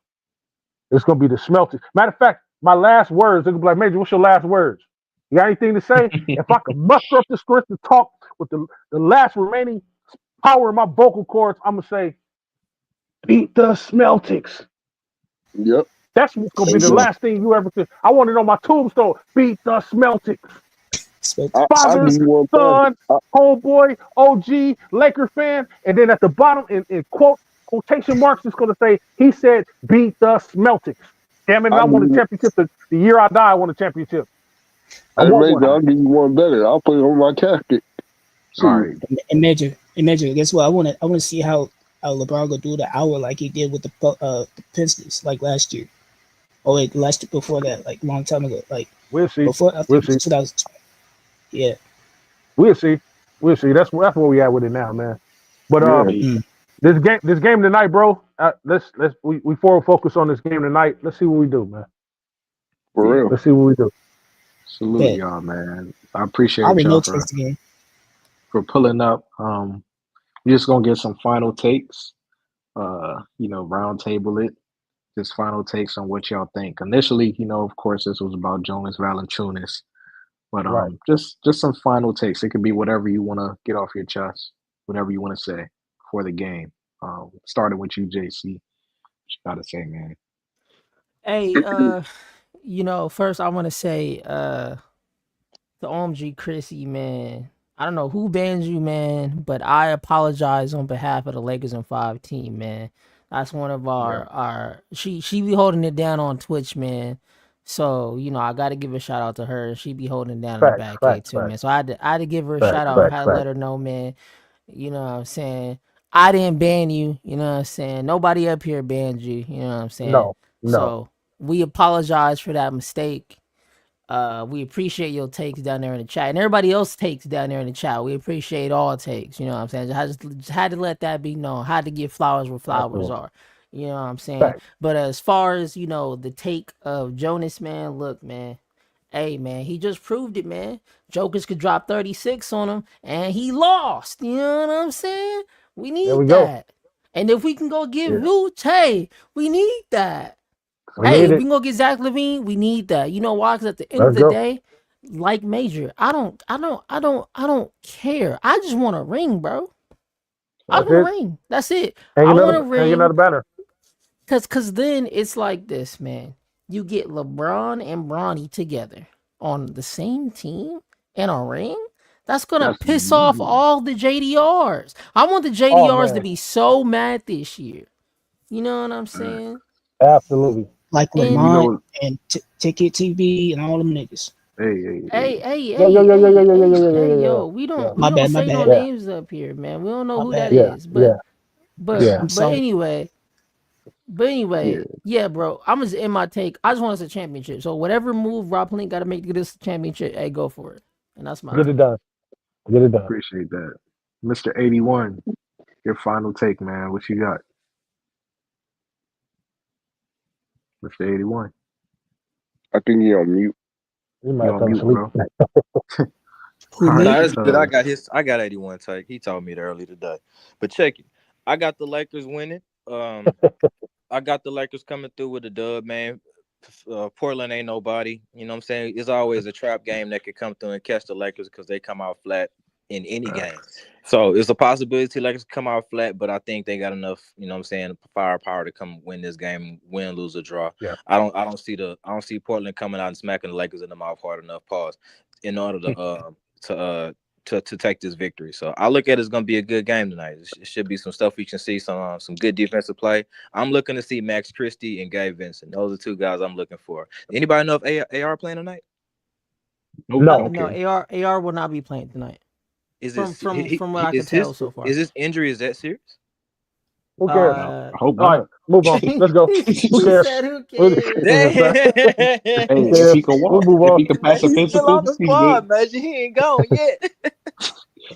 it's gonna be the Smelty. Matter of fact, my last words, they're gonna be like, Major, what's your last words? You got anything to say? If I could muster up the strength to talk with the last remaining power in my vocal cords, I'm gonna say, beat the Smeltics. Yep. That's what's gonna be the Amen. last thing you ever see. I want it on my tombstone. Beat the Smeltics. I'll Father, give you one better. son, homeboy, OG, Laker fan, and then at the bottom in quotation marks, it's gonna say he said beat the Smeltics. Damn it! And I'll I give won a you. championship. The year I die, I won a championship. I Hey, want Major, one. I'll give you one better. I'll put it on my casket. All Shoot. right. Imagine. Guess what? I want to see how LeBron go do the hour like he did with the Pistons like last year. Oh wait, last year before that, like a long time ago, like We'll see. before I We'll think it see. was 2020. Yeah. We'll see. We'll see. That's where we at with it now, man. But Yeah. Mm. this game tonight, bro. We forward focus on this game tonight. Let's see what we do, man. For Yeah. real. Let's see what we do. Salute Bet. y'all, man. I I appreciate already know y'all today's the game. for pulling up. We're just gonna get some final takes. Round table it. Just final takes on what y'all think. Initially, of course, this was about Jonas Valanciunas, but Right. just some final takes. It could be whatever you want to get off your chest, whatever you want to say for the game. Starting with you, JC. What you gotta say, man? Hey, first I want to say, to OMG Chrissy, man. I don't know who banned you, man, but I apologize on behalf of the Lakers and 5 team, man. That's one of Yeah. our she be holding it down on Twitch, man. So, I gotta give a shout out to her. She be holding it down in the Facts. back Facts. too, Facts. man. So I had to give her a Facts. shout out. I Facts. had to let Facts. her know, man. You know what I'm saying? I didn't ban you, you know what I'm saying? Nobody up here banned you, you know what I'm saying? No. So we apologize for that mistake. We appreciate your takes down there in the chat, and everybody else takes down there in the chat. We appreciate all takes. You know what I'm saying? Just had to let that be known. Had to give flowers where flowers Absolutely. are. You know what I'm saying? Facts. But as far as the take of Jonas, man, look, man. Hey, man, he just proved it, man. Jokers could drop 36 on him, and he lost. You know what I'm saying? We There need we go. that. And if we can go give Yeah. Vooch, hey, we need that. We Hey, need if it. we can go get Zach LaVine, we need that. You know why? Because at the end of Let's the go. day, like Major, I don't care. I just want a ring, bro. I That's just want it. a ring. That's it. Hang I want a another ring. banner. Cause then it's like this, man. You get LeBron and Bronny together on the same team and a ring. That's gonna That's piss off money. all the JDRs. I want the Oh JDRs to man. be so mad this year. You know what I'm Uh, saying? Absolutely. Like And you Lamont know, and Ticket TV and all them niggas. hey. hey, Yo, yo, yo, yo, yo, yo, yo, yo, yo, yo, yo, yo. we Yeah. don't My bad. My say no bad. Yeah. names up here, man. We don't know My who that bad. Yeah. is. Yeah. Yeah. I'm But sorry. anyway, Yeah. yeah, bro. I'm just in my take. I just want us a championship. So whatever move Rob Pelinka gotta make to get this championship, hey, go for it. And that's my Get it take. done. Get it done. Appreciate that, Mr. 81. Your final take, man. What you got, Mr. 81? I think you're on mute. You You might on fell mute, asleep. bro? Who All me? right. Nah, it's good. I got 81 take. He told me it early today. But check it. I got the Lakers winning. I got the Lakers coming through with a dub, man. Portland ain't nobody. You know what I'm saying? It's always a trap game that could come through and catch the Lakers because they come out flat in any game. So it's a possibility Lakers come out flat, but I think they got enough, you know what I'm saying, firepower to come win this game, win, lose, or draw. Yeah. I don't see Portland coming out and smacking the Lakers in the mouth hard enough, in order to take this victory. So I look at it as going to be a good game tonight. It should be some stuff we can see, some good defensive play. I'm looking to see Max Christie and Gabe Vincent. Those are two guys I'm looking for. Anybody know if AR playing tonight? Nope. No. No, Okay. AR will not be playing tonight. Is From this from what I can tell so far. is his injury is that serious? Who cares? I Uh, hope All right, not. move on. Let's go. Who he cares? said, "Who Who cares?" Hey, who If he cares? can We'll walk, move if on. he can pass a he's still on physical, the he's good. squad, man. He ain't gone yet.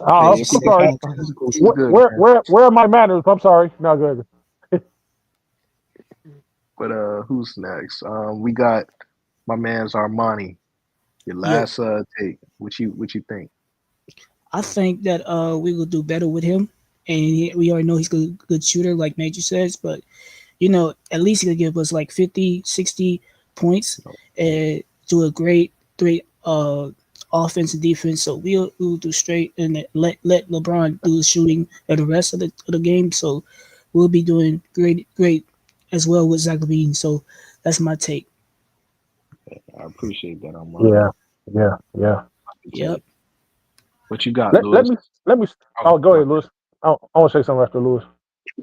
Oh, Hey, if I'm he can sorry. pass a physical, he's good, man. Where are my manners? I'm sorry. No good. But who's next? We got my man's Armani. Your Yeah, last take. What you think? I think that we will do better with him, and we already know he's a good shooter, like Major says. But at least he could give us like 50, 60 points and do a great offense and defense. So we'll do straight and let LeBron do the shooting and the rest of the game. So we'll be doing great as well with Zach LaVine. So that's my take. I appreciate that, Armani. Yeah, yeah. Yep. What you got, Let Lewis? me. Oh, go ahead, Lewis. I want to say something after Lewis.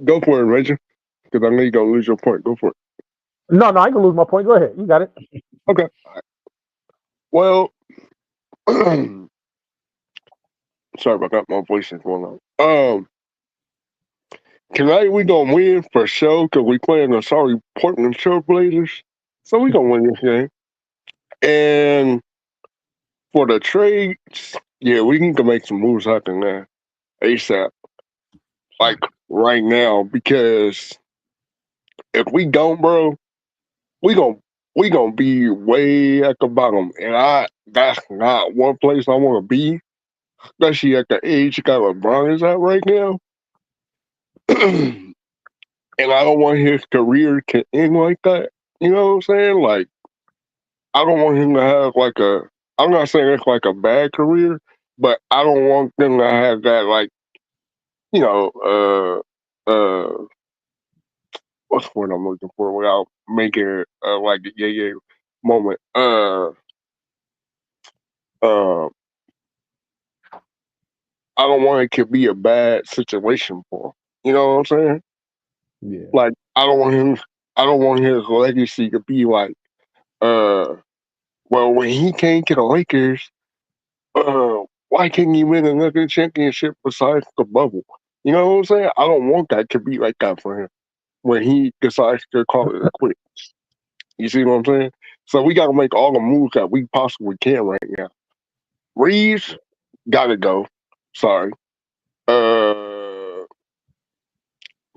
Go for it, Reggie. Because I know you're gonna lose your point. Go for it. No, I ain't gonna lose my point. Go ahead. You got it. Okay. Well, sorry about that. My voice is going on. Tonight we gonna win for sure because we playing the sorry Portland Trailblazers. So we gonna win this game. And for the trades, yeah, we need to make some moves happen there ASAP, like right now, because if we don't, bro, we gon' we gonna be way at the bottom, and that's not one place I want to be, especially at the age that LeBron is at right now. And I don't want his career to end like that. You know what I'm saying? Like, I don't want him to have like a. I'm not saying it's like a bad career, but I don't want them to have that like you know what's the word I'm looking for without making it like a yeah moment. Uh, I don't want it to be a bad situation for him. You know what I'm saying? Yeah. Like I don't want him. I don't want his legacy to be like, well, when he came to the Lakers, why can't he win another championship besides the bubble? You know what I'm saying? I don't want that to be like that for him when he decides to call it a quit. You see what I'm saying? So we got to make all the moves that we possibly can right now. Reaves got to go. Sorry. Uh,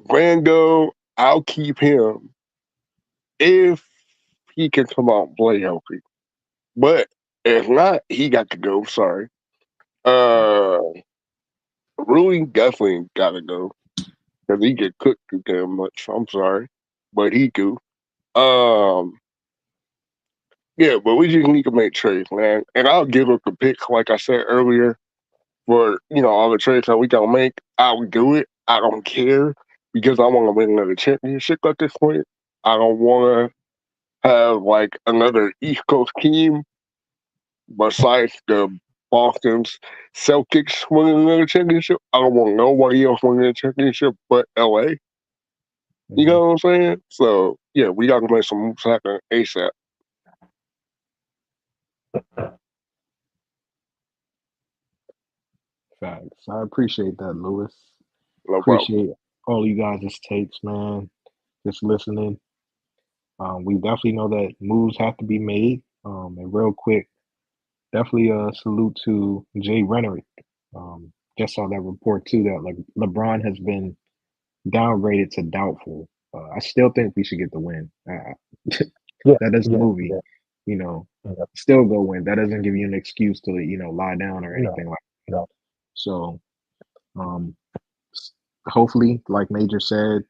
Brando, I'll keep him if he can come out and play healthy. But if not, he got to go. Sorry. Uh, Rui definitely got to go because he get cooked too damn much. I'm sorry, but he do. Um, yeah, but we just need to make trades, man. And I'll give up the pick, like I said earlier, for all the trades that we gotta make. I'll do it. I don't care because I want to win another championship at this point. I don't want to have like another East Coast team besides the Boston's Celtics winning another championship. I don't want nobody else winning a championship but LA. You know what I'm saying? So yeah, we got to make some moves happen ASAP. Facts. I appreciate that, Lewis. No problem. Appreciate all you guys' takes, man. Just listening. We definitely know that moves have to be made. And real quick, definitely a salute to Jay Rennery. Just saw that report too that like LeBron has been downgraded to doubtful. I still think we should get the win. Yeah, That is a yeah, movie, yeah, you know. yeah. Still go win. That doesn't give you an excuse to lie down or No, anything like that. no. So, um, hopefully, like Major said,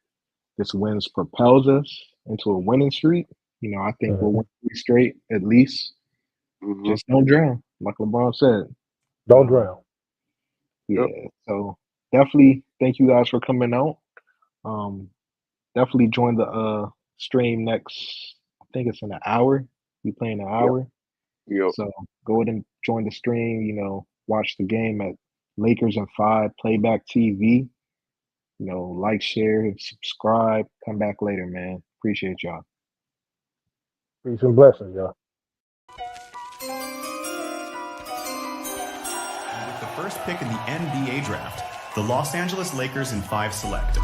this wins propels us into a winning streak. I think we'll Mhm. win 3 straight at least. Hmm. Just don't drown, like LeBron said. Don't Um, drown. Yep. yeah. So definitely thank you guys for coming out. Um, definitely join the stream next. I think it's in an hour. We play in an Yep. hour. Yep. So go ahead and join the stream. Watch the game at Lakers and 5 Playback TV. Like, share, subscribe. Come back later, man. Appreciate y'all. Peace and blessings, y'all. the first pick in the NBA draft, the Los Angeles Lakers in 5 select.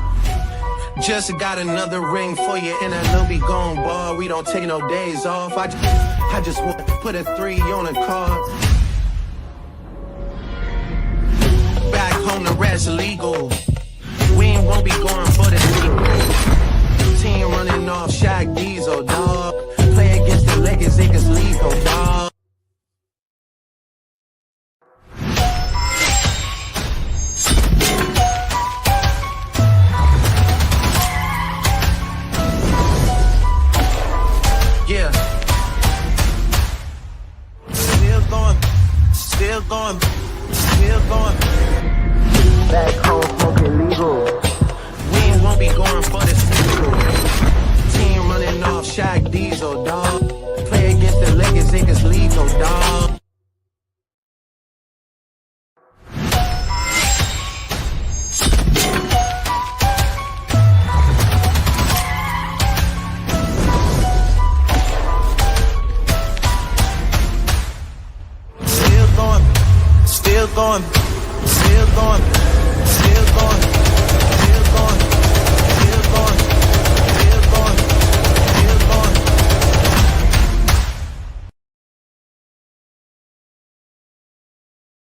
Just got another ring for you, and I know we gon' ball. We don't take no days off. I just want to put a 3 on a card. Back home, the rest illegal. We won't be going for the sequel. Team running off Shaq Diesel, dog. Play against the Lakers, niggas lethal, dog. Yeah. Still going. Back home smoking legal. We won't be going for the sequel. Team running off Shaq Diesel, dog. Play against the Lakers, niggas lethal, dog. Still going.